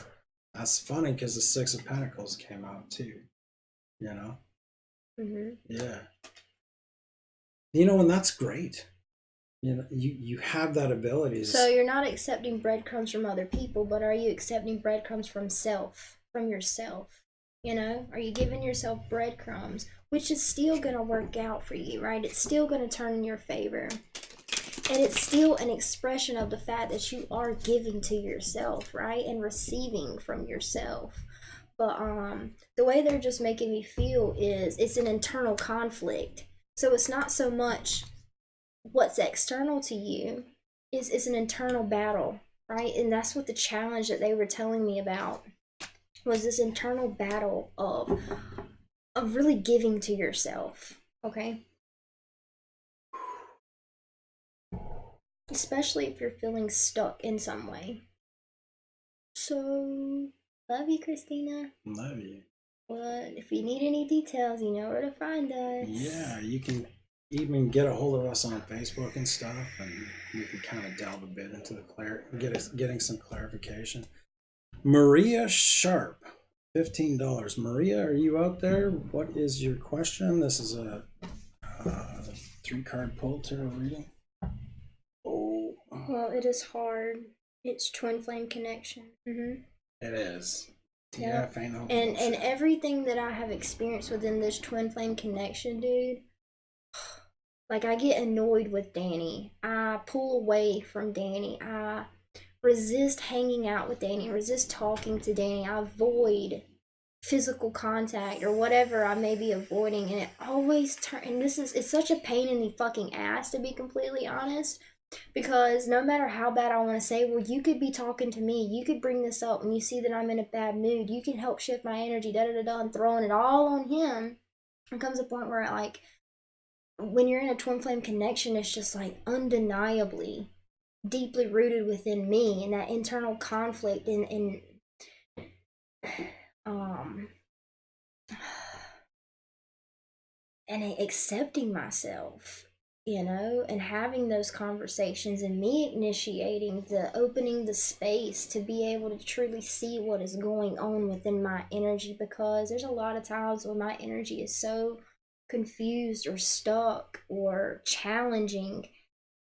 Speaker 2: That's funny because the Six of Pentacles came out too. You know?
Speaker 1: Mm-hmm.
Speaker 2: Yeah. And that's great. You have that ability.
Speaker 1: So you're not accepting breadcrumbs from other people, but are you accepting breadcrumbs from yourself? Are you giving yourself breadcrumbs, which is still going to work out for you, right? It's still going to turn in your favor. And it's still an expression of the fact that you are giving to yourself, right? And receiving from yourself. But the way they're just making me feel is it's an internal conflict. So it's not so much what's external to you, is an internal battle, right? And that's what the challenge that they were telling me about was, this internal battle of really giving to yourself, okay? Especially if you're feeling stuck in some way. So, love you, Christina.
Speaker 2: Love you.
Speaker 1: Well, if you need any details, you know where to find us.
Speaker 2: Yeah, you can even get a hold of us on Facebook and stuff, and we can kind of delve a bit into the getting some clarification. Maria Sharp, $15. Maria, are you out there? What is your question? This is a 3-card pull tarot reading. Oh,
Speaker 1: Well, it is hard. It's twin flame connection.
Speaker 2: It is.
Speaker 1: Yep.
Speaker 2: TF ain't no
Speaker 1: And
Speaker 2: bullshit.
Speaker 1: everything that I have experienced within this twin flame connection, dude. Like, I get annoyed with Danny. I pull away from Danny. I resist hanging out with Danny. Resist talking to Danny. I avoid physical contact or whatever I may be avoiding, and it always and it's such a pain in the fucking ass, to be completely honest, because no matter how bad I want to say, well, you could be talking to me, you could bring this up when you see that I'm in a bad mood, you can help shift my energy, da da da da, and throwing it all on him. It comes a point where, like, when you're in a twin flame connection, it's just like undeniably deeply rooted within me, and that internal conflict and um and accepting myself, and having those conversations, and me initiating the opening the space to be able to truly see what is going on within my energy, because there's a lot of times when my energy is so confused or stuck or challenging,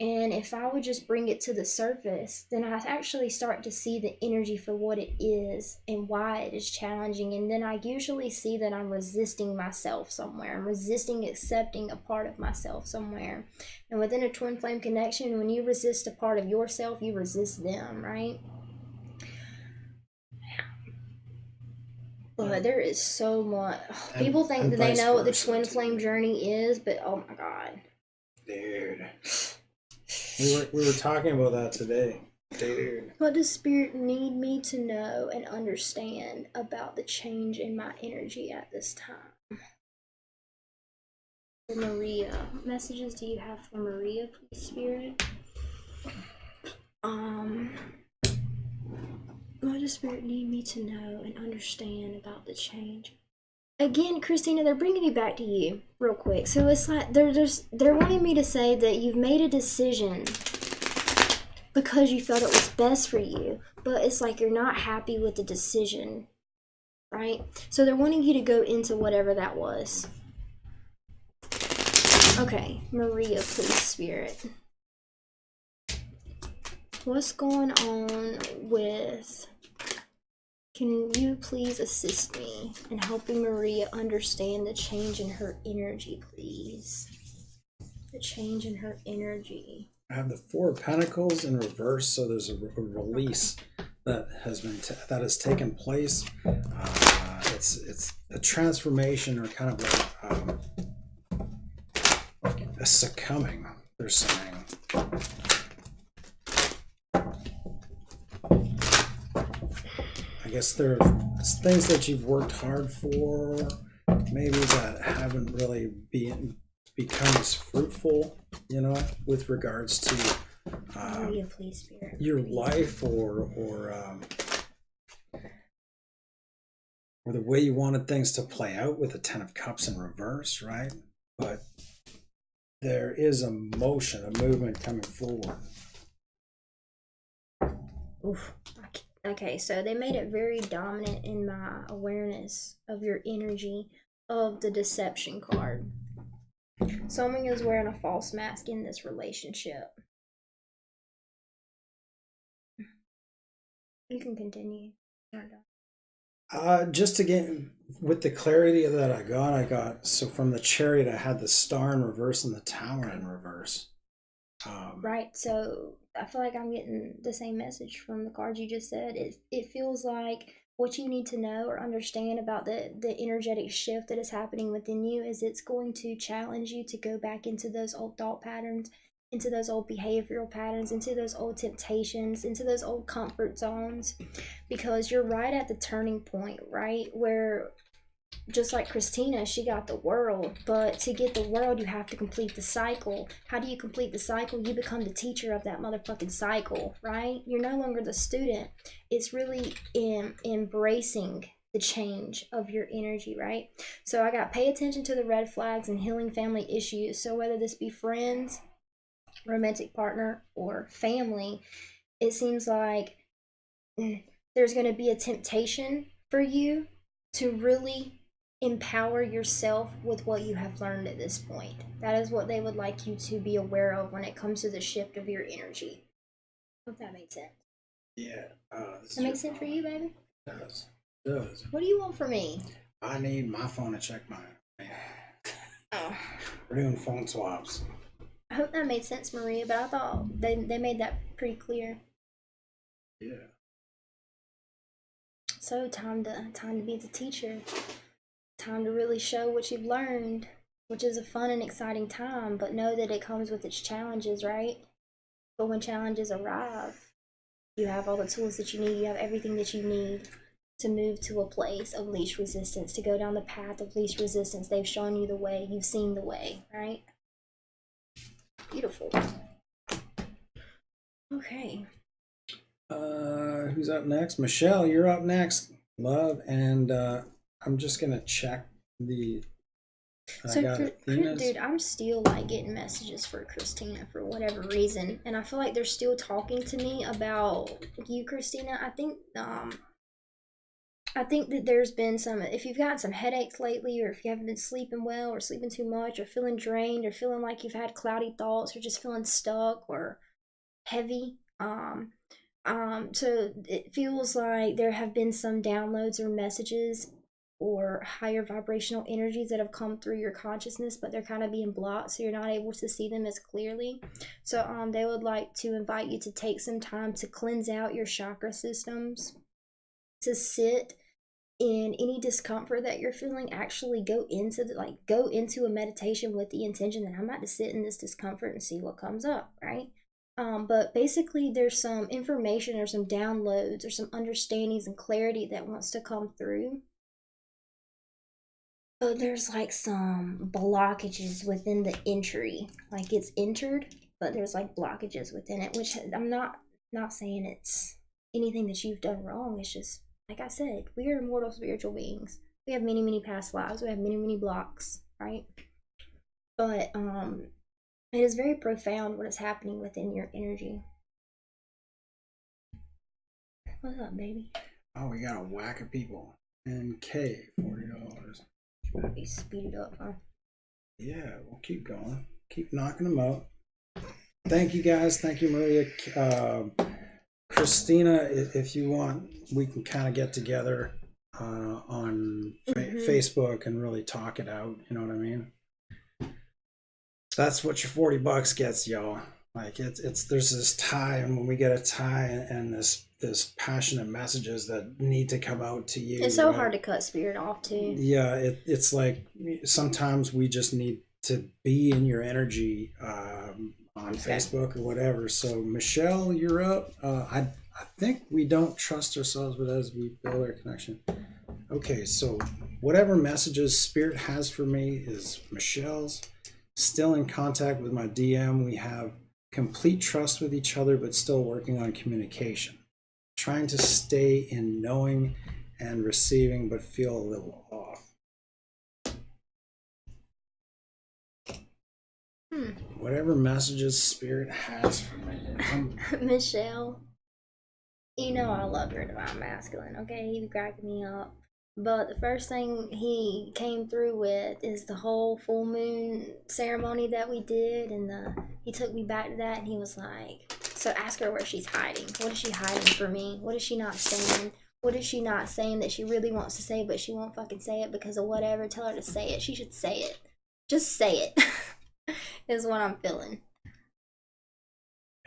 Speaker 1: and if I would just bring it to the surface, then I actually start to see the energy for what it is and why it is challenging. And then I usually see that I'm resisting myself somewhere. I'm resisting accepting a part of myself somewhere. And within a twin flame connection, when you resist a part of yourself, you resist them, right? But there is so much. People think that they know what the twin flame journey is, but oh my god.
Speaker 2: Dude. We were talking about that today. Dude.
Speaker 1: What does Spirit need me to know and understand about the change in my energy at this time? For Maria. What messages do you have for Maria, please, Spirit? What does Spirit need me to know and understand about the change? Again, Christina, they're bringing me back to you real quick. So it's like they're wanting me to say that you've made a decision because you felt it was best for you, but it's like you're not happy with the decision, right? So they're wanting you to go into whatever that was. Okay, Maria, please, Spirit. What's going on with... Can you please assist me in helping Maria understand the change in her energy, please? The change in her energy.
Speaker 2: I have the Four of Pentacles in reverse, so there's a release that has taken place. It's a transformation, or kind of a succumbing. They're saying. I guess there's things that you've worked hard for, maybe that haven't really become as fruitful, with regards to your life or the way you wanted things to play out with the Ten of Cups in reverse, right? But there is a motion, a movement coming forward.
Speaker 1: Oof. Okay, so they made it very dominant in my awareness of your energy of the deception card. Someone is wearing a false mask in this relationship. You can continue.
Speaker 2: Just to get with the clarity that I got, so from the Chariot I had the Star in reverse and the Tower in reverse.
Speaker 1: Right, so I feel like I'm getting the same message from the cards you just said. It feels like what you need to know or understand about the energetic shift that is happening within you is it's going to challenge you to go back into those old thought patterns, into those old behavioral patterns, into those old temptations, into those old comfort zones, because you're right at the turning point, right? Where just like Christina, she got the world, but to get the world, you have to complete the cycle. How do you complete the cycle? You become the teacher of that motherfucking cycle, right? You're no longer the student. It's really embracing the change of your energy, right? So I got pay attention to the red flags and healing family issues. So whether this be friends, romantic partner, or family, it seems like there's going to be a temptation for you to really empower yourself with what you have learned at this point. That is what they would like you to be aware of when it comes to the shift of your energy. Hope that made sense.
Speaker 2: Yeah.
Speaker 1: That makes sense for you, baby?
Speaker 2: It does. It does.
Speaker 1: What do you want from me?
Speaker 2: I need my phone to check mine.
Speaker 1: Oh.
Speaker 2: We're doing phone swaps.
Speaker 1: I hope that made sense, Maria, but I thought they made that pretty clear.
Speaker 2: Yeah.
Speaker 1: So time to be the teacher. Time to really show what you've learned, which is a fun and exciting time, but know that it comes with its challenges, right? But when challenges arrive, you have all the tools that you need, you have everything that you need to move to a place of least resistance, to go down the path of least resistance. They've shown you the way, you've seen the way, right? Beautiful. Okay.
Speaker 2: Who's up next? Michelle, you're up next, love. And I'm just gonna check the.
Speaker 1: So, dude, I'm still like getting messages for Christina for whatever reason, and I feel like they're still talking to me about you, Christina. I think that there's been some. If you've got some headaches lately, or if you haven't been sleeping well, or sleeping too much, or feeling drained, or feeling like you've had cloudy thoughts, or just feeling stuck or heavy, so it feels like there have been some downloads or messages or higher vibrational energies that have come through your consciousness, but they're kind of being blocked, so you're not able to see them as clearly. So they would like to invite you to take some time to cleanse out your chakra systems, to sit in any discomfort that you're feeling. Actually go into a meditation with the intention that I'm about to sit in this discomfort and see what comes up, right? But basically there's some information or some downloads or some understandings and clarity that wants to come through. So there's like some blockages within the entry, like it's entered, but there's like blockages within it, which I'm not saying it's anything that you've done wrong. It's just, like I said, we are immortal spiritual beings. We have many past lives. We have many blocks, right? But it is very profound what is happening within your energy. What's up, baby?
Speaker 2: Oh, we got a whack of people. NK, $40.
Speaker 1: Be speeded up, huh?
Speaker 2: Yeah, we'll keep going. Keep knocking them out. Thank you, guys. Thank you, Maria. Christina, if you want, we can kind of get together on Facebook and really talk it out. You know what I mean? That's what your $40 gets, y'all. Like it's there's this tie, and when we get a tie and this passionate messages that need to come out to you,
Speaker 1: it's so hard to cut spirit off too.
Speaker 2: Yeah, it's like sometimes we just need to be in your energy on Facebook or whatever. So Michelle, you're up. I think we don't trust ourselves, but as we build our connection. Okay, so whatever messages spirit has for me is Michelle's. Still in contact with my DM. We have complete trust with each other, but still working on communication. Trying to stay in knowing and receiving, but feel a little off. Whatever messages spirit has for me.
Speaker 1: Michelle, you know I love your divine masculine, okay? He be cracking me up. But the first thing he came through with is the whole full moon ceremony that we did, and he took me back to that, and he was like, so ask her where she's hiding. What is she hiding from me? What is she not saying? What is she not saying that she really wants to say, but she won't fucking say it because of whatever? Tell her to say it. She should say it. Just say it. Is what I'm feeling.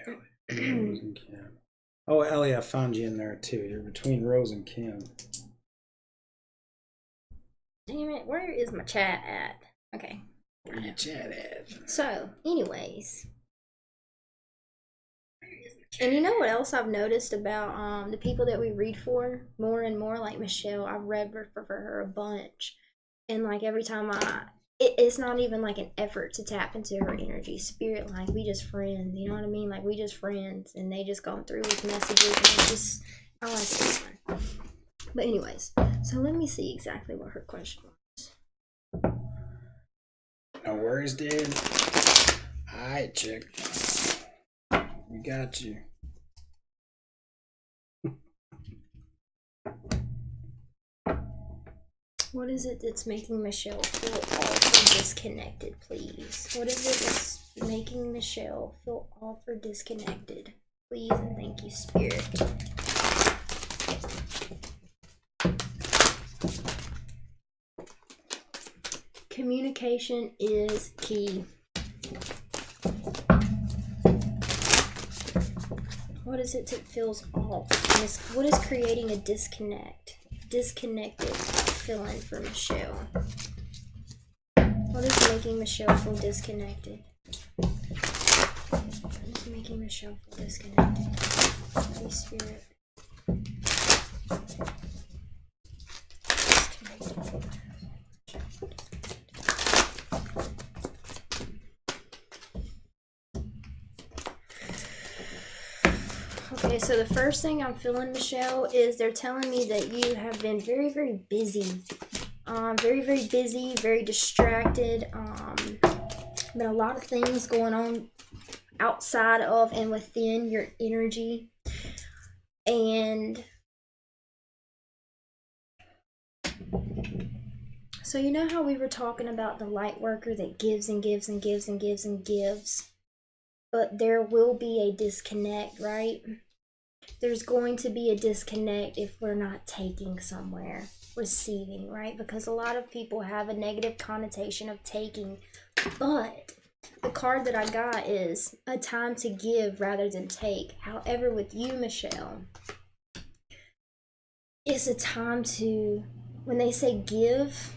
Speaker 2: Rose and Kim. Oh, Ellie, I found you in there too. You're between Rose and Kim.
Speaker 1: Damn it, where is my chat at? Okay.
Speaker 2: Where your chat at?
Speaker 1: So, anyways. And you know what else I've noticed about the people that we read for more and more, like Michelle, I've read for her a bunch. And like every time it's not even like an effort to tap into her energy. Spirit, like we just friends, you know what I mean? Like we just friends, and they just come through with messages, and it's just, I like this one. But anyways, so let me see exactly what her question was.
Speaker 2: No worries, dude. Alright, chick. We got you.
Speaker 1: What is it that's making Michelle feel awful disconnected, please? What is it that's making Michelle feel awful disconnected? Please and thank you, Spirit. Communication is key. What is it that feels off? What is creating a disconnect? Disconnected feeling for Michelle. What is making Michelle feel disconnected? What is making Michelle feel disconnected? Holy Spirit. Okay, so the first thing I'm feeling, Michelle, is they're telling me that you have been very, very busy. Very, very busy, very distracted. Been a lot of things going on outside of and within your energy. And so you know how we were talking about the light worker that gives and gives and gives and gives and gives? But there will be a disconnect, right? There's going to be a disconnect if we're not taking somewhere, receiving, right? Because a lot of people have a negative connotation of taking, but the card that I got is a time to give rather than take. However, with you, Michelle, it's a time to, when they say give,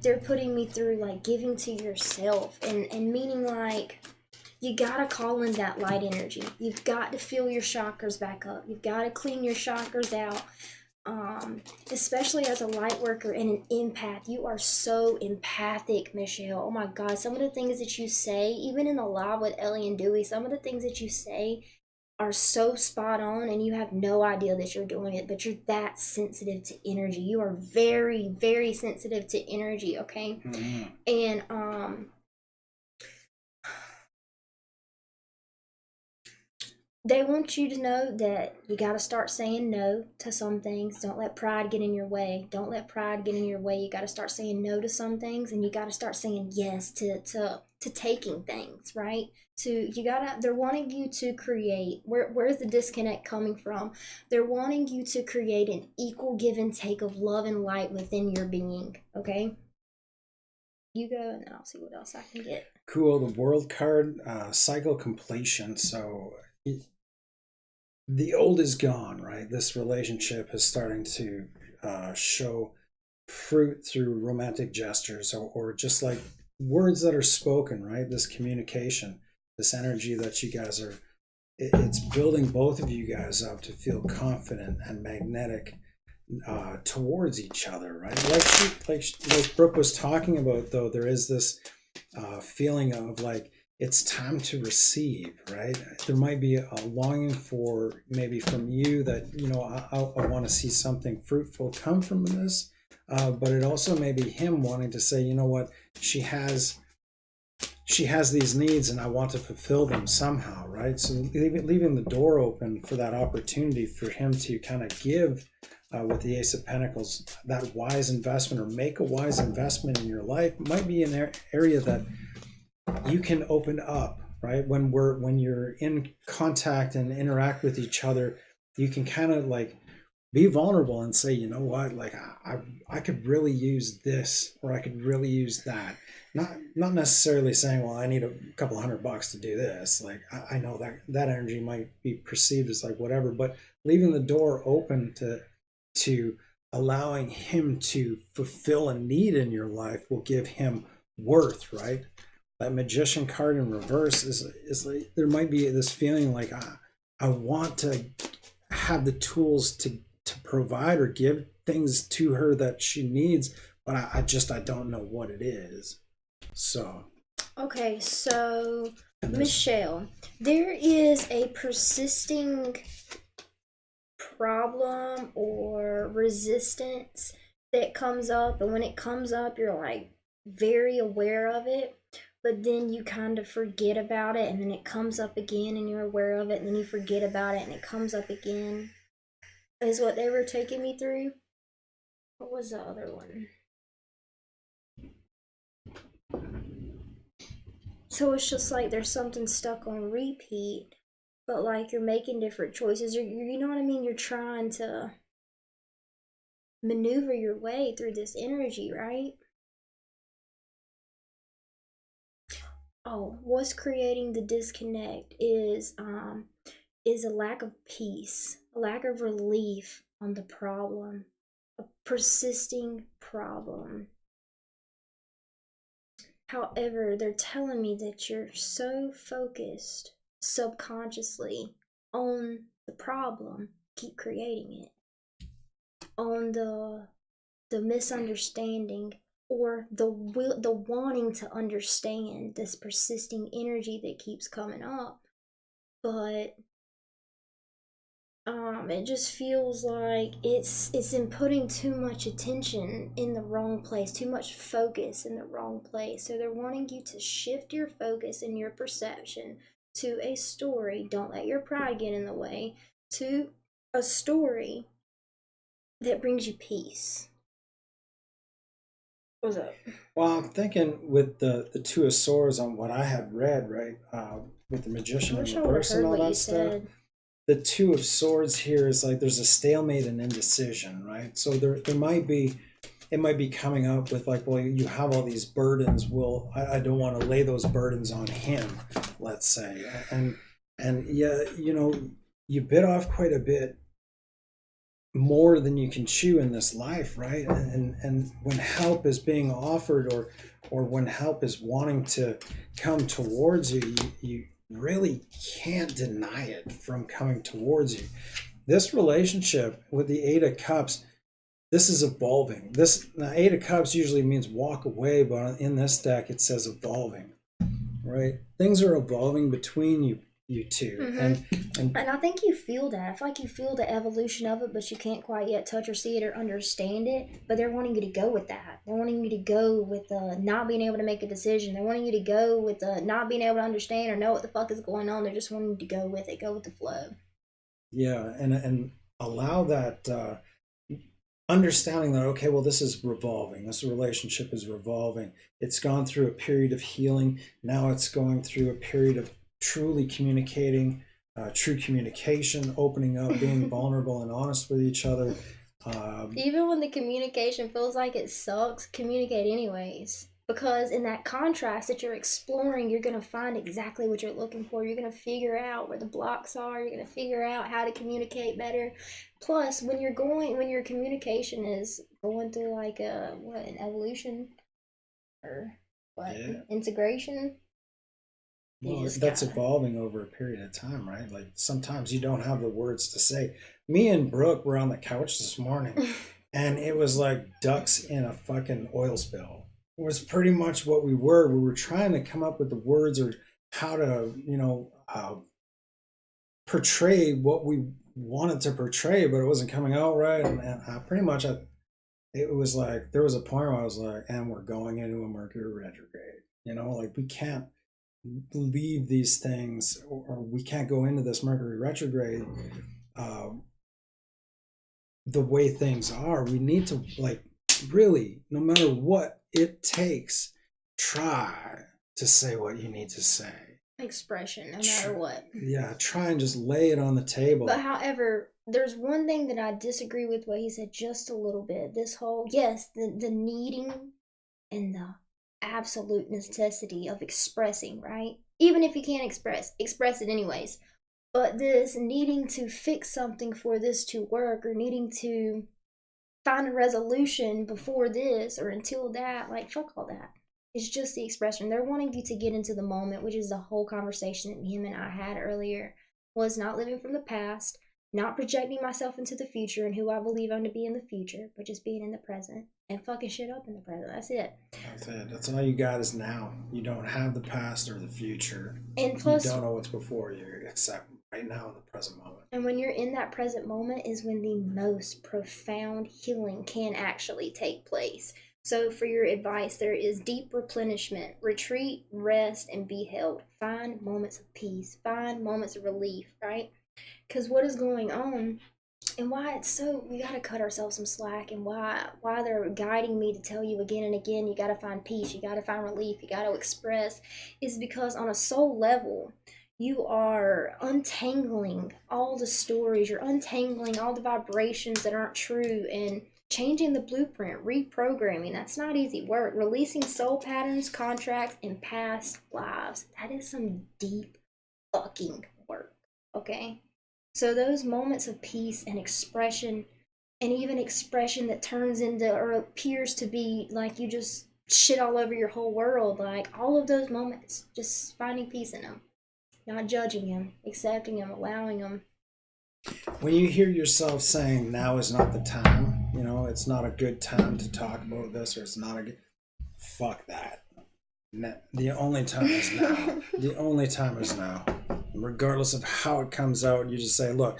Speaker 1: they're putting me through like giving to yourself and meaning like you gotta call in that light energy. You've got to fill your chakras back up. You've got to clean your chakras out. Especially as a light worker and an empath, you are so empathic, Michelle. Oh my God, some of the things that you say, even in the live with Ellie and Dewey, some of the things that you say are so spot on and you have no idea that you're doing it, but you're that sensitive to energy. You are very, very sensitive to energy, okay? Mm-hmm. And they want you to know that you got to start saying no to some things. Don't let pride get in your way. Don't let pride get in your way. You got to start saying no to some things, and you got to start saying yes to taking things, right? They're wanting you to create, where's the disconnect coming from? They're wanting you to create an equal give and take of love and light within your being, okay? You go, and then I'll see what else I can get.
Speaker 2: Cool. The world card, cycle completion. So the old is gone, right? This relationship is starting to show fruit through romantic gestures or just like words that are spoken, right? This communication, this energy that you guys are, it's building both of you guys up to feel confident and magnetic towards each other, right? Like Brooke was talking about, though, there is this feeling of like it's time to receive, right? There might be a longing for maybe from you that, you know, I want to see something fruitful come from this, but it also may be him wanting to say, you know what, she has these needs and I want to fulfill them somehow, right? So leaving the door open for that opportunity for him to kind of give with the Ace of Pentacles, that wise investment or make a wise investment in your life might be an area that you can open up, right? When you're in contact and interact with each other, you can kind of like be vulnerable and say, you know what, like I could really use this, or I could really use that. Not necessarily saying, well, I need a couple $100 to do this. Like I know that energy might be perceived as like whatever, but leaving the door open to allowing him to fulfill a need in your life will give him worth, right? That Magician card in reverse is like there might be this feeling like I want to have the tools to provide or give things to her that she needs, but I don't know what it is. So
Speaker 1: okay, so Michelle, there is a persisting problem or resistance that comes up, and when it comes up you're like very aware of it, but then you kind of forget about it, and then it comes up again and you're aware of it, and then you forget about it and it comes up again, is what they were taking me through. What was the other one? So it's just like there's something stuck on repeat, but like you're making different choices. You know what I mean? You're trying to maneuver your way through this energy, right? Oh, what's creating the disconnect is a lack of peace, a lack of relief on the problem, a persisting problem. However, they're telling me that you're so focused subconsciously on the problem, keep creating it, on the misunderstanding or the wanting to understand this persisting energy that keeps coming up. But it just feels like it's in putting too much attention in the wrong place, too much focus in the wrong place. So they're wanting you to shift your focus and your perception to a story. Don't let your pride get in the way. To a story that brings you peace. What's up?
Speaker 2: Well, I'm thinking with the Two of Swords on what I had read, right, with the
Speaker 1: I
Speaker 2: Magician in
Speaker 1: wish I would have
Speaker 2: reverse and
Speaker 1: heard
Speaker 2: all
Speaker 1: what you
Speaker 2: that stuff.
Speaker 1: said.
Speaker 2: The Two of Swords here is like there's a stalemate and indecision, right? So there might be, it might be coming up with like, well, you have all these burdens. Well, I don't want to lay those burdens on him, let's say, and yeah, you know, you bit off quite a bit more than you can chew in this life, right? And when help is being offered, or when help is wanting to come towards you, you really can't deny it from coming towards you. This relationship with the Eight of Cups, this is evolving. This, now, Eight of Cups usually means walk away, but in this deck it says evolving, right? Things are evolving between you 2
Speaker 1: And I think you feel that. I feel like you feel the evolution of it, but you can't quite yet touch or see it or understand it. But they're wanting you to go with that. They're wanting you to go with not being able to make a decision. They're wanting you to go with not being able to understand or know what the fuck is going on. They're just wanting you to go with it, go with the flow.
Speaker 2: Yeah, and allow that understanding that, okay, well, this is revolving, this relationship is revolving, it's gone through a period of healing, now it's going through a period of truly communicating, true communication, opening up, being vulnerable and honest with each other.
Speaker 1: Even when the communication feels like it sucks, communicate anyways. Because in that contrast that you're exploring, you're going to find exactly what you're looking for. You're going to figure out where the blocks are. You're going to figure out how to communicate better. Plus, when your communication is going through like an evolution or what,
Speaker 2: Yeah.
Speaker 1: integration,
Speaker 2: Well, that's evolving over a period of time, right? Like sometimes you don't have the words to say. Me and Brooke were on the couch this morning, and it was like ducks in a fucking oil spill. It was pretty much what we were. We were trying to come up with the words or how to, portray what we wanted to portray, but it wasn't coming out right. And I pretty much, it was like there was a point where I was like, and we're going into a Mercury retrograde. Like we can't leave these things, or we can't go into this Mercury retrograde uh, the way things are. We need to, like, really, no matter what it takes, try to say what you need to say.
Speaker 1: Expression, no matter what.
Speaker 2: Yeah, try and just lay it on the table.
Speaker 1: But however, there's one thing that I disagree with what he said just a little bit. This whole, yes, the needing and the absolute necessity of expressing, right? Even if you can't express it anyways. But this needing to fix something for this to work, or needing to find a resolution before this or until that, like, fuck all that. It's just the expression. They're wanting you to get into the moment, which is the whole conversation that him and I had earlier, was not living from the past, not projecting myself into the future and who I believe I'm to be in the future, but just being in the present and fucking shit up in the present. That's it.
Speaker 2: That's it. That's all you got is now. You don't have the past or the future.
Speaker 1: And plus,
Speaker 2: you don't know what's before you except right now in the present moment.
Speaker 1: And when you're in that present moment is when the most profound healing can actually take place. So for your advice, there is deep replenishment, retreat, rest, and be held. Find moments of peace, find moments of relief, right? Because what is going on and why it's so, we got to cut ourselves some slack, and why they're guiding me to tell you again and again, you got to find peace, you got to find relief, you got to express, is because on a soul level, You are untangling all the stories, you're untangling all the vibrations that aren't true and changing the blueprint, reprogramming. That's not easy work. Releasing soul patterns, contracts, and past lives. That is some deep fucking work, okay? So those moments of peace and expression, and even expression that turns into or appears to be like you just shit all over your whole world, like all of those moments, just finding peace in them, not judging them, accepting them, allowing them.
Speaker 2: When you hear yourself saying now is not the time, you know, it's not a good time to talk about this, or it's not a good, fuck that. The only time is now. The only time is now. Regardless of how it comes out, you just say, look,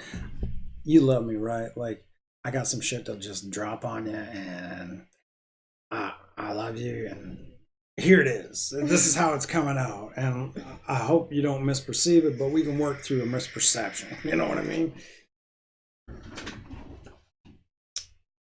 Speaker 2: you love me, right? Like, I got some shit to just drop on you, and I love you, and here it is. This is how it's coming out. And I hope you don't misperceive it, but we can work through a misperception. You know what I mean?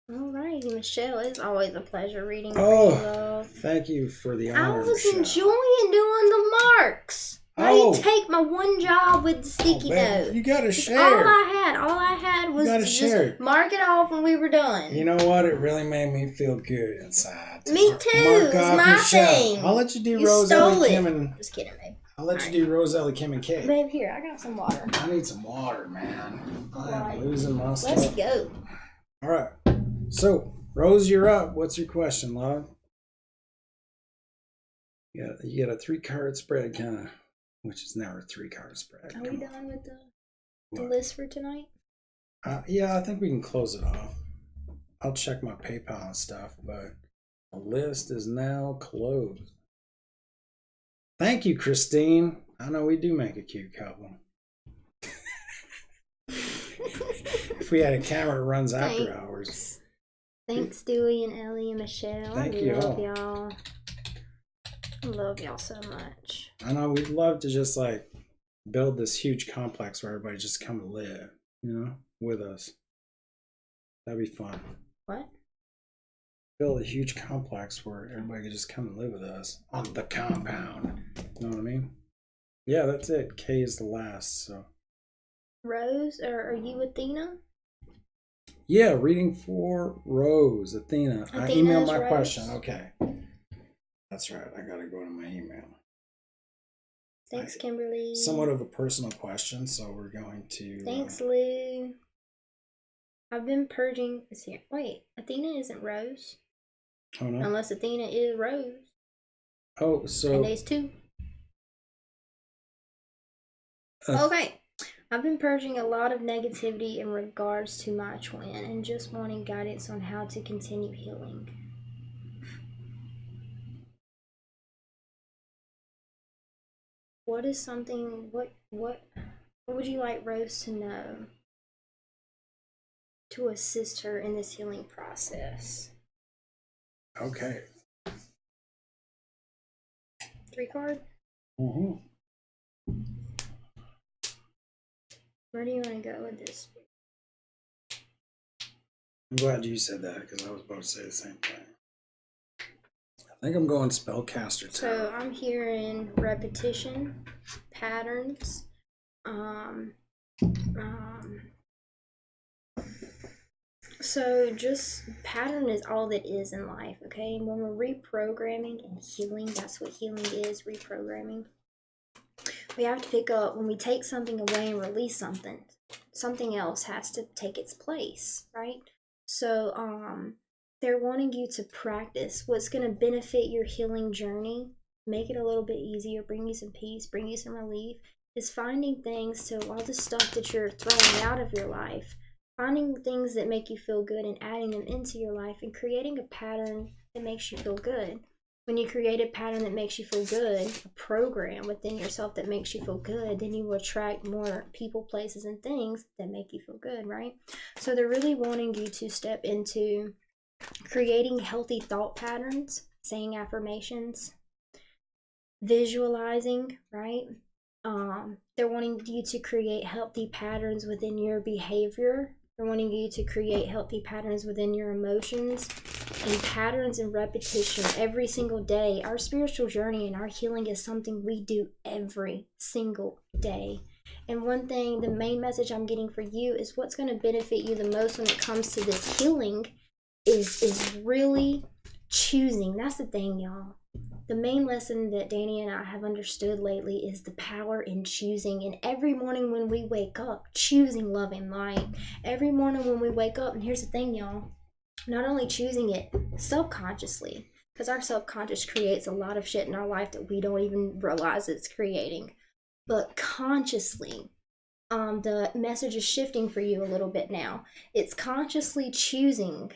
Speaker 1: Alrighty, Michelle, it's always a pleasure reading for
Speaker 2: Oh,
Speaker 1: you, love.
Speaker 2: thank you for the
Speaker 1: I
Speaker 2: honor,
Speaker 1: was
Speaker 2: Michelle.
Speaker 1: enjoying doing the marks. Why do you take my one job with the sticky note?
Speaker 2: You gotta share.
Speaker 1: All I had was to
Speaker 2: share.
Speaker 1: just mark it off when we were done.
Speaker 2: You know what? It really made me feel good inside.
Speaker 1: Me too. It's my thing.
Speaker 2: I'll let you do
Speaker 1: You
Speaker 2: Rose,
Speaker 1: stole
Speaker 2: Ellie,
Speaker 1: it.
Speaker 2: Kim, and
Speaker 1: Just kidding, babe.
Speaker 2: I'll let you do Rose, Ellie, Kim, and Kate.
Speaker 1: Babe, here, I got some water.
Speaker 2: I need some water, man.
Speaker 1: Alright.
Speaker 2: I'm losing my stuff.
Speaker 1: Let's go.
Speaker 2: All right. So, Rose, you're up. What's your question, love? Yeah, you got a 3-card spread, kind of, which is never a 3-card spread.
Speaker 1: Are we done with the list for tonight?
Speaker 2: Yeah, I think we can close it off. I'll check my PayPal and stuff, but the list is now closed. Thank you, Christine. I know we do make a cute couple. If we had a camera that runs after hours.
Speaker 1: Thanks, Dewey and Ellie and Michelle.
Speaker 2: Thank
Speaker 1: I
Speaker 2: you
Speaker 1: love
Speaker 2: all.
Speaker 1: y'all. I love y'all so much.
Speaker 2: I know we'd love to just like build this huge complex where everybody just come and live, you know, with us. That'd be fun.
Speaker 1: What?
Speaker 2: Build a huge complex where everybody could just come and live with us on the compound. You know what I mean? Yeah, that's it. K is the last, so.
Speaker 1: Rose, or are you Athena?
Speaker 2: Yeah, reading for Rose, Athena. I
Speaker 1: Athena
Speaker 2: emailed
Speaker 1: is
Speaker 2: my
Speaker 1: Rose.
Speaker 2: question. Okay. That's right. I gotta go to my email.
Speaker 1: Thanks, Kimberly.
Speaker 2: Somewhat of a personal question, so we're going to.
Speaker 1: Thanks, Lou. I've been purging. Is here. Wait, Athena isn't Rose.
Speaker 2: Oh no.
Speaker 1: Unless Athena is Rose.
Speaker 2: Oh, so.
Speaker 1: And there's 2. Okay. I've been purging a lot of negativity in regards to my twin and just wanting guidance on how to continue healing. What is something, what would you like Rose to know to assist her in this healing process?
Speaker 2: Okay.
Speaker 1: 3 card?
Speaker 2: Mm-hmm.
Speaker 1: Where do you want to go with this?
Speaker 2: I'm glad you said that because I was about to say the same thing. I think I'm going spellcaster.
Speaker 1: So I'm hearing repetition, patterns, so just pattern is all that is in life, okay? And when we're reprogramming and healing, that's what healing is, reprogramming. We have to pick up, when we take something away and release something, something else has to take its place, right? So they're wanting you to practice what's going to benefit your healing journey, make it a little bit easier, bring you some peace, bring you some relief, is finding things to all the stuff that you're throwing out of your life, finding things that make you feel good and adding them into your life and creating a pattern that makes you feel good. When you create a pattern that makes you feel good, a program within yourself that makes you feel good, then you will attract more people, places, and things that make you feel good, right? So they're really wanting you to step into creating healthy thought patterns, saying affirmations, visualizing, right? They're wanting you to create healthy patterns within your behavior. They're wanting you to create healthy patterns within your emotions. and patterns and repetition every single day. Our spiritual journey and our healing is something we do every single day. And one thing, the main message I'm getting for you is what's going to benefit you the most when it comes to this healing is really choosing. That's the thing, y'all. The main lesson that Danny and I have understood lately is the power in choosing. And every morning when we wake up, choosing love and light. Every morning when we wake up, and here's the thing, y'all, not only choosing it subconsciously, because our subconscious creates a lot of shit in our life that we don't even realize it's creating, but consciously. The message is shifting for you a little bit now. It's consciously choosing.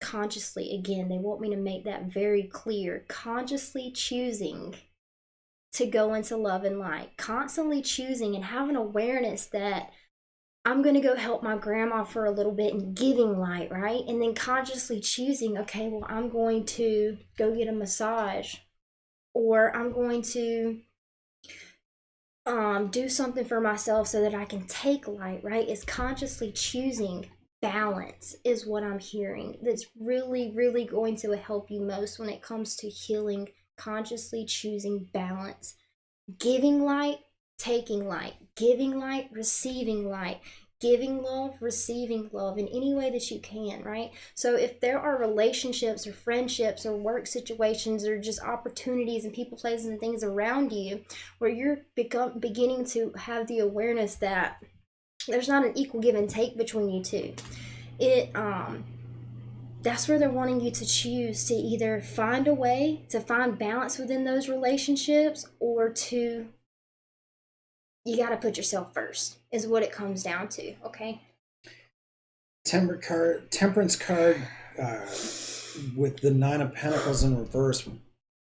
Speaker 1: Consciously, again, they want me to make that very clear. Consciously choosing to go into love and light. Constantly choosing and having awareness that I'm going to go help my grandma for a little bit and giving light, right? And then consciously choosing, okay, well, I'm going to go get a massage, or I'm going to do something for myself so that I can take light, right? It's consciously choosing balance is what I'm hearing. That's really, really going to help you most when it comes to healing. Consciously choosing balance. Giving light, taking light. Giving light, receiving light. Giving love, receiving love in any way that you can, right? So if there are relationships or friendships or work situations or just opportunities and people, places, and things around you where you're beginning to have the awareness that there's not an equal give and take between you two, that's where they're wanting you to choose to either find a way to find balance within those relationships, or to, you got to put yourself first is what it comes down to. Okay.
Speaker 2: Temperance card with the Nine of Pentacles in reverse.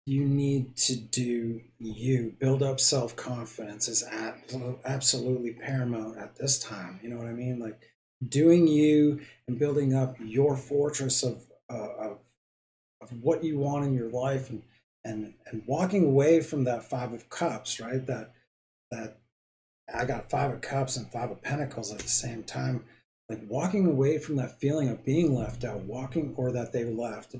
Speaker 2: You need to do you. Build up self-confidence is absolutely paramount at this time. You know what I mean? Like doing you and building up your fortress of what you want in your life, and walking away from that Five of Cups, right? That I got Five of Cups and Five of Pentacles at the same time. Like walking away from that feeling of being left out, or that they left,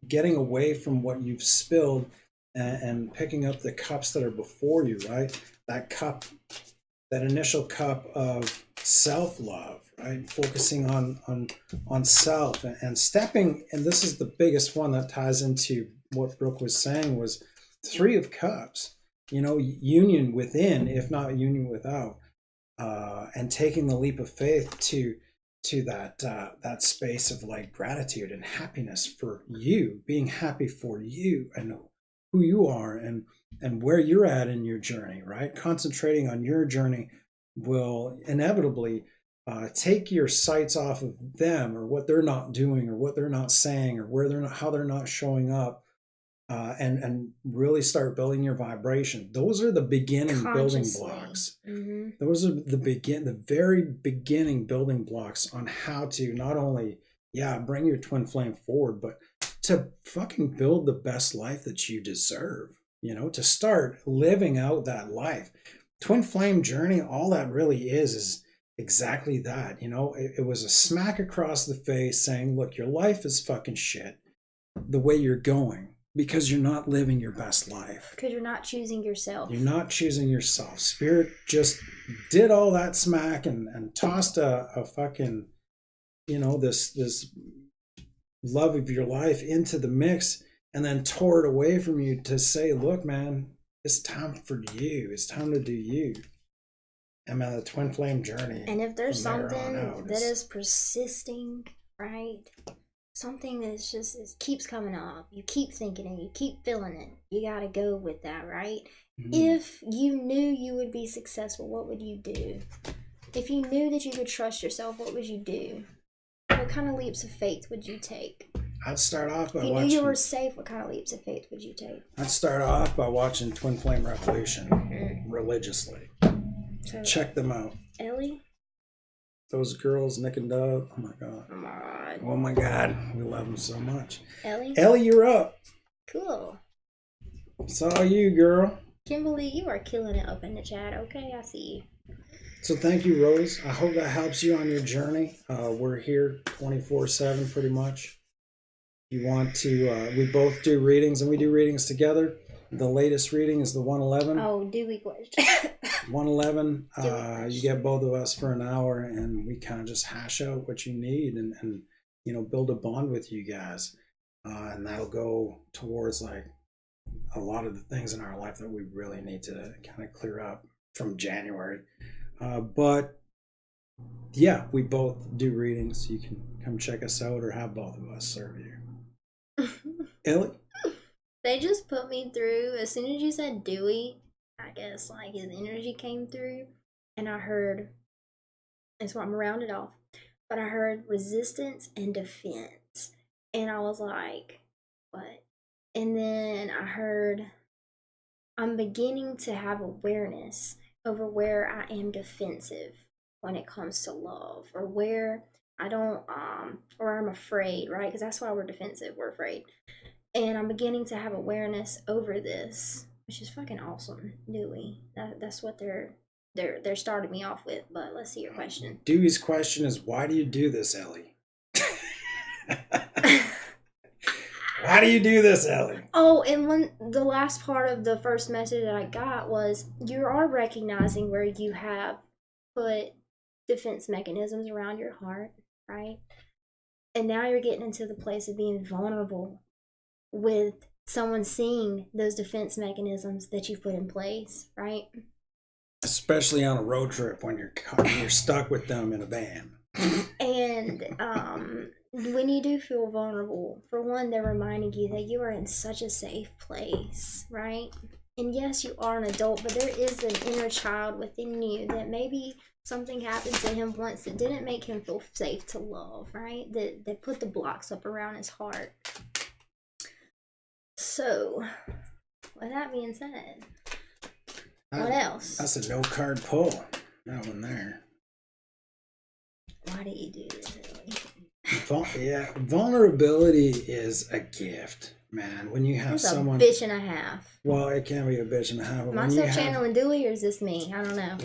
Speaker 2: getting away from what you've spilled, and picking up the cups that are before you, right? That cup, that initial cup of self-love, right? Focusing on self, and stepping, and this is the biggest one that ties into what Brooke was saying, was Three of Cups. Union within, if not union without. And taking the leap of faith to that space of like gratitude and happiness for you, being happy for you and who you are, and where you're at in your journey, right? Concentrating on your journey will inevitably take your sights off of them, or what they're not doing, or what they're not saying, or how they're not showing up, and really start building your vibration. Those are the beginning building blocks. Mm-hmm. Those are the very beginning building blocks on how to not only, bring your twin flame forward, but to fucking build the best life that you deserve, to start living out that life. Twin flame journey, all that really is exactly that. It was a smack across the face saying, look, your life is fucking shit the way you're going, because you're not living your best life.
Speaker 1: Because you're not choosing yourself.
Speaker 2: You're not choosing yourself. Spirit just did all that smack and tossed a fucking, this love of your life into the mix, and then tore it away from you to say, look, man, it's time for you. It's time to do you. And man, the twin flame journey.
Speaker 1: And if there's something that is persisting, right? Something that's just keeps coming up, you keep thinking it, you keep feeling it, you gotta go with that, right? Mm-hmm. If you knew you would be successful, what would you do? If you knew that you could trust yourself, what would you do? What kind of leaps of faith would you take?
Speaker 2: I'd start off by
Speaker 1: watching. If you knew you were safe, what kind of leaps of faith would you take?
Speaker 2: I'd start off by watching Twin Flame Revolution religiously. So, check them out.
Speaker 1: Ellie?
Speaker 2: Those girls, Nick and Dove. Oh my god. Oh my god. We love them so much. Ellie, you're up.
Speaker 1: Cool.
Speaker 2: Saw you, girl.
Speaker 1: Kimberly, you are killing it up in the chat. Okay, I see you.
Speaker 2: So thank you, Rose. I hope that helps you on your journey. We're here 24/7 pretty much. You want to, we both do readings and we do readings together. The latest reading is the 111.
Speaker 1: Oh, Dewey question.
Speaker 2: 111, you get both of us for an hour and we kind of just hash out what you need and you know, build a bond with you guys. And that'll go towards like a lot of the things in our life that we really need to kind of clear up from January. But yeah, we both do readings. You can come check us out or have both of us serve you. Ellie?
Speaker 1: They just put me through, as soon as you said Dewey, I guess like his energy came through, and I heard, and so I'm gonna round it off, but I heard resistance and defense, and I was like, what? And then I heard, I'm beginning to have awareness over where I am defensive when it comes to love, or where I don't, or I'm afraid, right? Because that's why we're defensive, we're afraid. And I'm beginning to have awareness over this, which is fucking awesome, Dewey. That's what they're starting me off with. But let's see your question.
Speaker 2: Dewey's question is, why do you do this, Ellie? Why do you do this, Ellie?
Speaker 1: Oh, and the last part of the first message that I got was, you are recognizing where you have put defense mechanisms around your heart, right? And now you're getting into the place of being vulnerable with someone seeing those defense mechanisms that you've put in place, right?
Speaker 2: Especially on a road trip when you're stuck with them in a van.
Speaker 1: And when you do feel vulnerable, for one, they're reminding you that you are in such a safe place, right? And yes, you are an adult, but there is an inner child within you that maybe something happened to him once that didn't make him feel safe to love, right? That put the blocks up around his heart. So, with that being said, what else?
Speaker 2: That's a no card pull. That one there.
Speaker 1: Why do you do this,
Speaker 2: Yeah, vulnerability is a gift, man. When you have
Speaker 1: it's
Speaker 2: someone,
Speaker 1: a bitch and a half.
Speaker 2: Well, it can be a bitch and a half.
Speaker 1: Am I still channeling Dewey, or is this me? I don't know.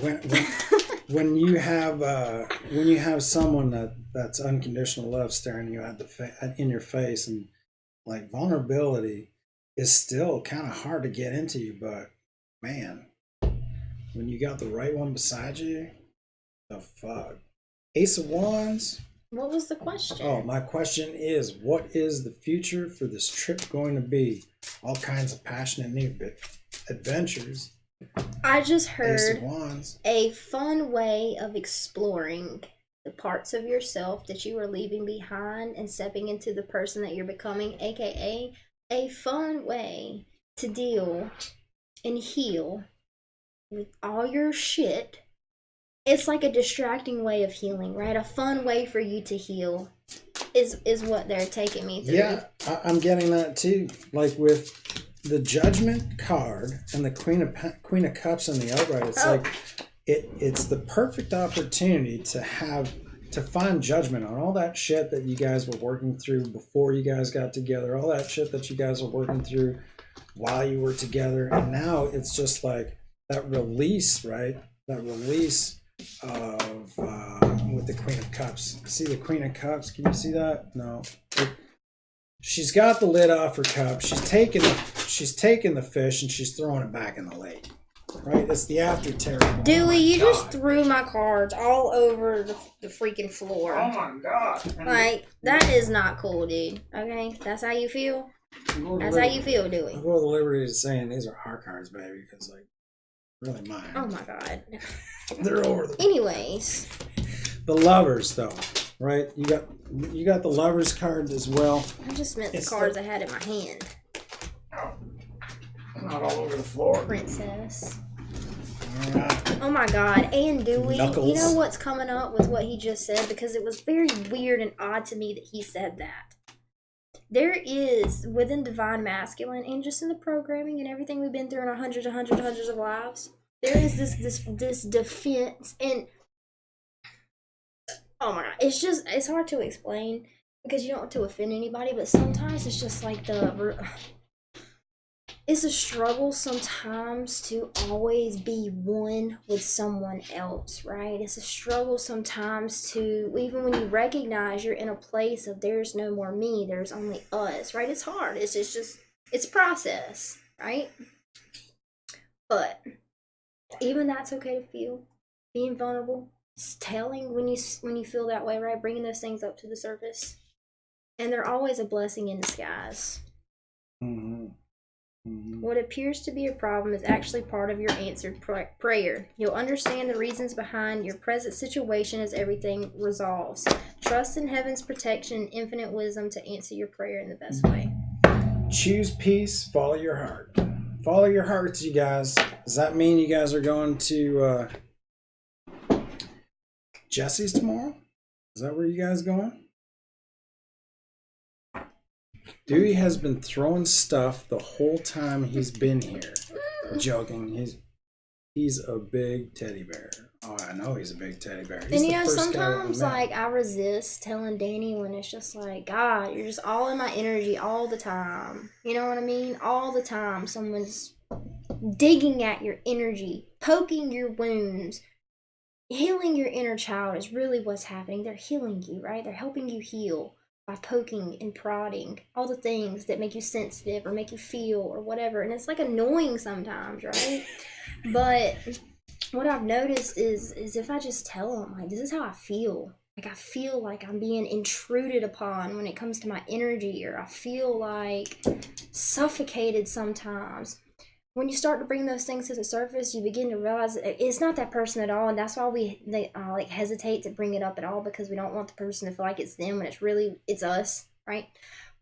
Speaker 2: When you have someone that's unconditional love staring you in your face, and like vulnerability is still kind of hard to get into, but man, when you got the right one beside you, the fuck. Ace of Wands.
Speaker 1: What was the question?
Speaker 2: Oh, my question is, what is the future for this trip going to be? All kinds of passionate new adventures.
Speaker 1: I just heard
Speaker 2: Ace of Wands.
Speaker 1: A fun way of exploring the parts of yourself that you are leaving behind and stepping into the person that you're becoming, aka a fun way to deal and heal with all your shit. It's like a distracting way of healing, right? A fun way for you to heal is what they're taking me through.
Speaker 2: Yeah, I'm getting that too. Like with the Judgment card and the Queen of Cups and the upright, it's like it's the perfect opportunity to find judgment on all that shit that you guys were working through before you guys got together, all that shit that you guys were working through while you were together, and now it's just like that release, right? That release of with the Queen of Cups. See the Queen of Cups? Can you see that? No. She's got the lid off her cup. She's taking the fish and she's throwing it back in the lake. Right? It's the aftertaste.
Speaker 1: Dewey, you just threw my cards all over the freaking floor.
Speaker 2: Oh my god.
Speaker 1: Like, that is not cool, dude. Okay? That's how you feel? That's how you feel, Dewey.
Speaker 2: I'll go with the liberty of saying these are our cards, baby, because like really mine.
Speaker 1: Oh my god.
Speaker 2: They're over the
Speaker 1: Anyways.
Speaker 2: The Lovers though, right? You got the Lovers card as well.
Speaker 1: I just meant the cards I had in my hand.
Speaker 2: Not all over the floor.
Speaker 1: Princess.
Speaker 2: All right.
Speaker 1: Oh my god. And Dewey,
Speaker 2: Knuckles.
Speaker 1: you know what's coming up with what he just said? Because it was very weird and odd to me that he said that. There is, within Divine Masculine, and just in the programming and everything we've been through in our hundreds of lives, there is this defense, and oh my god, it's hard to explain because you don't want to offend anybody, but sometimes it's just like It's a struggle sometimes to always be one with someone else, right? It's a struggle sometimes to, even when you recognize you're in a place of there's no more me, there's only us, right? It's hard. It's a process, right? But even that's okay to feel. Being vulnerable, telling when you feel that way, right? Bringing those things up to the surface. And they're always a blessing in disguise.
Speaker 2: Mm-hmm. Mm-hmm.
Speaker 1: What appears to be a problem is actually part of your answered prayer. You'll understand the reasons behind your present situation as everything resolves. Trust in heaven's protection and infinite wisdom to answer your prayer in the best way.
Speaker 2: Choose peace, follow your heart. Follow your hearts, you guys. Does that mean you guys are going to Jesse's tomorrow? Is that where you guys going? Dewey has been throwing stuff the whole time he's been here. Joking. He's a big teddy bear. Oh, I know he's a big teddy bear. He's
Speaker 1: and
Speaker 2: the first
Speaker 1: sometimes
Speaker 2: guy
Speaker 1: like I resist telling Danny when it's just like, God, you're just all in my energy all the time. You know what I mean? All the time. Someone's digging at your energy, poking your wounds, healing your inner child is really what's happening. They're healing you, right? They're helping you heal by poking and prodding all the things that make you sensitive or make you feel or whatever. And it's like annoying sometimes, right? But what I've noticed is if I just tell them, like, this is how I feel. Like, I feel like I'm being intruded upon when it comes to my energy, or I feel like suffocated sometimes. When you start to bring those things to the surface, you begin to realize it's not that person at all, and that's why they like hesitate to bring it up at all, because we don't want the person to feel like it's them when it's us, right?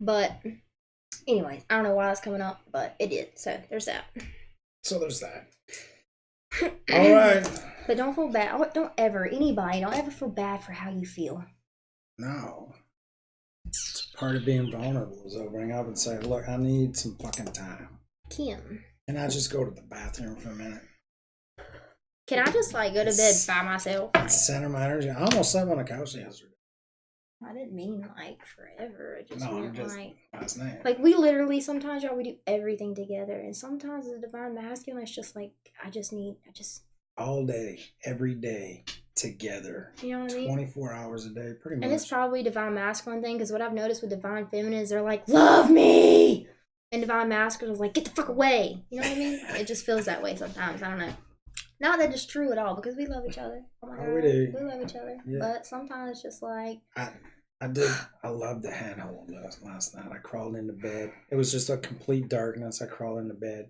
Speaker 1: But anyways, I don't know why it's coming up, but it did. So there's that.
Speaker 2: All right.
Speaker 1: But don't feel bad. Don't ever feel bad for how you feel.
Speaker 2: No. It's part of being vulnerable is opening up and saying, look, I need some fucking time.
Speaker 1: Kim.
Speaker 2: Can I just go to the bathroom for a minute?
Speaker 1: Can I just like go to bed by myself? Like,
Speaker 2: center my energy. I almost slept on the couch yesterday.
Speaker 1: I didn't mean like forever. It just meant like
Speaker 2: last night.
Speaker 1: Like we literally sometimes we do everything together, and sometimes the divine masculine is just like I just
Speaker 2: all day, every day together.
Speaker 1: You know what I mean?
Speaker 2: 24 hours a day, pretty much.
Speaker 1: And it's probably divine masculine thing, because what I've noticed with divine feminine is they're like, love me, and divine masculine is like, get the fuck away. You know what I mean? It just feels that way sometimes. I don't know. Not that it's true at all, because we love each other. Oh my God,
Speaker 2: we do.
Speaker 1: We love each other. Yeah. But sometimes it's just like
Speaker 2: I loved the handhold last night. I crawled into bed. It was just a complete darkness. I crawled into bed.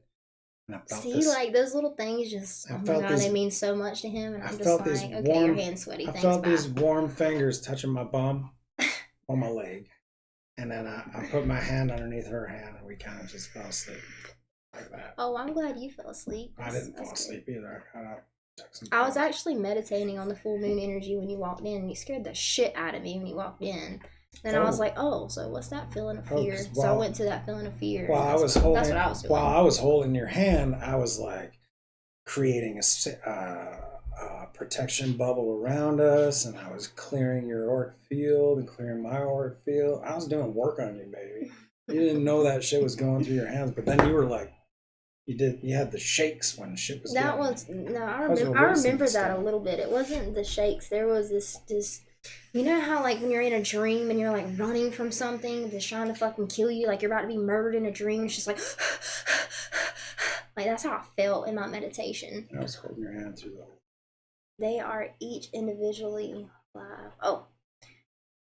Speaker 2: And I felt
Speaker 1: like those little things just, oh my God, they mean so much to him. And I'm just like, okay, your hand's sweaty.
Speaker 2: I felt these warm fingers touching my bum on my leg. And then I put my hand underneath her hand, and we kind of just fell asleep like that.
Speaker 1: Oh, I'm glad you fell asleep.
Speaker 2: I didn't fall asleep either.
Speaker 1: I was actually meditating on the full moon energy when you walked in, and you scared the shit out of me when you walked in. Then I was like, oh, so what's that feeling of fear? So I went to that feeling of fear.
Speaker 2: That's what I was doing. While I was holding your hand, I was like creating a protection bubble around us, and I was clearing your auric field and clearing my auric field. I was doing work on you, baby. You didn't know that shit was going through your hands, but then you were like, you had the shakes when shit was
Speaker 1: I remember that a little bit. It wasn't the shakes. There was this you know how like when you're in a dream and you're like running from something that's trying to fucking kill you, like you're about to be murdered in a dream, it's just like like that's how I felt in my meditation.
Speaker 2: I was holding your hand through the whole.
Speaker 1: They are each individually alive. Oh,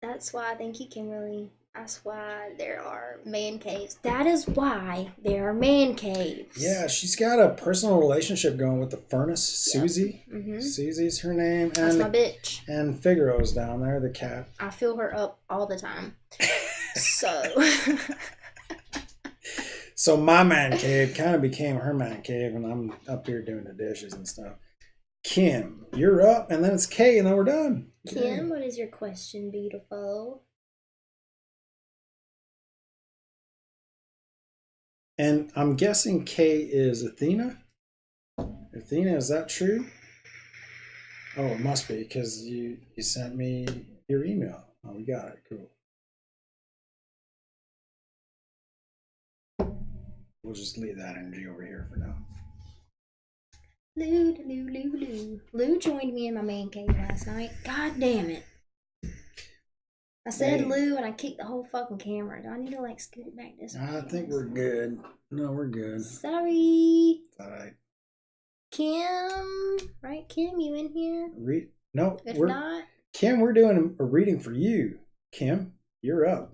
Speaker 1: that's why, thank you, Kimberly. That's why there are man caves. That is why there are man caves.
Speaker 2: Yeah, she's got a personal relationship going with the furnace, Susie. Yep. Mm-hmm. Susie's her name.
Speaker 1: That's my bitch.
Speaker 2: And Figaro's down there, the cat.
Speaker 1: I fill her up all the time.
Speaker 2: So my man cave kind of became her man cave, and I'm up here doing the dishes and stuff. Kim, you're up, and then it's Kay, and then we're done.
Speaker 1: Kim, what is your question, beautiful?
Speaker 2: And I'm guessing K is Athena? Athena, is that true? Oh, it must be, because you sent me your email. Oh, we got it. Cool. We'll just leave that energy over here for now.
Speaker 1: Lou joined me in my man cave last night. God damn it. I said Lou and I kicked the whole fucking camera. Do I need to like scoot it back this way?
Speaker 2: I think we're good. No, we're good.
Speaker 1: Sorry.
Speaker 2: It's alright.
Speaker 1: Kim, right? Kim, you in here?
Speaker 2: No.
Speaker 1: If not,
Speaker 2: Kim, we're doing a reading for you. Kim, you're up.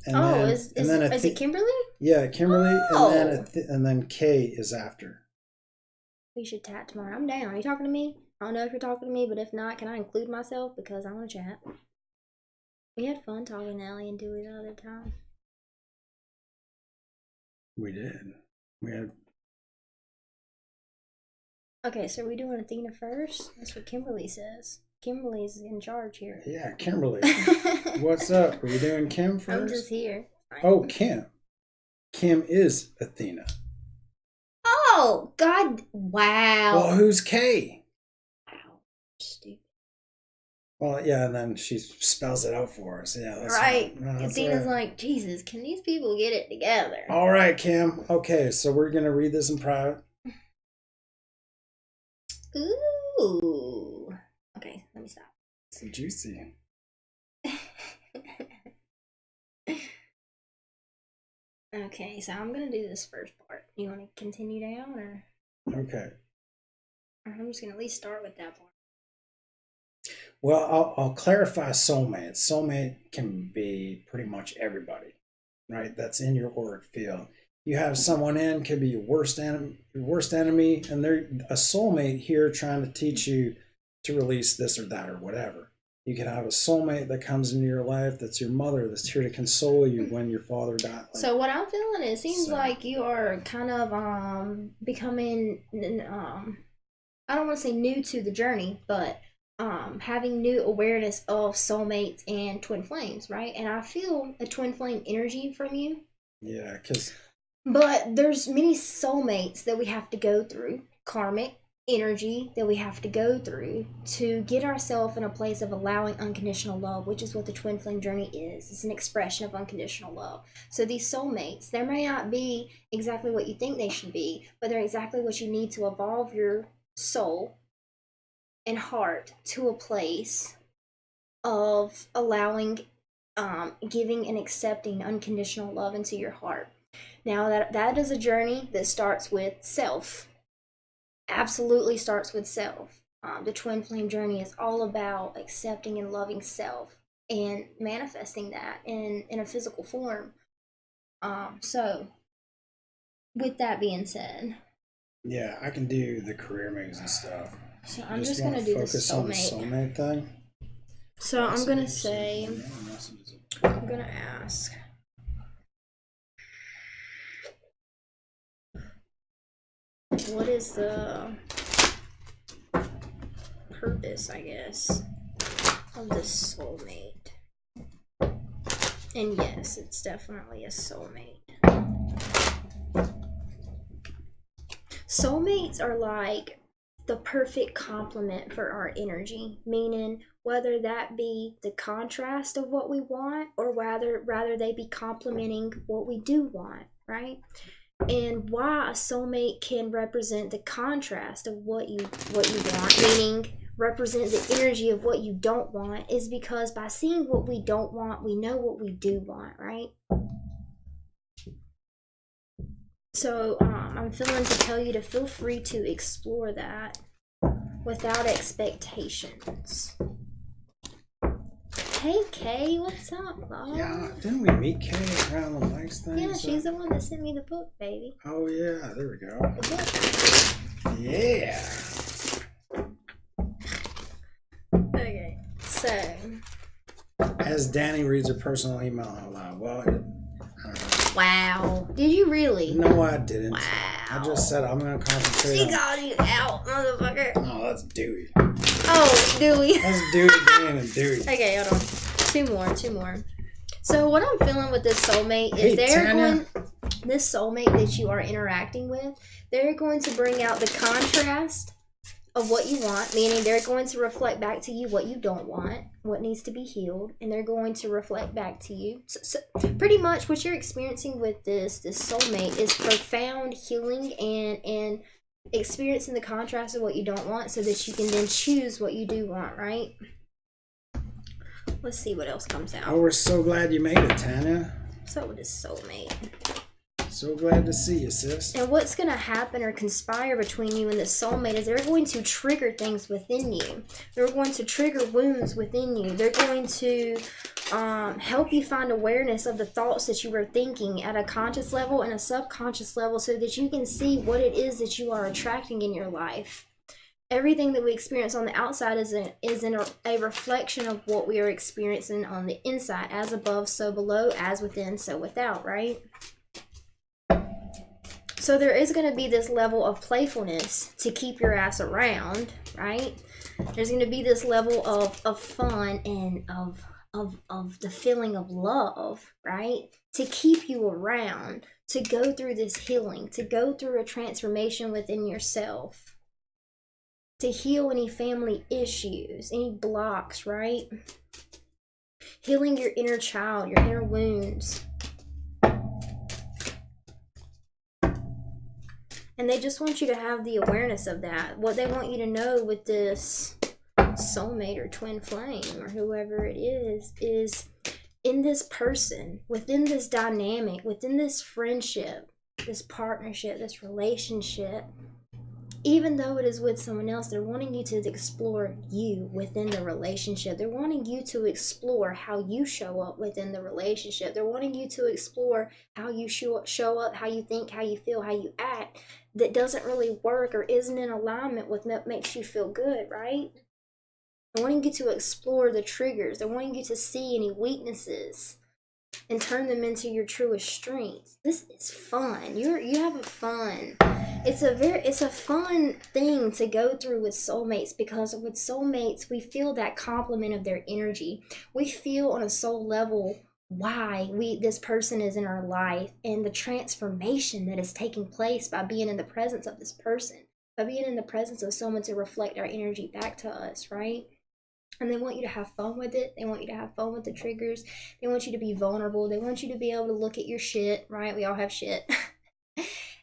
Speaker 2: And
Speaker 1: is it Kimberly?
Speaker 2: Yeah, Kimberly,
Speaker 1: Oh.
Speaker 2: and then Kay is after.
Speaker 1: We should chat tomorrow. I'm down. Are you talking to me? I don't know if you're talking to me, but if not, can I include myself because I want to chat? We had fun talking to Ellie and Dewey the other time.
Speaker 2: We did. We had.
Speaker 1: Okay, so are we doing Athena first? That's what Kimberly says. Kimberly's in charge here.
Speaker 2: Yeah, Kimberly. What's up? Are we doing Kim first?
Speaker 1: I'm just here.
Speaker 2: Oh, Kim. Kim is Athena.
Speaker 1: Oh, God. Wow.
Speaker 2: Well, who's Kay?
Speaker 1: Wow. Stupid.
Speaker 2: Well, yeah, and then she spells it out for us. Yeah, that's
Speaker 1: right.
Speaker 2: That's
Speaker 1: Athena's
Speaker 2: right.
Speaker 1: like, Jesus, can these people get it together?
Speaker 2: All right, Kim. Okay, so we're going to read this in private.
Speaker 1: Ooh. Okay, let me stop.
Speaker 2: It's juicy.
Speaker 1: Okay, so I'm gonna do this first part. You want to continue down, or?
Speaker 2: Okay.
Speaker 1: I'm just gonna at least start with that part.
Speaker 2: Well, I'll clarify soulmate. Soulmate can be pretty much everybody, right? That's in your auric field. You have someone in, could be your worst enemy, and they're a soulmate here trying to teach you to release this or that or whatever. You can have a soulmate that comes into your life that's your mother, that's here to console you when your father died.
Speaker 1: So what I'm feeling, it seems like you are kind of becoming, I don't want to say new to the journey, but having new awareness of soulmates and twin flames, right? And I feel a twin flame energy from you.
Speaker 2: Yeah, because...
Speaker 1: But there's many soulmates that we have to go through, karmic energy that we have to go through to get ourselves in a place of allowing unconditional love, which is what the twin flame journey is. It's an expression of unconditional love. So these soulmates, they may not be exactly what you think they should be, but they're exactly what you need to evolve your soul and heart to a place of allowing, giving and accepting unconditional love into your heart. Now that is a journey that starts with self. Absolutely starts with self. The twin flame journey is all about accepting and loving self and manifesting that in a physical form. So with that being said,
Speaker 2: yeah, I can do the career moves and stuff.
Speaker 1: So I'm just gonna do the soulmate.
Speaker 2: On the soulmate thing.
Speaker 1: So I'm gonna say, I'm gonna ask. What is the purpose, I guess, of this soulmate? And yes, it's definitely a soulmate. Soulmates are like the perfect complement for our energy, meaning whether that be the contrast of what we want or rather they be complementing what we do want, right? And why a soulmate can represent the contrast of what you want, meaning represent the energy of what you don't want, is because by seeing what we don't want, we know what we do want, right? So I'm feeling to tell you to feel free to explore that without expectations. Hey Kay, what's up, love?
Speaker 2: Yeah, didn't we meet Kay around the mics thing?
Speaker 1: Yeah, she's the one that sent me the book, baby.
Speaker 2: Oh yeah, there we go.
Speaker 1: The book.
Speaker 2: Yeah.
Speaker 1: Okay, so.
Speaker 2: As Danny reads her personal email out loud. Well, I don't know.
Speaker 1: Wow. Did you really?
Speaker 2: No, I didn't.
Speaker 1: Wow.
Speaker 2: I just said I'm going to concentrate
Speaker 1: She
Speaker 2: on...
Speaker 1: got you out, motherfucker.
Speaker 2: Oh, that's Dewey.
Speaker 1: Oh, Dewey.
Speaker 2: That's Dewey being a Dewey.
Speaker 1: Okay, hold on. Two more. So what I'm feeling with this soulmate is this soulmate that you are interacting with, they're going to bring out the contrast of what you want, meaning they're going to reflect back to you what you don't want, what needs to be healed, and they're going to reflect back to you. So pretty much what you're experiencing with this soulmate is profound healing and experiencing the contrast of what you don't want so that you can then choose what you do want, right? Let's see what else comes out.
Speaker 2: Oh, we're so glad you made it, Tanya.
Speaker 1: So with this soulmate.
Speaker 2: So glad to see you, sis.
Speaker 1: And what's going to happen or conspire between you and the soulmate is they're going to trigger things within you. They're going to trigger wounds within you. They're going to help you find awareness of the thoughts that you were thinking at a conscious level and a subconscious level so that you can see what it is that you are attracting in your life. Everything that we experience on the outside is a reflection of what we are experiencing on the inside. As above, so below. As within, so without, right? So there is going to be this level of playfulness to keep your ass around, right? There's going to be this level of fun and of the feeling of love, right? To keep you around, to go through this healing, to go through a transformation within yourself, to heal any family issues, any blocks, right? Healing your inner child, your inner wounds. And they just want you to have the awareness of that. What they want you to know with this soulmate or twin flame or whoever it is in this person, within this dynamic, within this friendship, this partnership, this relationship, even though it is with someone else, they're wanting you to explore you within the relationship. They're wanting you to explore how you show up within the relationship. They're wanting you to explore how you show up, how you think, how you feel, how you act that doesn't really work or isn't in alignment with what makes you feel good, right? They're wanting you to explore the triggers. They're wanting you to see any weaknesses and turn them into your truest strengths. This is fun. You have a fun. It's a fun thing to go through with soulmates, because with soulmates we feel that complement of their energy. We feel on a soul level why this person is in our life and the transformation that is taking place by being in the presence of this person, by being in the presence of someone to reflect our energy back to us, right? And they want you to have fun with it. They want you to have fun with the triggers. They want you to be vulnerable. They want you to be able to look at your shit, right? We all have shit.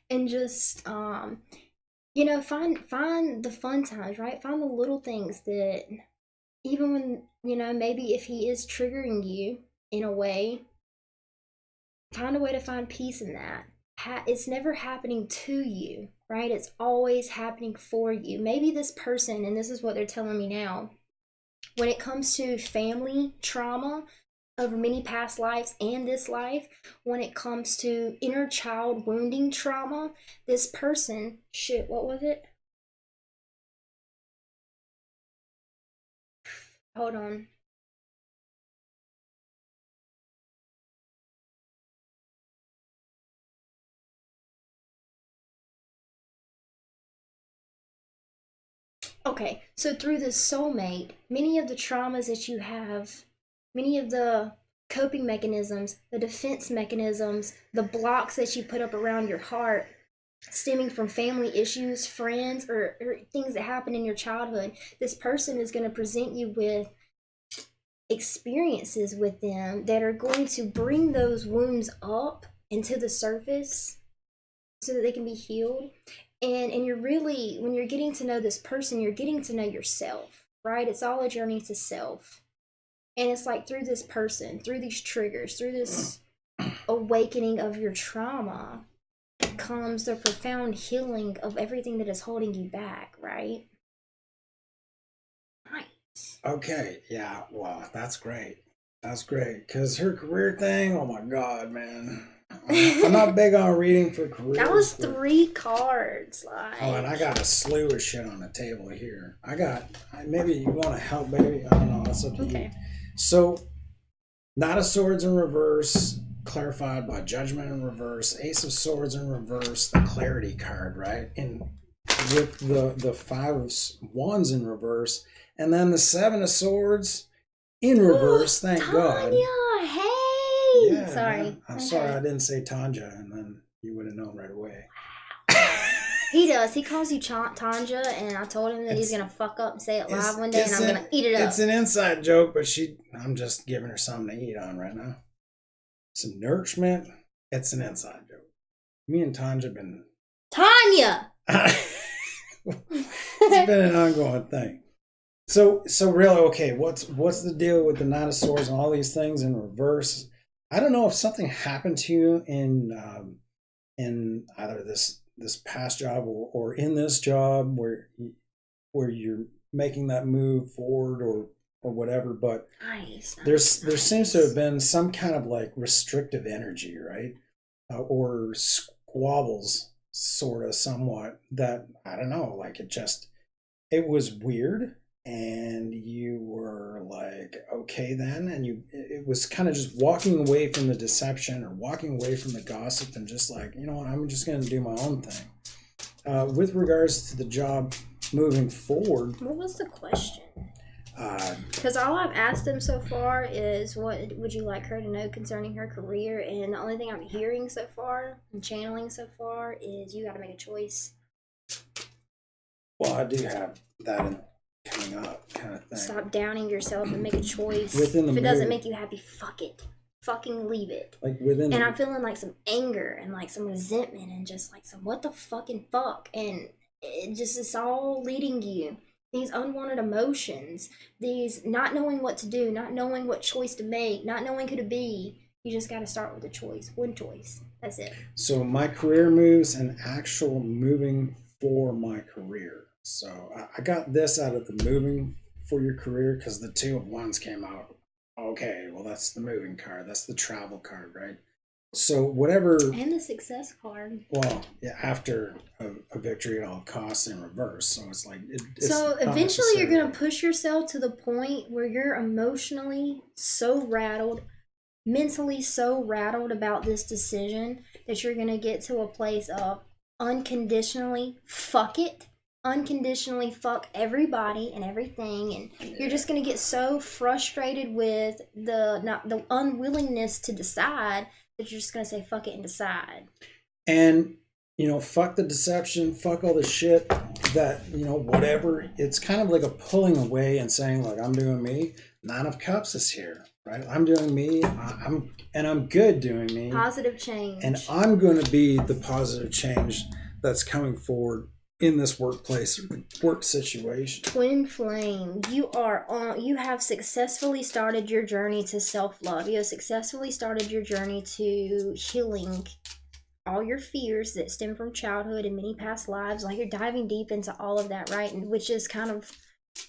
Speaker 1: And just, find the fun times, right? Find the little things that, even when, maybe if he is triggering you in a way, find a way to find peace in that. It's never happening to you, right? It's always happening for you. Maybe this person, and this is what they're telling me now, when it comes to family trauma over many past lives and this life, when it comes to inner child wounding trauma, this person, what was it? Hold on. Okay, so through this soulmate, many of the traumas that you have, many of the coping mechanisms, the defense mechanisms, the blocks that you put up around your heart, stemming from family issues, friends, or things that happen in your childhood, this person is going to present you with experiences with them that are going to bring those wounds up into the surface so that they can be healed. And you're really, when you're getting to know this person, you're getting to know yourself, right? It's all a journey to self. And it's like through this person, through these triggers, through this awakening of your trauma, comes the profound healing of everything that is holding you back, right? Nice.
Speaker 2: Okay, yeah, well, that's great. That's great. Because her career thing, oh my God, man. I'm not big on reading for careers.
Speaker 1: That was 3 cards.
Speaker 2: Oh, and I got a slew of shit on the table here. Maybe you want to help, baby? I don't know. That's up to you. So, Knight of Swords in reverse, clarified by Judgment in reverse, Ace of Swords in reverse, the Clarity card, right? And with the 5 of Wands in reverse, and then the 7 of Swords in reverse. Thank God.
Speaker 1: Hey! Yeah, sorry.
Speaker 2: Man. I'm sorry I didn't say Tanja, and then you would have known right away.
Speaker 1: He does. He calls you Tanja, and I told him that he's gonna fuck up and say it live one day, and I'm gonna eat it up.
Speaker 2: It's an inside joke, but I'm just giving her something to eat on right now. Some nourishment. It's an inside joke. Me and Tanja have been.
Speaker 1: Tanya.
Speaker 2: It's been an ongoing thing. So really, okay, what's the deal with the Knight of Swords and all these things in reverse? I don't know if something happened to you in either this past job or in this job where you're making that move forward or whatever, but
Speaker 1: Nice.
Speaker 2: there seems to have been some kind of like restrictive energy, right? Or squabbles, sort of, somewhat, that I don't know, like it was weird, and you were like, okay then, and it was kind of just walking away from the deception or walking away from the gossip and just like, you know what, I'm just going to do my own thing. With regards to the job moving forward.
Speaker 1: What was the question? Because all I've asked him so far is, what would you like her to know concerning her career? And the only thing I'm hearing so far and channeling so far is you got to make a choice.
Speaker 2: Well, I do have that coming up, kind of thing.
Speaker 1: Stop downing yourself and make a choice.
Speaker 2: Within the
Speaker 1: if it
Speaker 2: mood.
Speaker 1: doesn't make you happy, fuck it. Fucking leave it.
Speaker 2: Like within.
Speaker 1: And I'm feeling like some anger and like some resentment and just like some what the fucking fuck. And it just is all leading you. These unwanted emotions, these not knowing what to do, not knowing what choice to make, not knowing who to be. You just got to start with a choice. One choice. That's it.
Speaker 2: So my career moves and actual moving for my career. So I got this out of the moving for your career because the 2 of Wands came out. Okay, well, that's the moving card. That's the travel card, right? So whatever.
Speaker 1: And the success card.
Speaker 2: Well, yeah, after a victory at all costs in reverse. So it's like.
Speaker 1: So eventually you're going to push yourself to the point where you're emotionally so rattled, mentally so rattled about this decision that you're going to get to a place of unconditionally fuck it. Unconditionally fuck everybody and everything, and you're just going to get so frustrated with the unwillingness to decide that you're just going to say fuck it and decide.
Speaker 2: And fuck the deception, fuck all the shit that, whatever. It's kind of like a pulling away and saying, like, I'm doing me. 9 of Cups is here, right? I'm doing me. I'm good doing me.
Speaker 1: Positive change.
Speaker 2: And I'm going to be the positive change that's coming forward in this workplace or work situation.
Speaker 1: Twin flame, you have successfully started your journey to self-love. You have successfully started your journey to healing all your fears that stem from childhood and many past lives. Like, you're diving deep into all of that, right? And which is kind of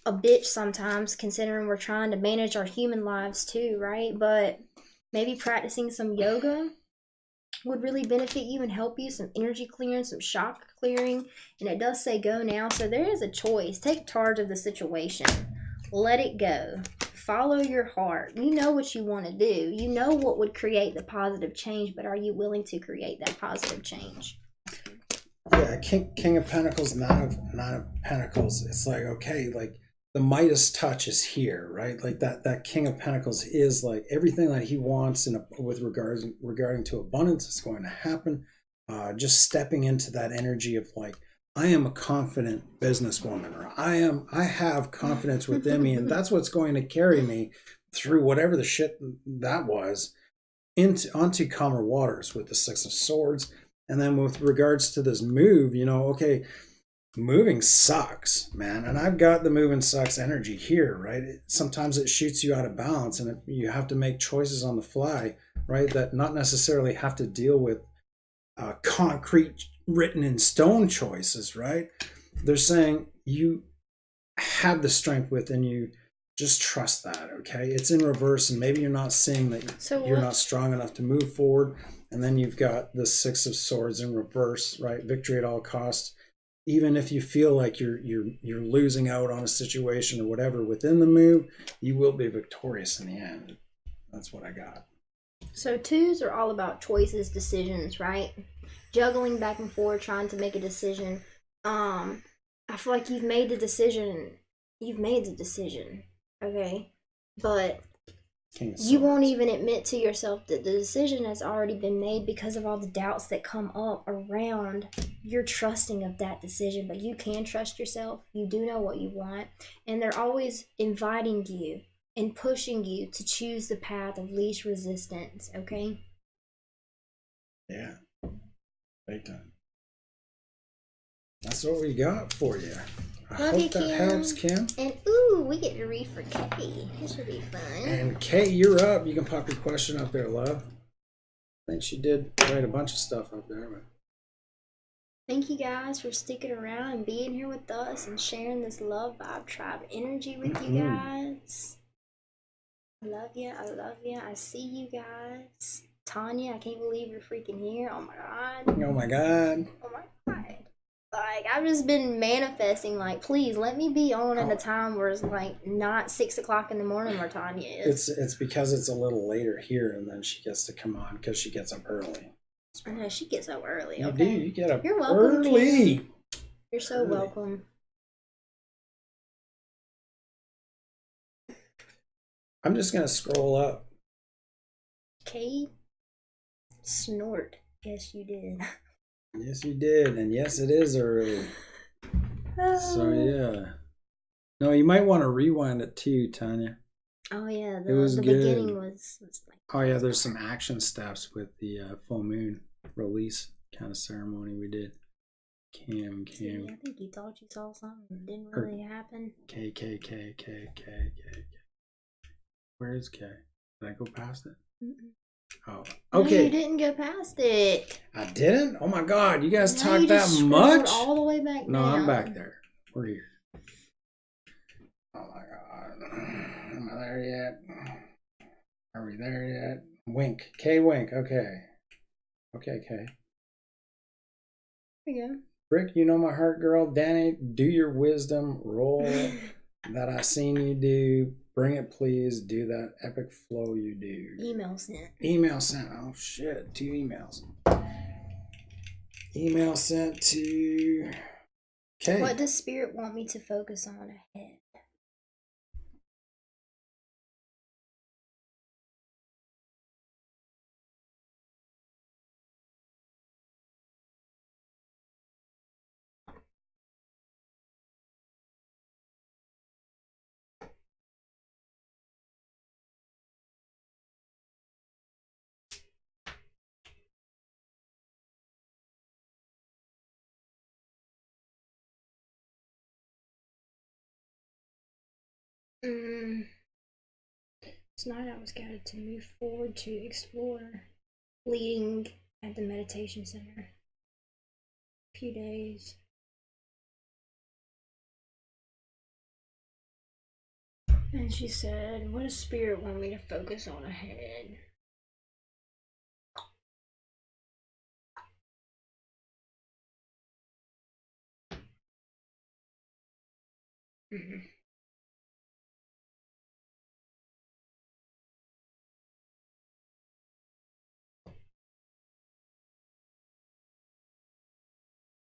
Speaker 1: a bitch sometimes, considering we're trying to manage our human lives too, right? But maybe practicing some yoga would really benefit you and help you. Some energy clearing, some shock clearing. And it does say go now. So there is a choice. Take charge of the situation. Let it go. Follow your heart. You know what you want to do. You know what would create the positive change, but are you willing to create that positive change?
Speaker 2: Yeah, King of Pentacles, Nine of Pentacles. It's like, okay, like the Midas touch is here, right? Like that King of Pentacles is like everything that he wants with regarding to abundance is going to happen. Just stepping into that energy of like, I am a confident businesswoman, or I have confidence within me, and that's what's going to carry me through whatever the shit that was onto calmer waters with the 6 of Swords. And then with regards to this move, okay, moving sucks, man. And I've got the moving sucks energy here, right? Sometimes it shoots you out of balance, and you have to make choices on the fly, right? That not necessarily have to deal with concrete, written in stone choices, right? They're saying you have the strength within you. Just trust that, okay? It's in reverse, and maybe you're not seeing that you're not strong enough to move forward. And then you've got the 6 of Swords in reverse, right? Victory at all costs. Even if you feel like you're losing out on a situation or whatever within the move, you will be victorious in the end. That's what I got.
Speaker 1: So 2s are all about choices, decisions, right? Juggling back and forth, trying to make a decision. I feel like you've made the decision. You've made the decision, okay? But
Speaker 2: King of
Speaker 1: You won't
Speaker 2: Swords.
Speaker 1: even admit to yourself that the decision has already been made because of all the doubts that come up around your trusting of that decision. But you can trust yourself. You do know what you want. And they're always inviting you and pushing you to choose the path of least resistance, okay?
Speaker 2: Yeah, big time. That's what we got for you. I
Speaker 1: Love
Speaker 2: hope
Speaker 1: you,
Speaker 2: that
Speaker 1: Kim.
Speaker 2: helps, Kim.
Speaker 1: And ooh, we get to read for Kay. This should be fun.
Speaker 2: And Kate, you're up. You can pop your question up there, love. I think she did write a bunch of stuff up there. But
Speaker 1: Thank you guys for sticking around and being here with us and sharing this Love Vibe Tribe energy with you guys. I love you. I love you. I see you guys. Tanya, I can't believe you're freaking here. Oh my god.
Speaker 2: oh my God.
Speaker 1: Oh my god. Like, I've just been manifesting, like, please let me be on at a time where it's like not 6 o'clock in the morning where Tanya is.
Speaker 2: It's because it's a little later here, and then she gets to come on because she gets up early.
Speaker 1: I know she gets up early.
Speaker 2: You
Speaker 1: Okay.
Speaker 2: do. You get up
Speaker 1: You're welcome,
Speaker 2: early.
Speaker 1: Kim. You're so welcome.
Speaker 2: I'm just gonna scroll up.
Speaker 1: Kate, snort. Yes, you did.
Speaker 2: Yes, you did, and yes, it is early. So yeah. No, you might want to rewind it too, Tanya.
Speaker 1: Oh yeah,
Speaker 2: It was
Speaker 1: the
Speaker 2: good.
Speaker 1: beginning was like.
Speaker 2: Oh yeah, there's some action steps with the full moon release kind of ceremony we did. Cam.
Speaker 1: See, I think you thought you saw something that didn't really happen.
Speaker 2: K. Where's K? Did I go past it?
Speaker 1: Mm-mm.
Speaker 2: Oh,
Speaker 1: Okay. No,
Speaker 2: okay.
Speaker 1: you didn't go past it.
Speaker 2: I didn't? Oh my God, you guys
Speaker 1: No,
Speaker 2: talk
Speaker 1: you
Speaker 2: that
Speaker 1: just
Speaker 2: much?
Speaker 1: all the way back
Speaker 2: No,
Speaker 1: down.
Speaker 2: I'm back there. We're here. Oh my God. Am I there yet? Are we there yet? Wink. K wink. Okay. Okay, K.
Speaker 1: There you go.
Speaker 2: Brick, you know my heart, girl. Danny, do your wisdom roll that I seen you do. Bring it, please. Do that epic flow you do.
Speaker 1: Email sent.
Speaker 2: Email sent. Oh shit, 2 emails. Email sent to Kate.
Speaker 1: What does Spirit want me to focus on ahead? Tonight I was guided to move forward to explore leading at the meditation center. A few days. And she said, what does Spirit want me to focus on ahead? Mm-hmm.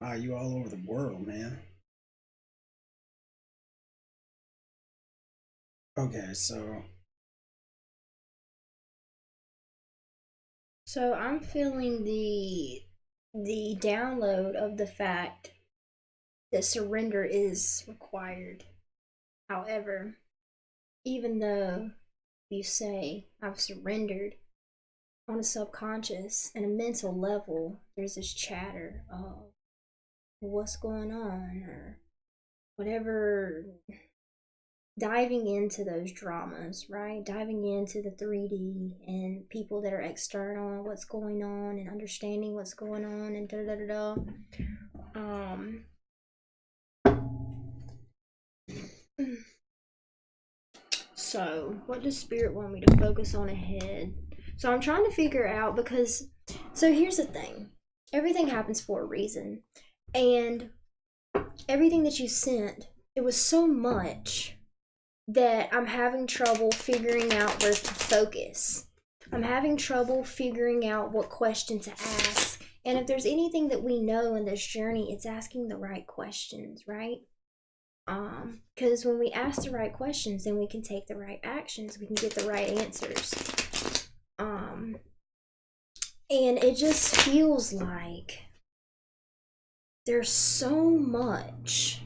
Speaker 2: Wow, you all over the world, man. Okay, so
Speaker 1: I'm feeling the download of the fact that surrender is required. However, even though you say I've surrendered, on a subconscious and a mental level, there's this chatter of what's going on or whatever, diving into those dramas, right? Diving into the 3D and people that are external and what's going on and understanding what's going on and da da da da. So, what does Spirit want me to focus on ahead? So, I'm trying to figure out because, so here's the thing, everything happens for a reason. And everything that you sent, it was so much that I'm having trouble figuring out where to focus. I'm having trouble figuring out what question to ask. And if there's anything that we know in this journey, it's asking the right questions, right? Because when we ask the right questions, then we can take the right actions. We can get the right answers. Um, and it just feels like there's so much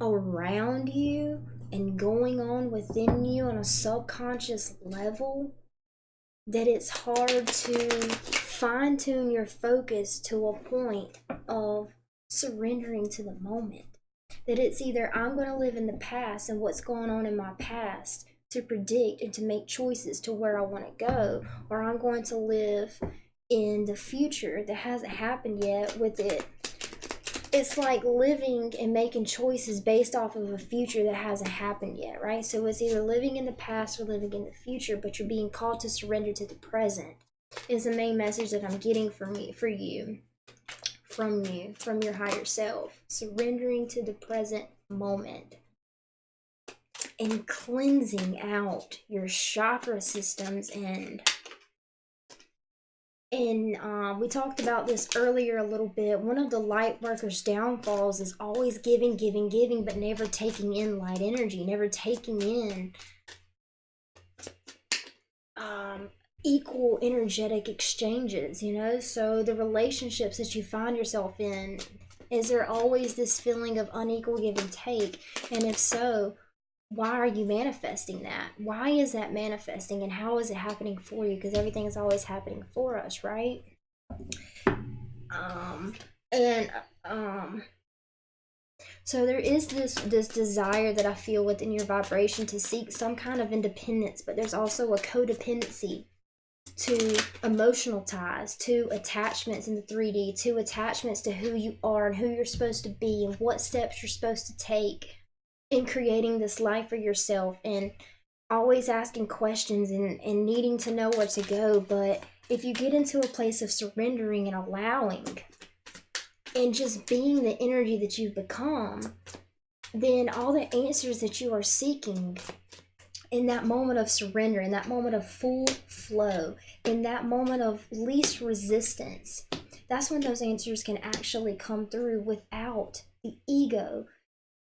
Speaker 1: around you and going on within you on a subconscious level that it's hard to fine tune your focus to a point of surrendering to the moment. That it's either I'm going to live in the past and what's going on in my past to predict and to make choices to where I want to go, or I'm going to live in the future that hasn't happened yet with it. It's like living and making choices based off of a future that hasn't happened yet, right? So it's either living in the past or living in the future, but you're being called to surrender to the present is the main message that I'm getting from you, from your higher self. Surrendering to the present moment and cleansing out your chakra systems and we talked about this earlier a little bit. One of the light workers' downfalls is always giving, giving, giving, but never taking in light energy, never taking in equal energetic exchanges, you know? So the relationships that you find yourself in, is there always this feeling of unequal give and take? And if so, why are you manifesting that? Why is that manifesting, and how is it happening for you? Because everything is always happening for us, right? And so there is this desire that I feel within your vibration to seek some kind of independence, but there's also a codependency to emotional ties, to attachments in the 3D, to attachments to who you are and who you're supposed to be and what steps you're supposed to take in creating this life for yourself, and always asking questions and needing to know where to go. But if you get into a place of surrendering and allowing and just being the energy that you've become, then all the answers that you are seeking in that moment of surrender, in that moment of full flow, in that moment of least resistance, that's when those answers can actually come through without the ego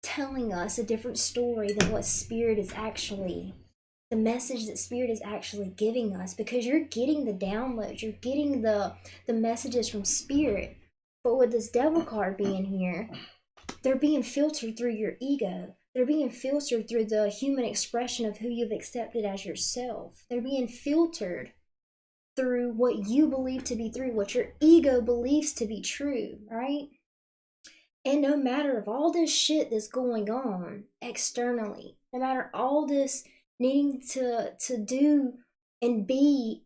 Speaker 1: telling us a different story than what spirit is actually, the message that spirit is actually giving us. Because you're getting the downloads, you're getting the messages from spirit, but with this devil card being here, they're being filtered through your ego. They're being filtered through the human expression of who you've accepted as yourself. They're being filtered through what you believe to be true, what your ego believes to be true, right? And no matter of all this shit that's going on externally, no matter all this needing to do and be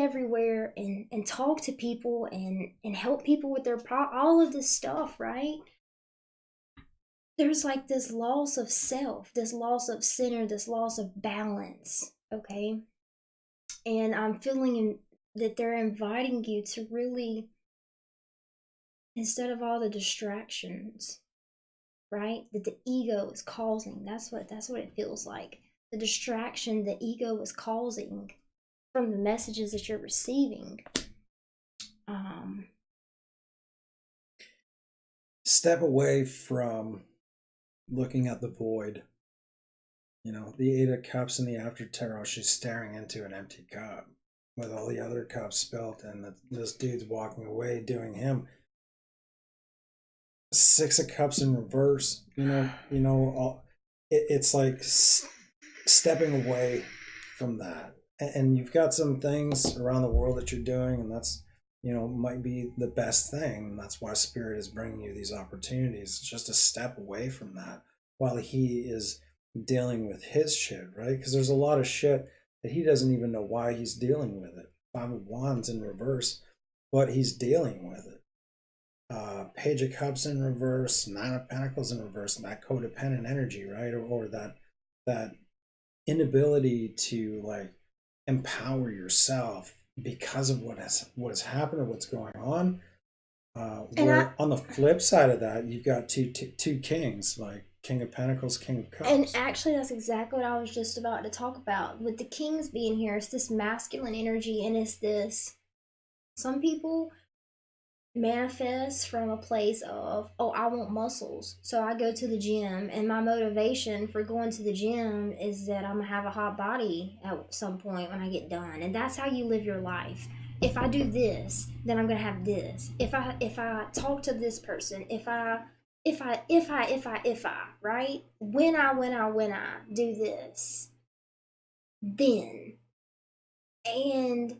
Speaker 1: everywhere and talk to people and help people with their all of this stuff, right? There's like this loss of self, this loss of center, this loss of balance, okay? And I'm feeling that they're inviting you to really, instead of all the distractions, right, that the ego is causing, that's what it feels like. The distraction the ego is causing from the messages that you're receiving.
Speaker 2: Step away from looking at the void. You know, the Eight of Cups in the After Tarot, she's staring into an empty cup with all the other cups spilt, and this dude's walking away doing him. Six of Cups in reverse. It's like stepping away from that, and you've got some things around the world that you're doing, and that's, might be the best thing. And that's why spirit is bringing you these opportunities. It's just a step away from that while he is dealing with his shit, right? Because there's a lot of shit that he doesn't even know why he's dealing with it. Five of Wands in reverse, but he's dealing with it. Page of Cups in reverse, Nine of Pentacles in reverse, and that codependent energy, right? Or that inability to like empower yourself because of what has happened or what's going on. On the flip side of that, you've got two kings, like King of Pentacles, King of Cups.
Speaker 1: And actually, that's exactly what I was just about to talk about. With the kings being here, it's this masculine energy, and it's this. Some people manifest from a place of, oh, I want muscles, so I go to the gym, and my motivation for going to the gym is that I'm gonna have a hot body at some point when I get done. And that's how you live your life. If I do this, then I'm gonna have this. If I talk to this person, if I right, when I do this, then, and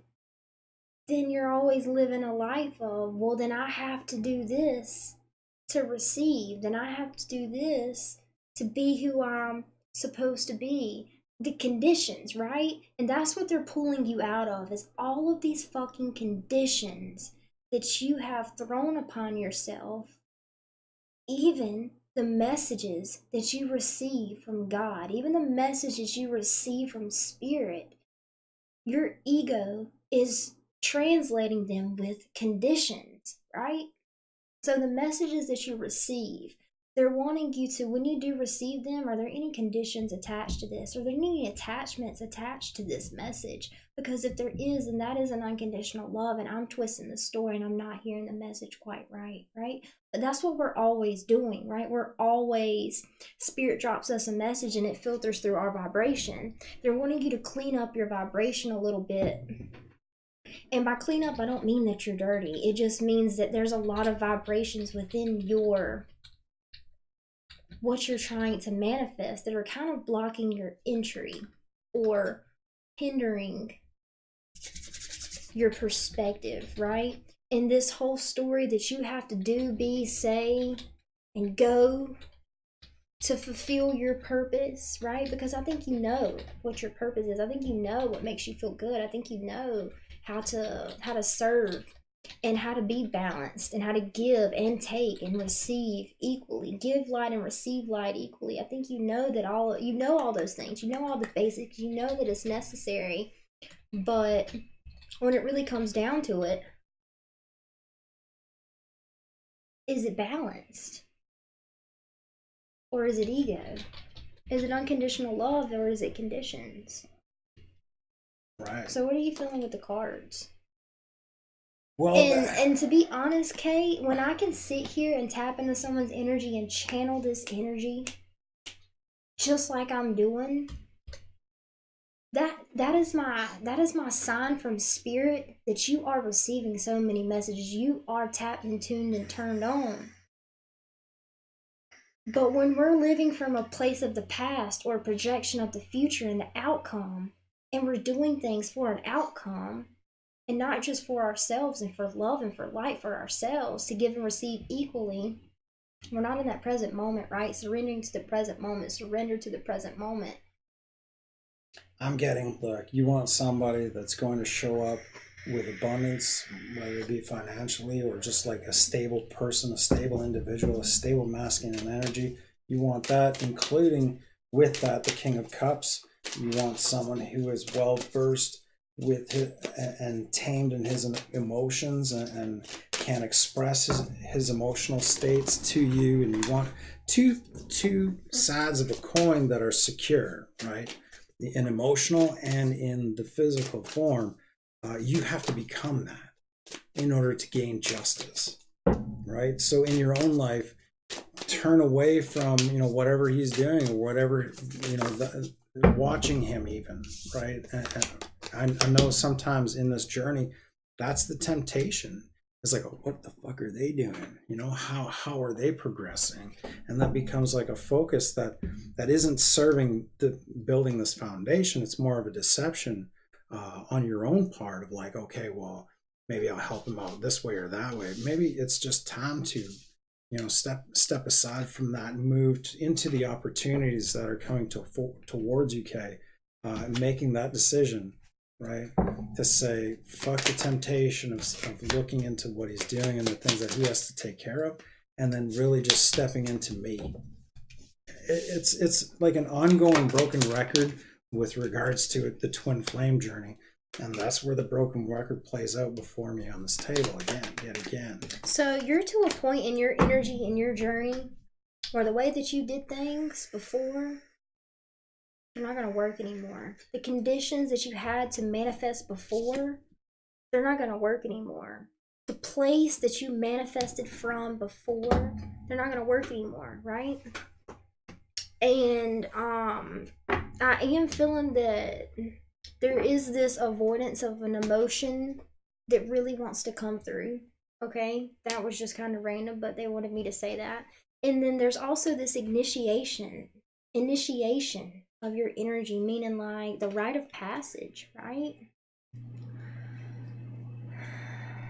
Speaker 1: then you're always living a life of, well, then I have to do this to receive, then I have to do this to be who I'm supposed to be. The conditions, right? And that's what they're pulling you out of, is all of these fucking conditions that you have thrown upon yourself, even the messages that you receive from God, even the messages you receive from Spirit. Your ego is translating them with conditions, right? So the messages that you receive, they're wanting you to, when you do receive them, are there any conditions attached to this? Are there any attachments attached to this message? Because if there is, then that is an unconditional love, and I'm twisting the story and I'm not hearing the message quite right, right? But that's what we're always doing, right? We're always, Spirit drops us a message and it filters through our vibration. They're wanting you to clean up your vibration a little bit. And by clean up, I don't mean that you're dirty. It just means that there's a lot of vibrations within your, what you're trying to manifest, that are kind of blocking your entry or hindering your perspective, right? And this whole story that you have to do, be, say, and go to fulfill your purpose, right? Because I think you know what your purpose is. I think you know what makes you feel good. I think you know how to serve, and how to be balanced, and how to give and take and receive equally. Give light and receive light equally. I think you know that all those things. You know all the basics. You know that it's necessary. But when it really comes down to it, is it balanced? Or is it ego? Is it unconditional love, or is it conditions?
Speaker 2: Right.
Speaker 1: So what are you feeling with the cards?
Speaker 2: Well,
Speaker 1: And to be honest, Kate, when I can sit here and tap into someone's energy and channel this energy just like I'm doing, that is my sign from Spirit that you are receiving so many messages. You are tapped and tuned and turned on. But when we're living from a place of the past or a projection of the future and the outcome, and we're doing things for an outcome, and not just for ourselves and for love and for light for ourselves, to give and receive equally, we're not in that present moment, right? Surrendering to the present moment, surrender to the present moment.
Speaker 2: I'm getting, look, you want somebody that's going to show up with abundance, whether it be financially or just like a stable person, a stable individual, a stable masculine energy. You want that, including with that the King of Cups. You want someone who is well versed with and tamed in his emotions, and can express his emotional states to you. And you want two sides of a coin that are secure, right? In emotional and in the physical form. You have to become that in order to gain justice, right? So in your own life, turn away from whatever he's doing, or whatever watching him even, right? And I know sometimes in this journey, that's the temptation. It's like, oh, what the fuck are they doing? How are they progressing? And that becomes like a focus that isn't serving the building this foundation. It's more of a deception on your own part of like, okay, well, maybe I'll help them out this way or that way. Maybe it's just time to step aside from that and move into the opportunities that are coming towards you, Kay, making that decision, right? To say, fuck the temptation of looking into what he's doing and the things that he has to take care of, and then really just stepping into me. It's like an ongoing broken record with regards to the twin flame journey. And that's where the broken record plays out before me on this table yet again.
Speaker 1: So you're to a point in your energy, in your journey, where the way that you did things before, they're not going to work anymore. The conditions that you had to manifest before, they're not going to work anymore. the place that you manifested from before, they're not gonna work anymore, right? And I am feeling that there is this avoidance of an emotion that really wants to come through. Okay, that was just kind of random, but they wanted me to say that. And then there's also this initiation of your energy, meaning like the rite of passage, right?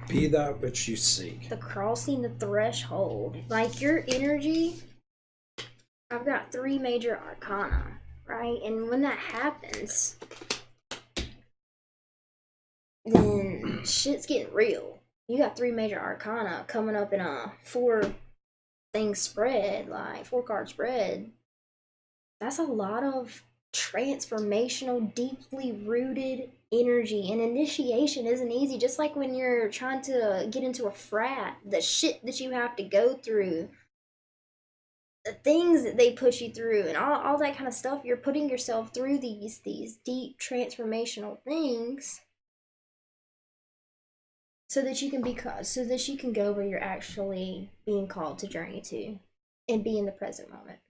Speaker 2: Be that which you seek.
Speaker 1: The crossing the threshold. Like your energy, I've got 3 major arcana, right? And when that happens, then shit's getting real. You got 3 major arcana coming up in a 4-thing spread, like 4-card spread. That's a lot of transformational, deeply rooted energy. And initiation isn't easy. Just like when you're trying to get into a frat, the shit that you have to go through, the things that they put you through, and all that kind of stuff. You're putting yourself through these deep transformational things so that you can go where you're actually being called to journey to and be in the present moment.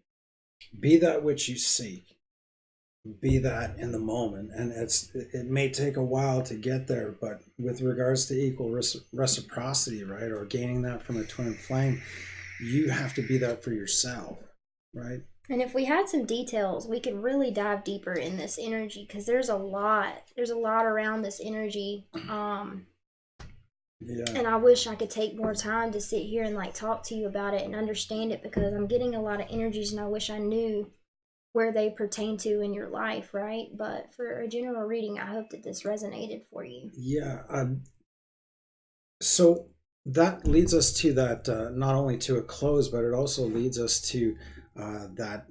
Speaker 2: Be that which you seek. Be that in the moment, and it may take a while to get there, but with regards to equal reciprocity, right, or gaining that from a twin flame, you have to be that for yourself, right?
Speaker 1: And if we had some details, we could really dive deeper in this energy, because there's a lot around this energy.
Speaker 2: Yeah.
Speaker 1: And I wish I could take more time to sit here and like talk to you about it and understand it, because I'm getting a lot of energies and I wish I knew where they pertain to in your life, right? But for a general reading, I hope that this resonated for you.
Speaker 2: Yeah. So that leads us to that, not only to a close, but it also leads us to that.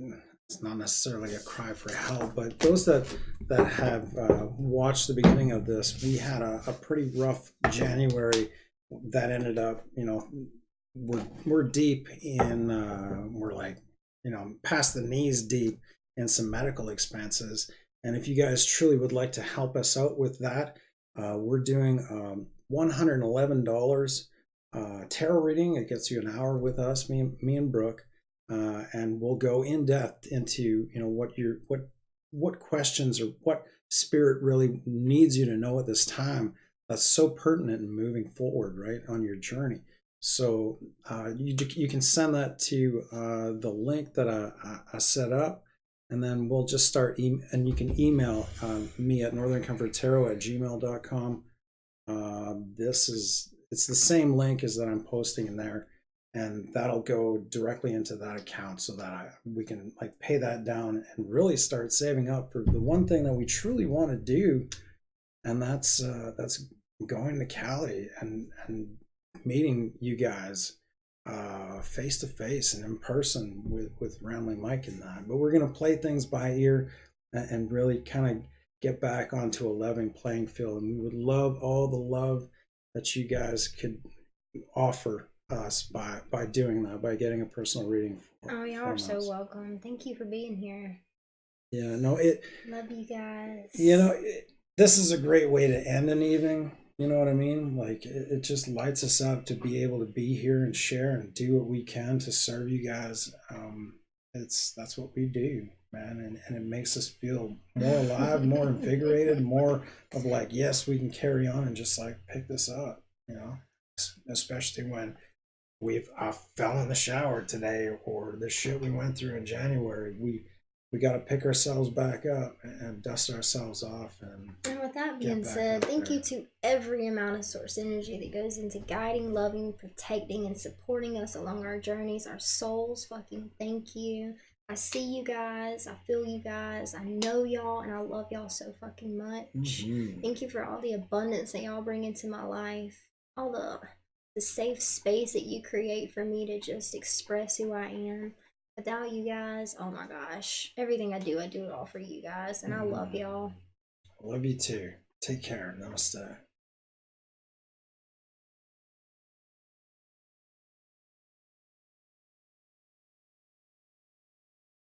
Speaker 2: It's not necessarily a cry for help, but those that have watched the beginning of this, we had a pretty rough January that ended up, we're deep in, we're like, past the knees deep in some medical expenses. And if you guys truly would like to help us out with that, we're doing $111 tarot reading. It gets you an hour with us, me and Brooke. And we'll go in depth into what questions or what spirit really needs you to know at this time that's so pertinent in moving forward, right, on your journey. So you can send that to the link that I set up, and then we'll just start and you can email me at northerncomforttarot@gmail.com. It's the same link as that I'm posting in there, and that'll go directly into that account so that we can like pay that down and really start saving up for the one thing that we truly want to do, and that's going to Cali and meeting you guys face to face and in person with Rambling Mike and that. But we're gonna play things by ear and really kind of get back onto a level playing field, and we would love all the love that you guys could offer us by doing that, by getting a personal reading.
Speaker 1: Oh, y'all are so welcome. Thank you for being here.
Speaker 2: Yeah, no,
Speaker 1: love you guys.
Speaker 2: This is a great way to end an evening. You know what I mean? Like it just lights us up to be able to be here and share and do what we can to serve you guys. That's what we do, man, and it makes us feel more alive, more invigorated, more of like, yes, we can carry on and just like pick this up, especially when I fell in the shower today, or the shit we went through in January. We got to pick ourselves back up and dust ourselves off. And
Speaker 1: with that being said, thank you to every amount of source energy that goes into guiding, loving, protecting, and supporting us along our journeys. Our souls, fucking thank you. I see you guys. I feel you guys. I know y'all, and I love y'all so fucking much. Mm-hmm. Thank you for all the abundance that y'all bring into my life. All the safe space that you create for me to just express who I am. Without you guys, oh my gosh, everything I do it all for you guys, and I love y'all.
Speaker 2: I love you too. Take care. Namaste.